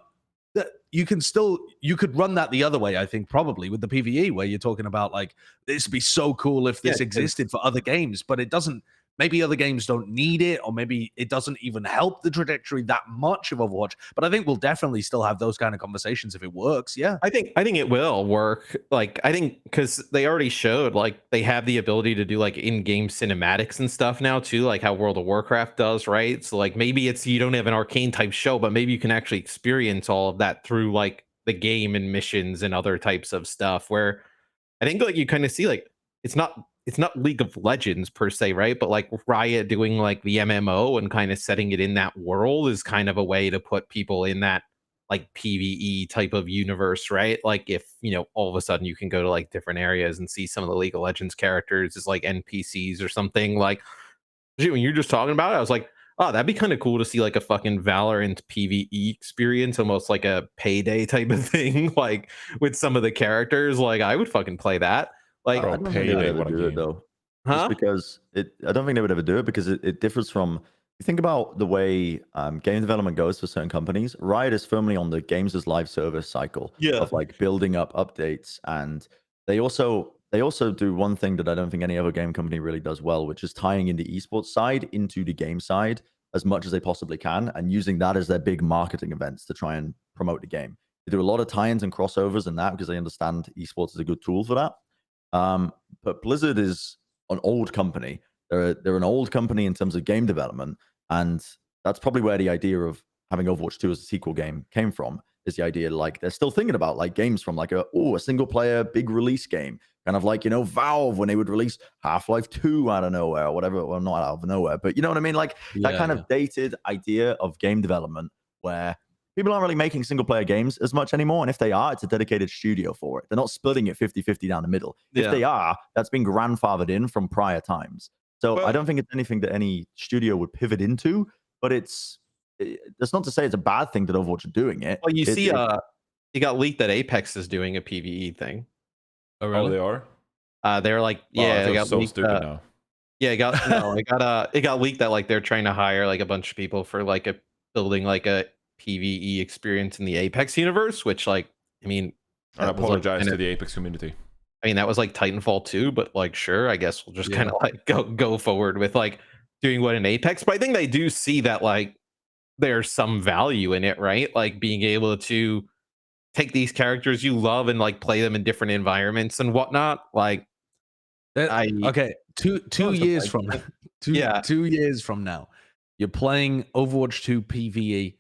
that you could run that the other way, I think, probably with the PvE, where you're talking about like, this would be so cool if this existed for other games, but it doesn't. Maybe other games don't need it, or maybe it doesn't even help the trajectory that much of Overwatch. But I think we'll definitely still have those kind of conversations if it works. Yeah, I think it will work. Like, I think because they already showed like they have the ability to do like in-game cinematics and stuff now too, like how World of Warcraft does, right? So like maybe it's you don't have an Arcane type show, but maybe you can actually experience all of that through like the game and missions and other types of stuff. Where I think like you kind of see like it's not League of Legends per se, right? But like Riot doing like the MMO and kind of setting it in that world is kind of a way to put people in that like PvE type of universe, right? Like if, you know, all of a sudden you can go to like different areas and see some of the League of Legends characters as like NPCs or something. Like when you're just talking about it, I was like, oh, that'd be kind of cool to see like a fucking Valorant PvE experience, almost like a Payday type of thing, like with some of the characters. Like I would fucking play that. Like, Bro, I don't think they would Payday, ever what a do it game. though. huh? Just because I don't think they would ever do it because it differs from. You think about the way game development goes for certain companies. Riot is firmly on the games as live service cycle of like building up updates, and they also do one thing that I don't think any other game company really does well, which is tying in the esports side into the game side as much as they possibly can, and using that as their big marketing events to try and promote the game. They do a lot of tie-ins and crossovers and that because they understand esports is a good tool for that. But Blizzard is an old company. They're an old company in terms of game development, and that's probably where the idea of having Overwatch 2 as a sequel game came from. Is the idea like they're still thinking about like games from like a single player big release game, kind of like, you know, Valve when they would release Half-Life 2 out of nowhere or whatever. Well, not out of nowhere, but you know what I mean, like that kind of dated idea of game development where people aren't really making single player games as much anymore. And if they are, it's a dedicated studio for it. They're not splitting it 50-50 down the middle. If they are, that's been grandfathered in from prior times. So I don't think it's anything that any studio would pivot into, but that's not to say it's a bad thing that Overwatch are doing it. Well, you see, it got leaked that Apex is doing a PvE thing. Oh, really? Oh, they are? They're like, Oh, I yeah, they feel got so leaked, stupid now. yeah, it got leaked that like they're trying to hire like a bunch of people for like building like a PvE experience in the Apex universe, which like, I mean, I that was, like, apologize kind to of- the Apex community. I mean, that was like Titanfall 2, but like, sure, I guess we'll just kind of like go forward with like doing what in Apex. But I think they do see that like there's some value in it, right? Like being able to take these characters you love and like play them in different environments and whatnot. Like, okay, two years from now, 2 years from now, you're playing Overwatch 2 PvE,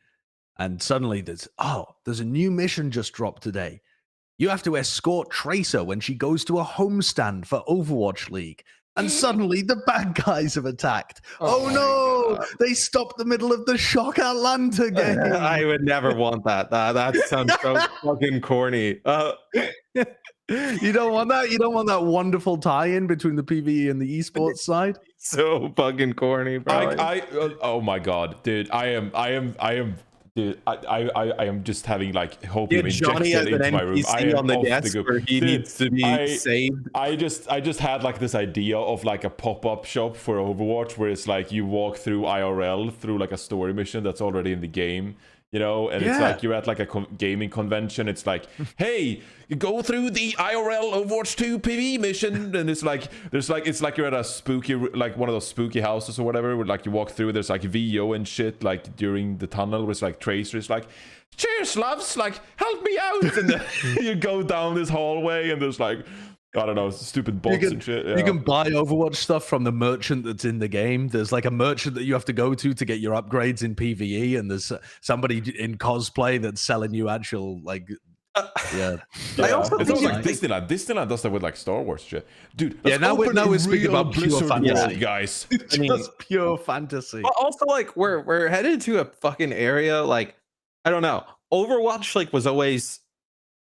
and suddenly there's a new mission just dropped today. You have to escort Tracer when she goes to a homestand for Overwatch League. And suddenly the bad guys have attacked. Oh no! They stopped the middle of the Shock Atlanta game. I would never want that. That sounds so fucking corny. You don't want that? You don't want that wonderful tie-in between the PvE and the esports side? So fucking corny, bro. Oh my god, dude! I am. Dude, I am just having like hopium Johnny as injected an into my room. NPC I am on the off desk goop. where he Dude, needs to be saved. I just had like this idea of like a pop-up shop for Overwatch where it's like you walk through IRL through like a story mission that's already in the game, you know, and it's like you're at like a gaming convention. It's like, hey, you go through the IRL Overwatch 2 PvE mission, and it's like it's like you're at a spooky, like one of those spooky houses or whatever, where like you walk through, there's like VO and shit like during the tunnel, where it's like Tracer is like, cheers loves, like help me out, and then you go down this hallway and there's like, I don't know, stupid bots and shit. You can buy Overwatch stuff from the merchant that's in the game. There's like a merchant that you have to go to get your upgrades in PvE, and there's somebody in cosplay that's selling you actual like. I also it's think almost like Disneyland. Disneyland does that with like Star Wars shit, dude. Now we're speaking about pure Blizzard fantasy, world, guys. Just pure fantasy. Also, like we're headed to a fucking area like, I don't know. Overwatch like was always,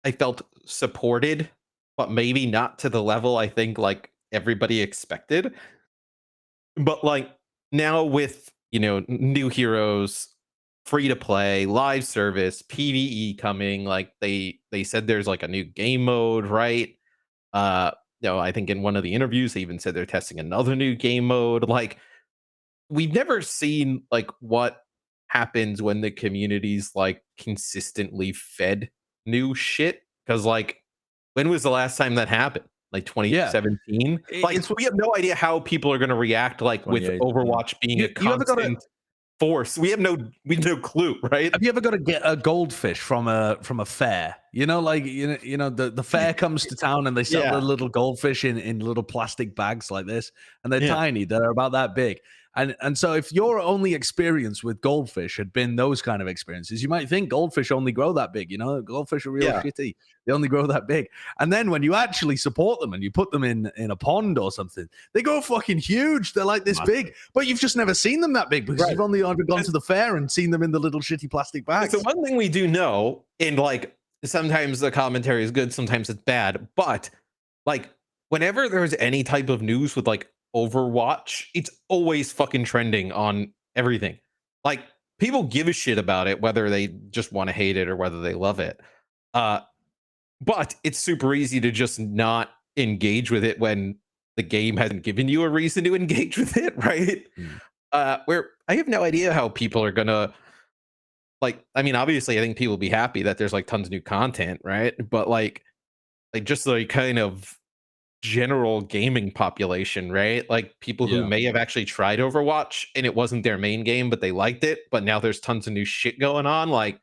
I felt, supported, but maybe not to the level I think like everybody expected. But like now with new heroes, free to play, live service, PvE coming. Like they said there's like a new game mode, right? I think in one of the interviews they even said they're testing another new game mode. Like we've never seen like what happens when the community's like consistently fed new shit. Cause like when was the last time that happened? Like 2017? Like we have no idea how people are gonna react like with Overwatch being a constant force. We have no clue, right? Have you ever got to get a goldfish from a fair? Like the fair comes to town and they sell the little goldfish in little plastic bags like this, and they're tiny. They're about that big. And so if your only experience with goldfish had been those kind of experiences, you might think goldfish only grow that big. Goldfish are real shitty. They only grow that big. And then when you actually support them and you put them in a pond or something, they grow fucking huge. They're like this big, but you've just never seen them that big because you've only ever gone to the fair and seen them in the little shitty plastic bags. So one thing we do know, and like sometimes the commentary is good, sometimes it's bad, but like whenever there's any type of news with like Overwatch, it's always fucking trending on everything. Like people give a shit about it, whether they just want to hate it or whether they love it. But it's super easy to just not engage with it when the game hasn't given you a reason to engage with it, right? Where I have no idea how people are gonna like. I mean, obviously, I think people will be happy that there's like tons of new content, right? But like just like kind of general gaming population, right? Like people who may have actually tried Overwatch and it wasn't their main game, but they liked it. But now there's tons of new shit going on. Like,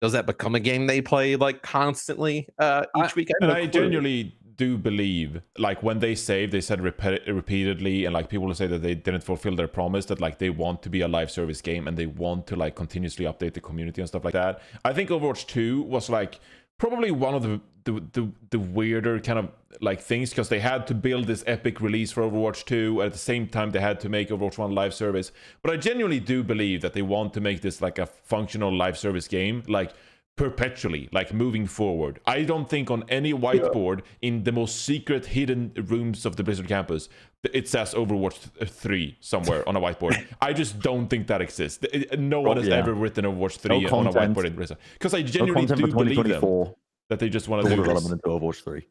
does that become a game they play like constantly each week? I genuinely do believe, like when they saved, they said repeatedly, and like people will say that they didn't fulfill their promise, that like they want to be a live service game and they want to like continuously update the community and stuff like that. I think Overwatch 2 was like probably one of the weirder kind of like things, because they had to build this epic release for Overwatch 2 at the same time they had to make Overwatch 1 live service. But I genuinely do believe that they want to make this like a functional live service game, like perpetually, like moving forward. I don't think on any whiteboard in the most secret hidden rooms of the Blizzard campus it says Overwatch 3 somewhere on a whiteboard. I just don't think that exists. No one has ever written Overwatch 3 on a whiteboard in Blizzard, because I genuinely do believe them that they just want to do development into Overwatch 3.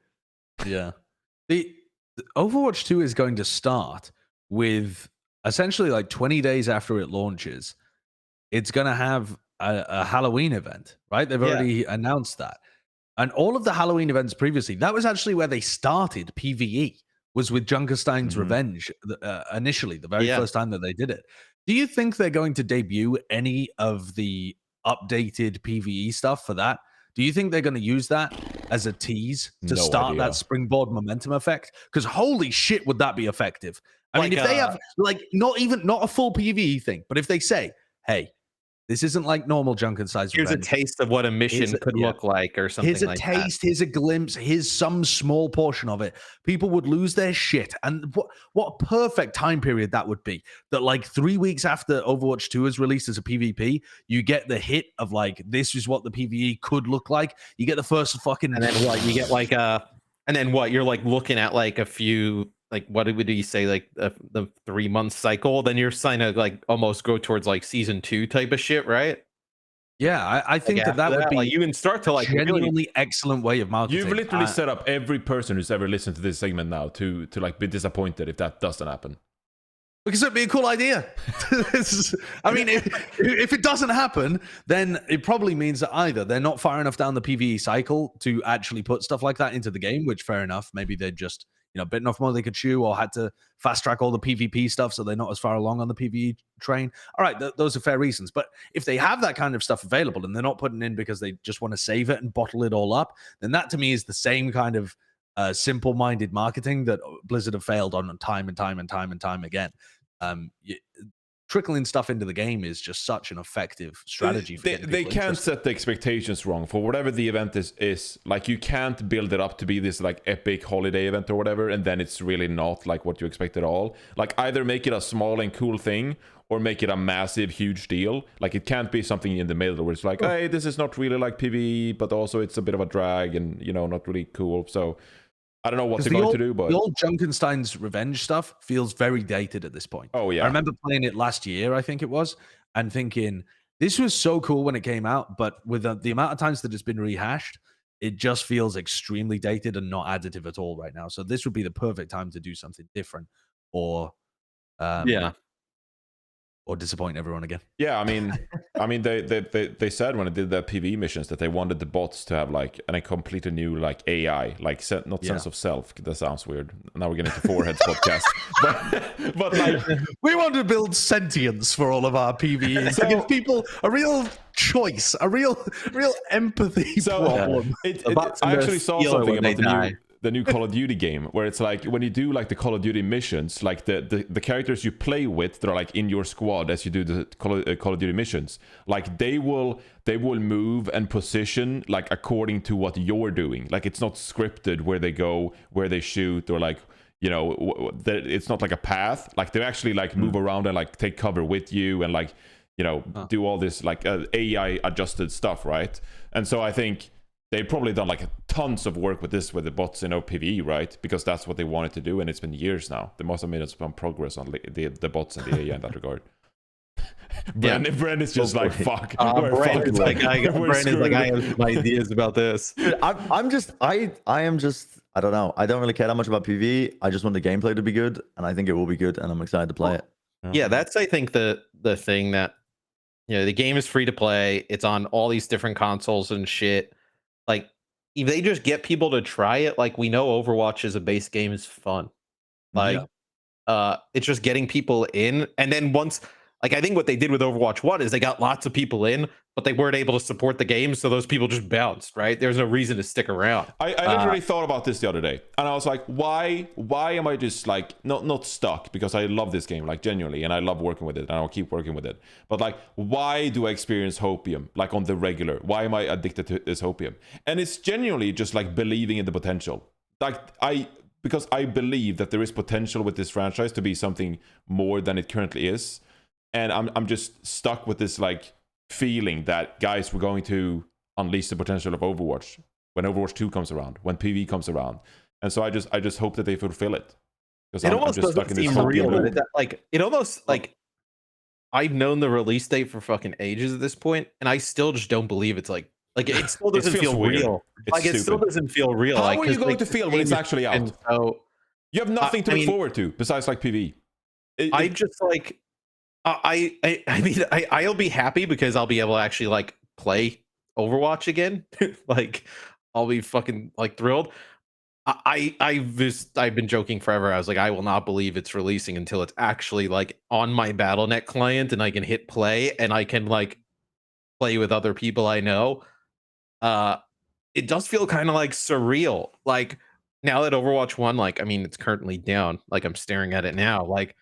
Yeah. The Overwatch 2 is going to start with essentially like 20 days after it launches. It's going to have a Halloween event, right? They've already announced that. And all of the Halloween events previously, that was actually where they started PvE, was with Junkerstein's Revenge initially, the very first time that they did it. Do you think they're going to debut any of the updated PvE stuff for that? Do you think they're going to use that as a tease to start that springboard momentum effect? Because holy shit, would that be effective? I mean, if they have like not a full PvE thing, but if they say, hey, this isn't like normal Junkenstein's Revenge. Here's a taste of what a mission could look like, or something like that. Here's a taste, here's a glimpse, here's some small portion of it. People would lose their shit. And what a perfect time period that would be. That like 3 weeks after Overwatch 2 is released as a PvP, you get the hit of like, this is what the PvE could look like. You get the first fucking... And then what? You get like a... And then what? You're like looking at like a few... Like, what would you say, like the 3 month cycle? Then you're trying to like almost go towards like season 2 type of shit, right? Yeah, I think like that would be like, you can start to like genuinely excellent way of marketing. You've literally set up every person who's ever listened to this segment now to like be disappointed if that doesn't happen. Because it'd be a cool idea. I mean, if it doesn't happen, then it probably means that either they're not far enough down the PvE cycle to actually put stuff like that into the game, which fair enough. Maybe they're just bitten off more they could chew, or had to fast track all the PvP stuff so they're not as far along on the PvE train. All right, those are fair reasons. But if they have that kind of stuff available and they're not putting in because they just want to save it and bottle it all up, then that to me is the same kind of simple-minded marketing that Blizzard have failed on time and time and time and time again. Trickling stuff into the game is just such an effective strategy. They can't set the expectations wrong for whatever the event is. Like, you can't build it up to be this like epic holiday event or whatever, and then it's really not like what you expect at all. Like, either make it a small and cool thing or make it a massive, huge deal. Like, it can't be something in the middle where it's like, hey, this is not really like PvE, but also it's a bit of a drag and not really cool. So I don't know what 'Cause they're going to do, but the old Junkenstein's revenge stuff feels very dated at this point. oh I yeah, remember playing it last year, I think it was, and thinking this was so cool when it came out, but with the amount of times that it's been rehashed, it just feels extremely dated and not additive at all right now. So this would be the perfect time to do something different, or Yeah. or disappoint everyone again. yeah. I mean, they said when they did their PvE missions that they wanted the bots to have like a completely new like AI, like not sense of self. That sounds weird. Now we're getting into foreheads podcast, but like We want to build sentience for all of our PvE to give people a real choice, a real empathy problem. I actually saw feel something when they about die. the new Call of Duty game where it's like when you do like the Call of Duty missions, like the characters you play with that are like in your squad as you do the Call of Duty missions, like they will move and position like according to what you're doing. Like it's not scripted where they go, where they shoot, or like, you know, it's not like a path. Like they actually like move around and like take cover with you and like, you know, do all this like AI adjusted stuff, right? And so I think they've probably done like tons of work with this, with the bots in PvE, right? Because that's what they wanted to do, and it's been years now. They must have made some progress on the bots and the AI in that regard. Bren is just like, fuck. Bren is like, I have some ideas about this. I am just, I don't know. I don't really care that much about PvE. I just want the gameplay to be good, and I think it will be good, and I'm excited to play it. Yeah, that's I think the thing that, you know, the game is free to play. It's on all these different consoles and shit. Like, if they just get people to try it, like we know Overwatch as a base game is fun. Like, it's just getting people in, and then once, like I think what they did with Overwatch 1 is they got lots of people in, but they weren't able to support the game, so those people just bounced, right? There's no reason to stick around. I literally thought about this the other day, and I was like, why am I just like not stuck? Because I love this game, like genuinely, and I love working with it, and I'll keep working with it. But like, why do I experience hopium like on the regular? Why am I addicted to this hopium? And it's genuinely just like believing in the potential. Like because I believe that there is potential with this franchise to be something more than it currently is. And I'm just stuck with this like feeling that, guys, we're going to unleash the potential of Overwatch when Overwatch 2 comes around, when PvE comes around. And so I just hope that they fulfill it. Because I'm just stuck in this real, right? Like it almost like I've known the release date for fucking ages at this point, and I still just don't believe it's like it still doesn't feel real. Like it still doesn't feel real. How like, are you going to feel when it's actually out? And so you have nothing to look forward to besides like PvE. I just like I mean I'll be happy because I'll be able to actually like play Overwatch again. Like I'll be fucking like thrilled. I've been joking forever. I was like, I will not believe it's releasing until it's actually like on my BattleNet client and I can hit play and I can like play with other people I know. It does feel kind of like surreal. Like now that Overwatch 1, like I mean, it's currently down. Like I'm staring at it now. Like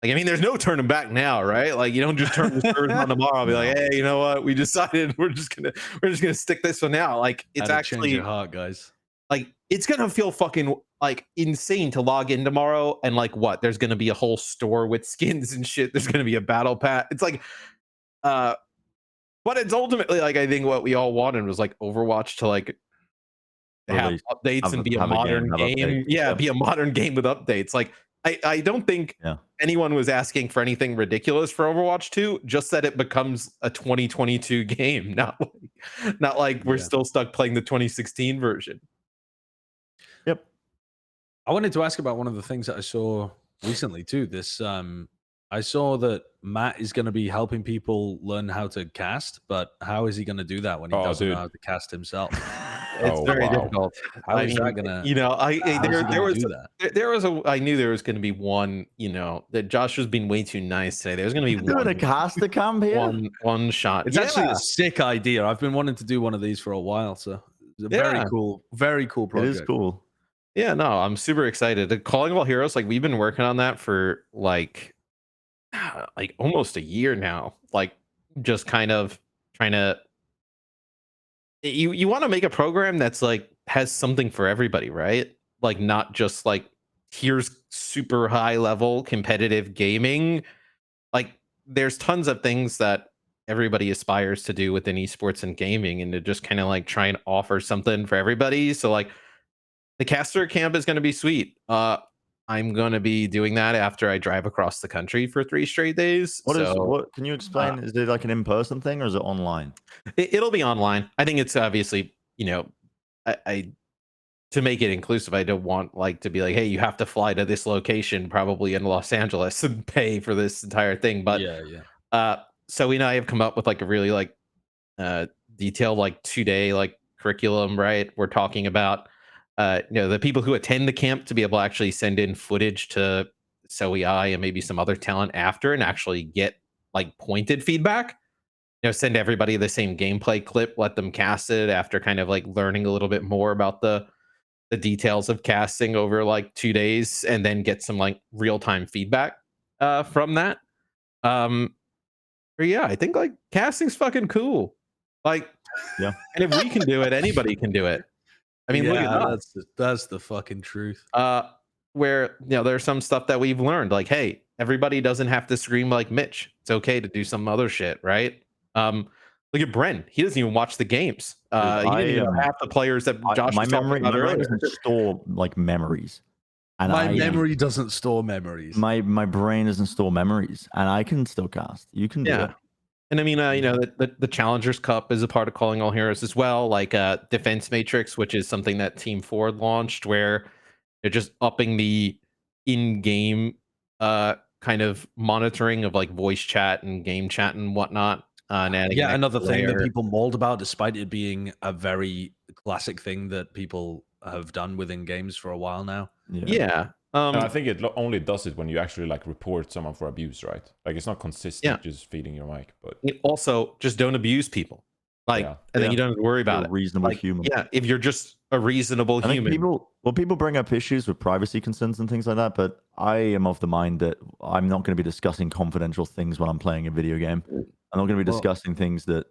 I mean, there's no turning back now, right? Like you don't just turn the servers on tomorrow and be like, hey, you know what? We decided we're just gonna stick this one out. Like it's actually change your heart, guys. Like it's gonna feel fucking like insane to log in tomorrow and like what? There's gonna be a whole store with skins and shit. There's gonna be a battle pass. It's like, but it's ultimately like I think what we all wanted was like Overwatch to like have updates and be a modern game. Yeah, be a modern game with updates. Like I don't think anyone was asking for anything ridiculous for Overwatch 2, just that it becomes a 2022 game, not like we're still stuck playing the 2016 version. Yep. I wanted to ask about one of the things that I saw recently too. This I saw that Matt is going to be helping people learn how to cast, but how is he going to do that when he doesn't know how to cast himself? It's very difficult. How is that gonna? You know, there was I knew there was going to be one. You know, that Josh was being way too nice today. There's going to be doing a caster cam here. One shot. It's actually a sick idea. I've been wanting to do one of these for a while, so it's a very cool project. It is cool. Yeah, no, I'm super excited. The Calling All Heroes, like we've been working on that for like almost a year now. Like just kind of trying to. You want to make a program that's like has something for everybody, right? Like not just like here's super high level competitive gaming. Like there's tons of things that everybody aspires to do within esports and gaming, and to just kind of like try and offer something for everybody. So like The caster camp is going to be sweet. I'm going to be doing that after I drive across the country for 3 straight days. What can you explain? Is it like an in-person thing or is it online? It'll be online. I think it's obviously, I to make it inclusive, I don't want like to be like, hey, you have to fly to this location, probably in Los Angeles, and pay for this entire thing. But so I have come up with like a really like detailed like 2-day like curriculum, right? We're talking about the people who attend the camp to be able to actually send in footage to SOEI and maybe some other talent after and actually get like pointed feedback. Send everybody the same gameplay clip, let them cast it after kind of like learning a little bit more about the details of casting over like 2 days, and then get some like real-time feedback from that. But yeah, I think like casting's fucking cool. Like, yeah, and if we can do it, anybody can do it. I mean, look at that. That's the fucking truth. Where there's some stuff that we've learned, like, hey, everybody doesn't have to scream like Mitch. It's okay to do some other shit, right? Look at Bren. He doesn't even watch the games. He didn't even know half the players that Josh was talking about earlier. Doesn't store like memories. And my memory doesn't store memories. My brain doesn't store memories, and I can still cast. You can do it. And I mean, the Challengers Cup is a part of Calling All Heroes as well, like Defense Matrix, which is something that Team Ford launched, where they're just upping the in-game kind of monitoring of like voice chat and game chat and whatnot. Another thing that people mauled about, despite it being a very classic thing that people have done within games for a while now. Yeah. And I think it only does it when you actually like report someone for abuse, right? Like it's not consistent just feeding your mic, but it also just don't abuse people. Like, and then you don't have to worry about it. Reasonable human. Yeah, if you're just a reasonable human. People bring up issues with privacy concerns and things like that, but I am of the mind that I'm not going to be discussing confidential things when I'm playing a video game. I'm not going to be discussing things that.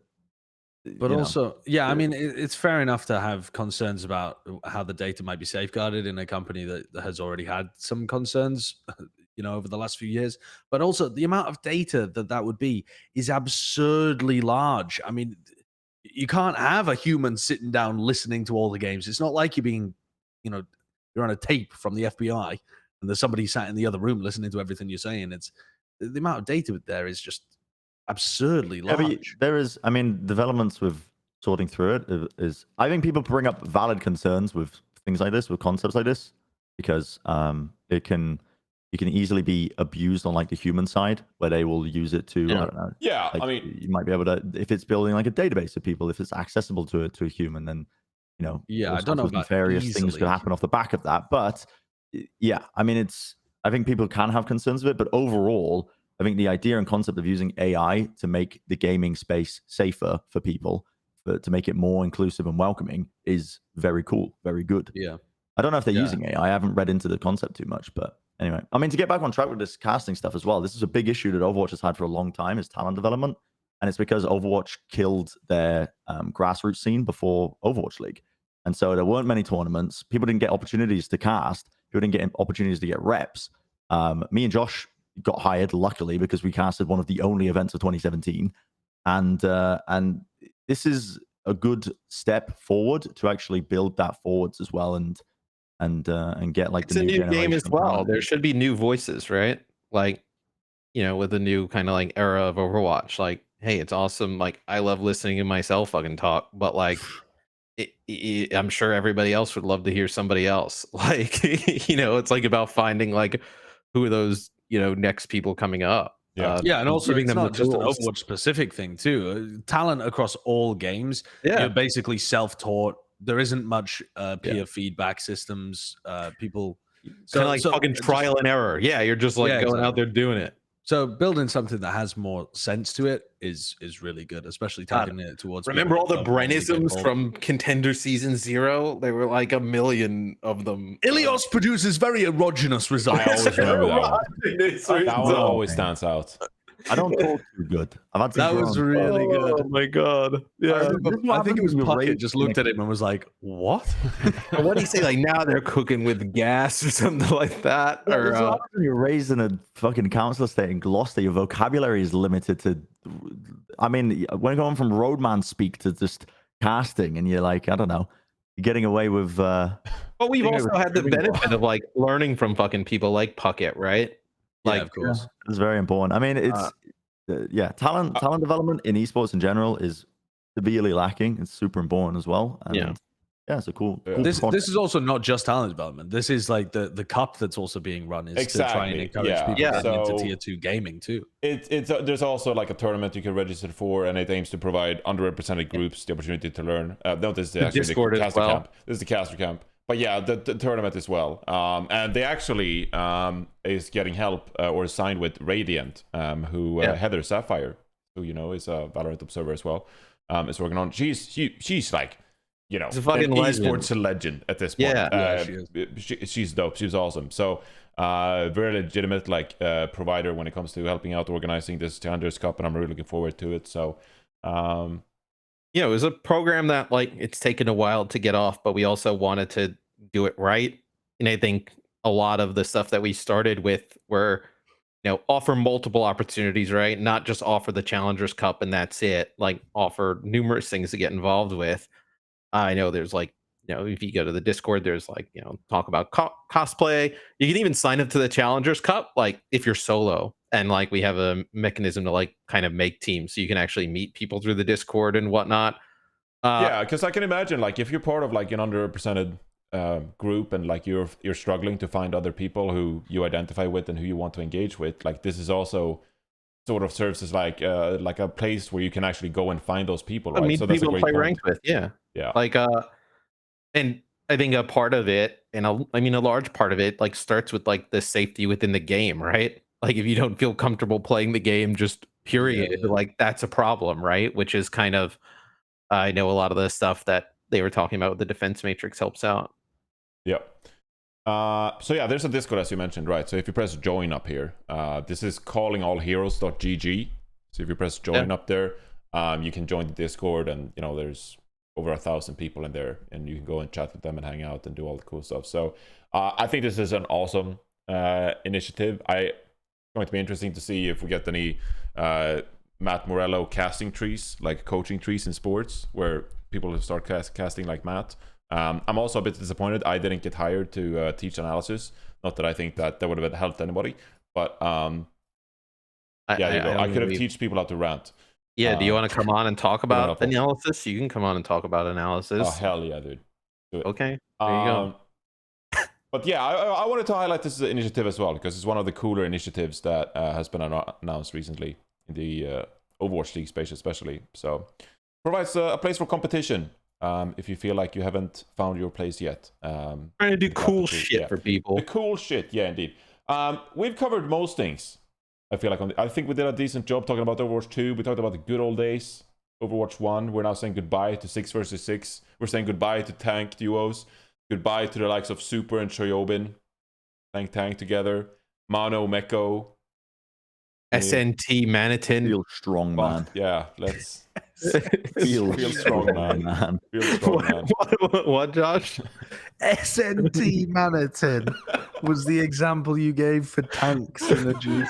But also, I mean, it's fair enough to have concerns about how the data might be safeguarded in a company that has already had some concerns, over the last few years. But also, the amount of data that would be is absurdly large. I mean, you can't have a human sitting down listening to all the games. It's not like you're being, you're on a tape from the FBI and there's somebody sat in the other room listening to everything you're saying. It's the amount of data there is just absurdly large. There is, I mean, developments with sorting through it is. I think people bring up valid concerns with things like this, with concepts like this, because it can easily be abused on like the human side, where they will use it to. I don't know. Yeah, like, I mean, you might be able to, if it's building like a database of people, if it's accessible to a human, then I don't know about various things could happen off the back of that. But I mean, I think people can have concerns with it, but overall, I think the idea and concept of using AI to make the gaming space safer for people, to make it more inclusive and welcoming, is very cool, very good. Yeah. I don't know if they're using AI. I haven't read into the concept too much, but anyway. I mean, to get back on track with this casting stuff as well, this is a big issue that Overwatch has had for a long time, is talent development. And it's because Overwatch killed their grassroots scene before Overwatch League. And so there weren't many tournaments. People didn't get opportunities to cast. People didn't get opportunities to get reps. Me and Josh got hired, luckily, because we casted one of the only events of 2017, and this is a good step forward to actually build that forwards as well, and get like it's a new game as well. There should be new voices, right? Like, with the new kind of like era of Overwatch. Like, hey, it's awesome. Like, I love listening to myself fucking talk, but like, I'm sure everybody else would love to hear somebody else. Like, it's like about finding like who are those next people coming up. And also giving them not just an Overwatch specific thing too. Talent across all games. You're basically self-taught. There isn't much peer feedback systems. People kind of like fucking trial and error. Yeah, you're just like going out there doing it. So building something that has more sense to it is really good, especially taking it towards. Remember all the Brennisms from Contender Season 0? There were like 1 million of them. Ilios produces very erogenous results. I always remember that one always stands out. I don't talk too good. That was really good. Oh my god! Yeah, I think it was Puckett just looked at him and was like, "What?" What did he say? Like, now they're cooking with gas or something like that. Or when you're raised in a fucking council estate in Gloucester, your vocabulary is limited to. I mean, when going from roadman speak to just casting, and you're like, I don't know. getting away with. But we've getting away also with had the streaming more. benefit of like learning from fucking people like Puckett, right? Yeah, Like, of course. It's very important. I mean, it's talent development in esports in general is severely lacking. It's super important as well. And yeah, it's a cool. This project. is also not just talent development. This is like the cup that's also being run is to try and encourage people getting into tier 2 gaming too. It's there's also like a tournament you can register for, and it aims to provide underrepresented groups the opportunity to learn. No, this is actually Discord the as caster well. camp. This is the caster camp. But yeah, the tournament as well. And they actually is getting help or signed with Radiant, who Heather Sapphire, who is a Valorant observer as well, is working on. She's like, she's a fucking esports legend at this point. She is. She's dope. She's awesome. So very legitimate like provider when it comes to helping out organizing this Challengers Cup, and I'm really looking forward to it. So it was a program that like it's taken a while to get off, but we also wanted to do it right. And I think a lot of the stuff that we started with were, offer multiple opportunities, right? Not just offer the Challengers Cup and that's it. Like offer numerous things to get involved with. I know there's like, if you go to the Discord, there's like, talk about cosplay. You can even sign up to the Challengers Cup, like if you're solo. And like we have a mechanism to like kind of make teams so you can actually meet people through the Discord and whatnot. Yeah, because I can imagine like if you're part of like an underrepresented group and like you're struggling to find other people who you identify with and who you want to engage with, like this is also sort of serves as like a place where you can actually go and find those people, right? Meet So that's a people great to play point. ranked with, yeah. Like and I think a part of it, and a large part of it, like starts with like the safety within the game, right? Like if you don't feel comfortable playing the game, just period, like that's a problem, right? Which is kind of, I know a lot of the stuff that they were talking about with the defense matrix helps out. Yeah. So yeah, there's a Discord as you mentioned, right? So if you press join up here, this is callingallheroes.gg. So if you press join up there, you can join the Discord, and there's over 1,000 people in there, and you can go and chat with them and hang out and do all the cool stuff. So I think this is an awesome initiative. It's going to be interesting to see if we get any Matt Morello casting trees, like coaching trees in sports, where people will start casting like Matt. I'm also a bit disappointed I didn't get hired to teach analysis. Not that I think that would have helped anybody, but I could have teach people how to rant. Yeah, do you want to come on and talk about analysis? You can come on and talk about analysis. Oh, hell yeah, dude. Do it. Okay, there you go. But yeah, I wanted to highlight this initiative as well, because it's one of the cooler initiatives that has been announced recently in the Overwatch League space especially. So provides a place for competition if you feel like you haven't found your place yet. Trying to do cool shit for people. The cool shit, yeah, indeed. We've covered most things. I feel like I think we did a decent job talking about Overwatch 2. We talked about the good old days. Overwatch 1. We're now saying goodbye to 6 versus 6. We're saying goodbye to tank duos. Goodbye to the likes of Super and Choyobin. Tank together. Mano, Meko. SNT, Manitin. Feel strong, man. Yeah, let's feel strong, man. Feel strong, man. What, Josh? SNT Manitin was the example you gave for tank synergy.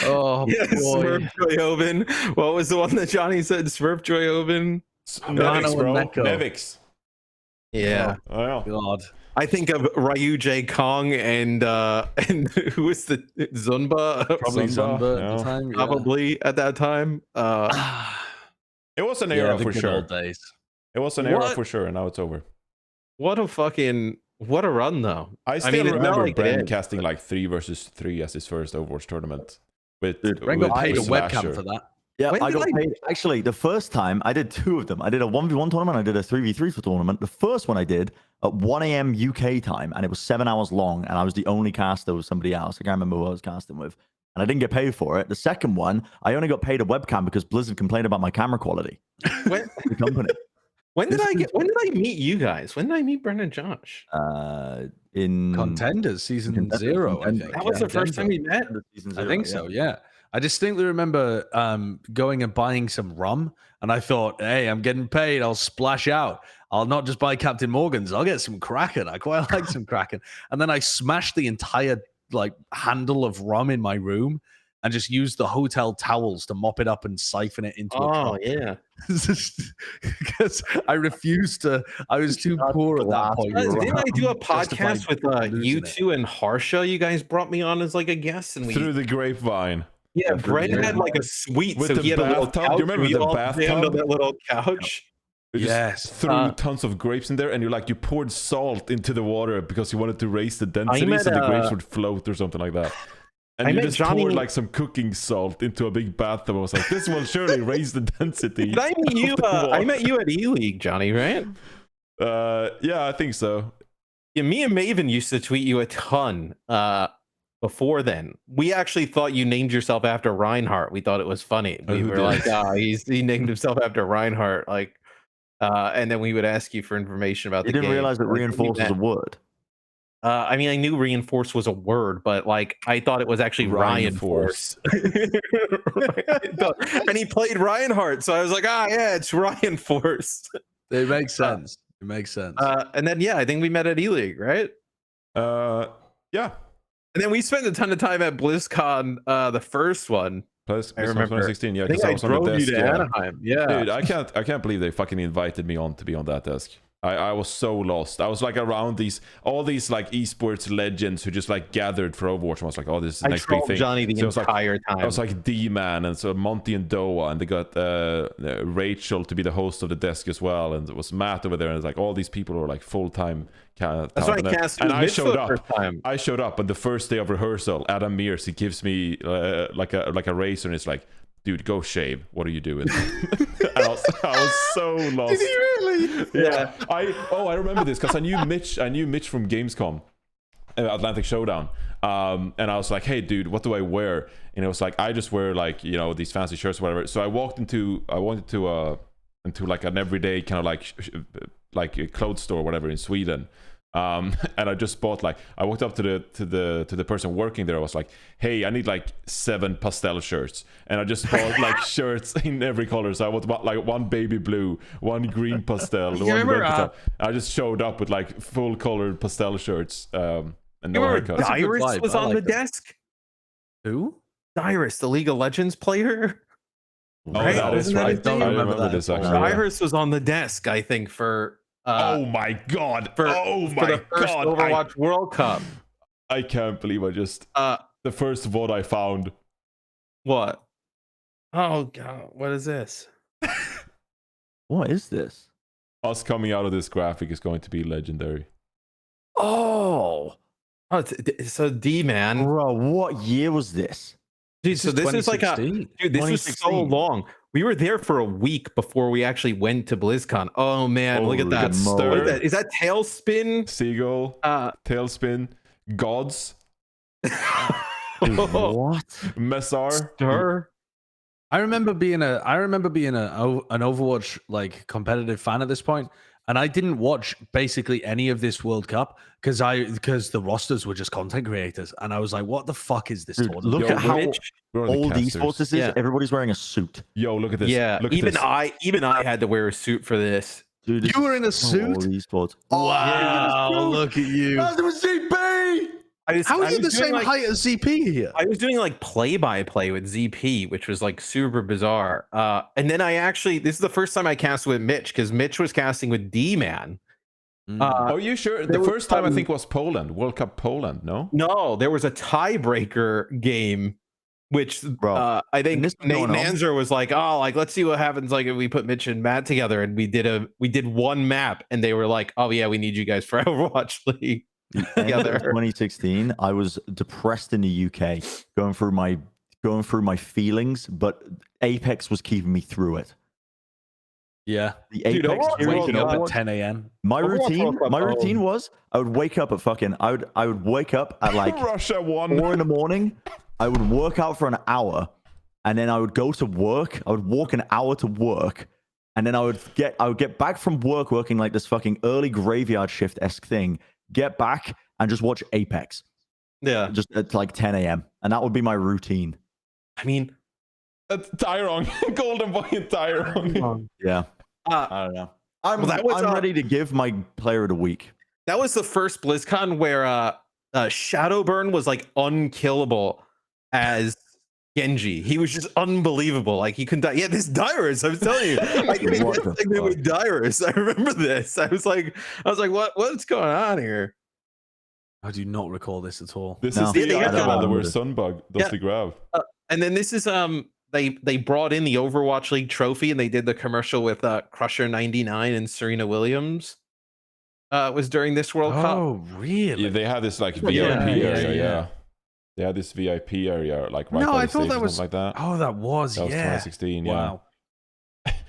Oh, yeah, Smurf Joyobin. What was the one that Johnny said? Smurf Joyobin? Nevix, bro. Nevix. Yeah. Oh, yeah. God. I think of Ryu J. Kong and who was the Zunba? Probably Zunba at the time. Yeah. Probably at that time. It was an era for sure. Days. It was an era for sure, and now it's over. What a run though. I still remember Bren casting like 3 versus 3 as his first Overwatch tournament. Bren got paid a webcam for that. Yeah, I got paid. Actually, the first time I did 2 of them. I did a 1v1 tournament. I did a 3v3 tournament. The first one I did at 1 a.m. UK time, and it was 7 hours long, and I was the only caster with somebody else. I can't remember who I was casting with, and I didn't get paid for it. The second one, I only got paid a webcam because Blizzard complained about my camera quality. The company. When did I meet you guys? When did I meet Brennan and Josh? In Contenders season 0. I think that was the first time we met. I think so. Yeah. I distinctly remember going and buying some rum, and I thought, hey, I'm getting paid. I'll splash out. I'll not just buy Captain Morgan's. I'll get some Kraken. I quite like some Kraken. And then I smashed the entire handle of rum in my room. and just used the hotel towels to mop it up and siphon it into a cup. Yeah. Because I refused to. I was too poor at that point. Didn't I do a Justified podcast with you losing it. two and Harsha? You guys brought me on as like a guest, and we Through the grapevine. yeah, Bren had like a suite, With so the he had a little bathtub. couch. Do you remember we the all bathtub? jammed on that little couch. You just Yes. threw tons of grapes in there, and you poured salt into the water because you wanted to raise the density met, so the grapes would float or something like that. And I you met just Johnny- poured like some cooking salt into a big bathtub. I was like, this will surely raise the density. Did I meet you? of the I water. met you at E League, Johnny, right? Yeah, I think so. Yeah, me and Maven used to tweet you a ton before then. We actually thought you named yourself after Reinhardt. We thought it was funny. Oh, We who were did? like, he named himself after Reinhardt. Like, and then we would ask you for information about You the didn't game. realize that Like, reinforce was a word. I mean, I knew reinforce was a word, but like I thought it was actually Ryan Force. And he played Reinhardt, so I was like, yeah, it's Ryan Force. It makes sense. It makes sense. And then I think we met at E League, right? Yeah. And then we spent a ton of time at BlizzCon, the first one. Plus, I remember. 2016. Yeah, I think because I I was on the drove you desk. to Yeah. Anaheim. Yeah, Dude, I can't believe they fucking invited me on to be on that desk. I was so lost. I was like around all these like esports legends who just like gathered for Overwatch. And I was like, oh, this is the I next big trolled thing. Johnny the So it was like- entire time. I was like D-Man and so Monty and Doa, and they got Rachel to be the host of the desk as well, and it was Matt over there, and it's like all these people were like full-time kind of That's why I talent. cast And you I Mitch for showed the up. first time. I showed up on the first day of rehearsal. Adam Mears, he gives me like a razor, and it's like, dude, go shave. What are you doing? I was so lost. Did he really? Yeah. I remember this because I knew Mitch from Gamescom, Atlantic Showdown. And I was like, hey dude, what do I wear? And it was like, I just wear like, these fancy shirts or whatever. So I went into like an everyday kind of like a clothes store or whatever in Sweden. And I just bought like, I walked up to the person working there. I was like, hey, I need like 7 pastel shirts, and I just bought like shirts in every color. So I bought like 1 baby blue, 1 green pastel, You 1 remember, red pastel. I just showed up with like full colored pastel shirts, and You no remember haircut. a good Dyrus vibe. was I on like the that. desk? Who? Dyrus, the League of Legends player? Oh, Right? that is Wasn't that right. his I name? remember That. this actually. Dyrus was on the desk, I think, for Oh my god! for my the first god! Overwatch World Cup. I can't believe I just the first VOD I found. What? Oh god, what is this? What is this? Us coming out of this graphic is going to be legendary. Oh, Oh, so D man, bro, what year was this? dude. So this is like a 2016. dude. This is so 2016. long. We were there for a week before we actually went to BlizzCon. Oh man, look at Holy that. moly. What is that? Is that Tailspin? Seagull, Tailspin, Gods, What? Messar. Stir. I remember being an Overwatch like competitive fan at this point, and I didn't watch basically any of this World Cup because the rosters were just content creators, and I was like, "What the fuck is this Dude, tournament?" look Yo, at how Mitch, We're on the old casters. esports this is. Yeah. Everybody's wearing a suit. Yo, look at this. yeah, Look at even this. I had to wear a suit for this. Dude, You were in a so suit? old esports. Wow, Yeah. look at you! Guys, it was ZP. How are I you the was doing, same like, height as ZP here? I was doing like play-by-play with ZP, which was like super bizarre. And then this is the first time I cast with Mitch because Mitch was casting with D-Man. Are you sure? The there first time I was- think was Poland, World Cup Poland. No. No, there was a tiebreaker game, which Bro, I and think this is Nate going on. Nanzer was like, "Oh, like let's see what happens like if we put Mitch and Matt together." And we did one map, and they were like, "Oh yeah, we need you guys for Overwatch League." End of Together. 2016, I was depressed in the UK, going through my feelings, but Apex was keeping me through it. Yeah, The Dude, Apex Overwatch series World waking in up Cup- at Overwatch- 10 a.m. My Overwatch routine, World Cup, my routine was I would wake up at fucking I would wake up at like Russia won. 4 in the morning. I would work out for an hour, and then I would go to work. I would walk an hour to work, and then I would get back from work working like this fucking early graveyard shift esque thing. Get back and just watch Apex Yeah, just at like 10 a.m. and that would be my routine. I mean, Tyrone, Golden Boy and Tyrone. Yeah, uh, I don't know. I'm Well, that was, I'm ready to give my player of the week. that was the first BlizzCon where Shadowburn was like unkillable as Genji. He was just unbelievable. Like he couldn't die. Yeah, this Dyrus. I was telling you, I did What this the segment with Dyrus. I remember this. I was like, what's going on here? I do not recall this at all. This No. is the Yeah, they had item that. where Sunbug does Yeah. the grab. And then this is they brought in the Overwatch League trophy and they did the commercial with Crusher 99 and Serena Williams. It was during this World Cup. Oh, really? Yeah, they have this like Yeah, VIP yeah, area. yeah. Yeah, they had this VIP area like right No, by I the thought stage that or was- something like that. Oh, that was, That was yeah. 2016. Yeah. Wow.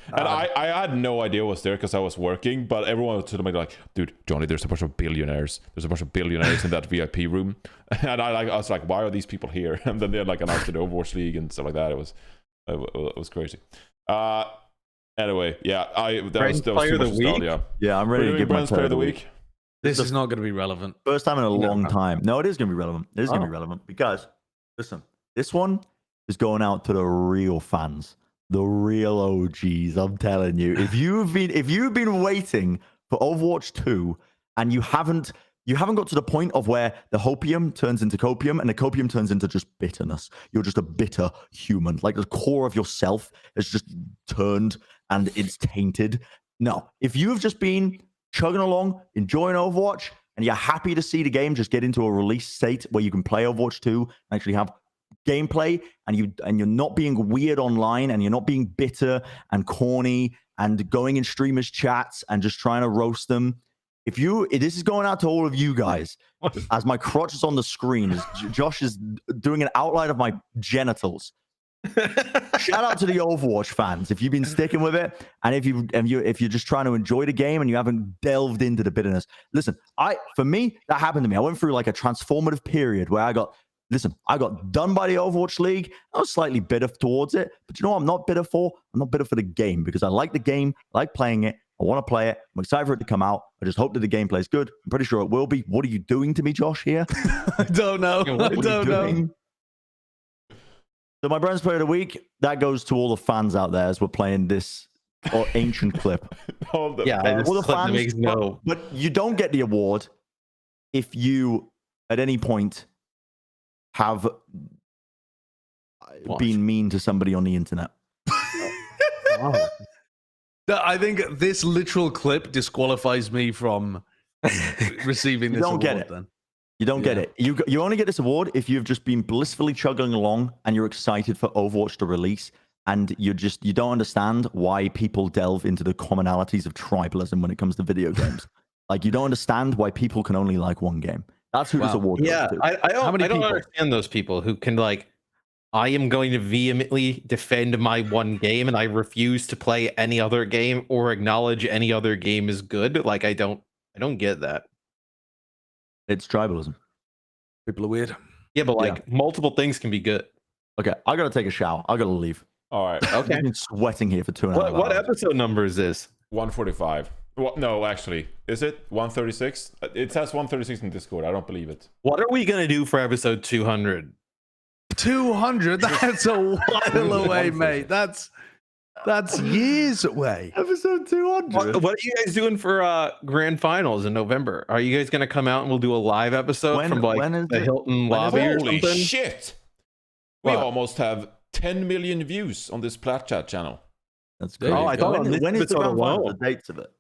And I had no idea it was there because I was working, but everyone was telling me like, dude, Johnny, there's a bunch of billionaires. There's a bunch of billionaires in that VIP room. And I was like, why are these people here? And then they like announced the Overwatch League and stuff like that. It was crazy. Anyway, yeah, that was too Player of much the week? nostalgia. Yeah, I'm We're ready to doing give my Brent's player of the week. This is not going to be relevant. First time in a long No. time. No, it is going to be relevant. It is going to be relevant because, listen, this one is going out to the real fans, the real OGs. I'm telling you, if you've been waiting for Overwatch 2 and you haven't got to the point of where the hopium turns into copium and the copium turns into just bitterness. You're just a bitter human. Like the core of yourself has just turned and it's tainted. No, if you have just been chugging along, enjoying Overwatch, and you're happy to see the game just get into a release state where you can play Overwatch 2 and actually have gameplay, and you're not being weird online, and you're not being bitter and corny and going in streamers' chats and just trying to roast them. This is going out to all of you guys. As my crotch is on the screen, as Josh is doing an outline of my genitals. Shout out to the Overwatch fans if you've been sticking with it, and if you're just trying to enjoy the game and you haven't delved into the bitterness. Listen, for me that happened to me. I went through like a transformative period where I got done by the Overwatch League. I was slightly bitter towards it, but you know what I'm not bitter for? I'm not bitter for the game because I like the game, I like playing it, I want to play it. I'm excited for it to come out. I just hope that the gameplay is good. I'm pretty sure it will be. What are you doing to me, Josh? Here, I don't know. I What are you don't know. doing? So my Brent's player of the week, that goes to all the fans out there as we're playing this ancient clip. All the- Yeah, All this the clip fans, makes no. but you don't get the award if you at any point have been mean to somebody on the internet. I think this literal clip disqualifies me from receiving this You don't award. get it. Then You don't get it. You only get this award if you've just been blissfully chugging along and you're excited for Overwatch to release, and you don't understand why people delve into the commonalities of tribalism when it comes to video games. Like you don't understand why people can only like one game. That's who this Wow. award goes Yeah, to. I don't people? understand those people who can like, I am going to vehemently defend my one game and I refuse to play any other game or acknowledge any other game is good. Like I don't get that. It's tribalism. people are weird. Yeah, but like multiple things can be good. Okay, I gotta take a shower. I gotta leave. All right. Okay. I've been sweating here for 2.5 hours. What episode number is this? 145. Well, no, actually, is it 136? It says 136 in Discord. I don't believe it. What are we gonna do for episode 200? 200? That's a while away, mate. That's years away. Episode 200. What are you guys doing for grand finals in November? Are you guys gonna come out and we'll do a live episode from like when is the it? Hilton When is lobby it? or Holy something? shit! We What? almost have 10 million views on this Plat chat channel. That's There great. you Oh, I thought go. on this When is the episode grand final? alone. The dates of it?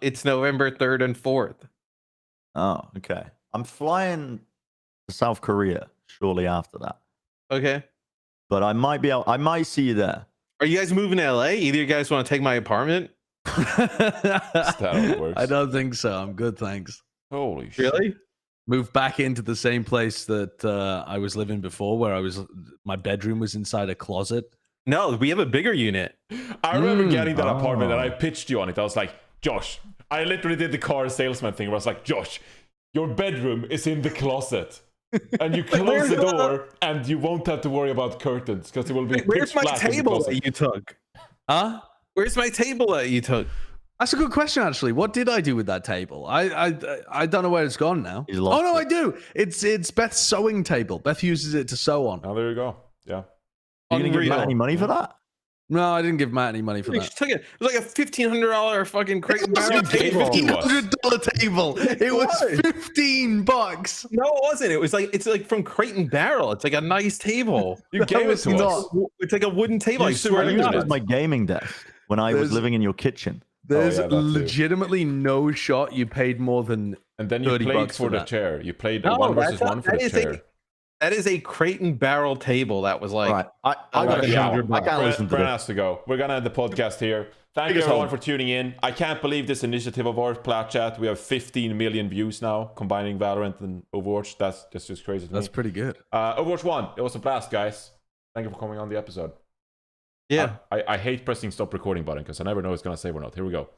It's November 3rd and 4th. Oh, okay. I'm flying to South Korea shortly after that, Okay. but I might see you there. Are you guys moving to LA? Either you guys want to take my apartment? That's how it works. I don't think so. I'm good, thanks. Holy shit. Really? Move back into the same place that I was living before, where my bedroom was inside a closet. No, we have a bigger unit. I remember getting that Oh. apartment and I pitched you on it. I was like, Josh, I literally did the car salesman thing where I was like, Josh, your bedroom is in the closet. And you close where's the the- door and you won't have to worry about curtains because it will be Where's pitch my black in the table closet. that you took? Huh? Where's my table that you took? That's a good question, actually. What did I do with that table? I don't know where it's gone now. He's Oh lost no, it. I do. It's Beth's sewing table. Beth uses it to sew on. Oh, there you go. Yeah. You gonna give Unreal. Matt any money for that? No, I didn't give Matt any money for He that. just took it. It was like a $1,500 fucking crate and barrel table. $1,500 table. It was $15. No, it wasn't. It was like it's like from Crate and Barrel. It's like a nice table. You gave it to us. It's like a wooden table. I swear to It God. was my gaming desk when I was living in your kitchen. There's yeah, that too. legitimately no shot you paid more than And then you $30 played for the that. chair. You played No, 1 versus that's 1 for that the is chair. That is a Crate and Barrel table. That was like Right. I got Right, a yeah. $100. I can't listen to Bren this. has to go. We're gonna end the podcast here. Thank Take you us everyone home. for tuning in. I can't believe this initiative of ours, Plat Chat. We have 15 million views now, combining Valorant and Overwatch. That's just crazy to That's me. pretty good. Overwatch 1, it was a blast, guys. Thank you for coming on the episode. yeah. I hate pressing stop recording button because I never know if it's gonna save or not. Here we go.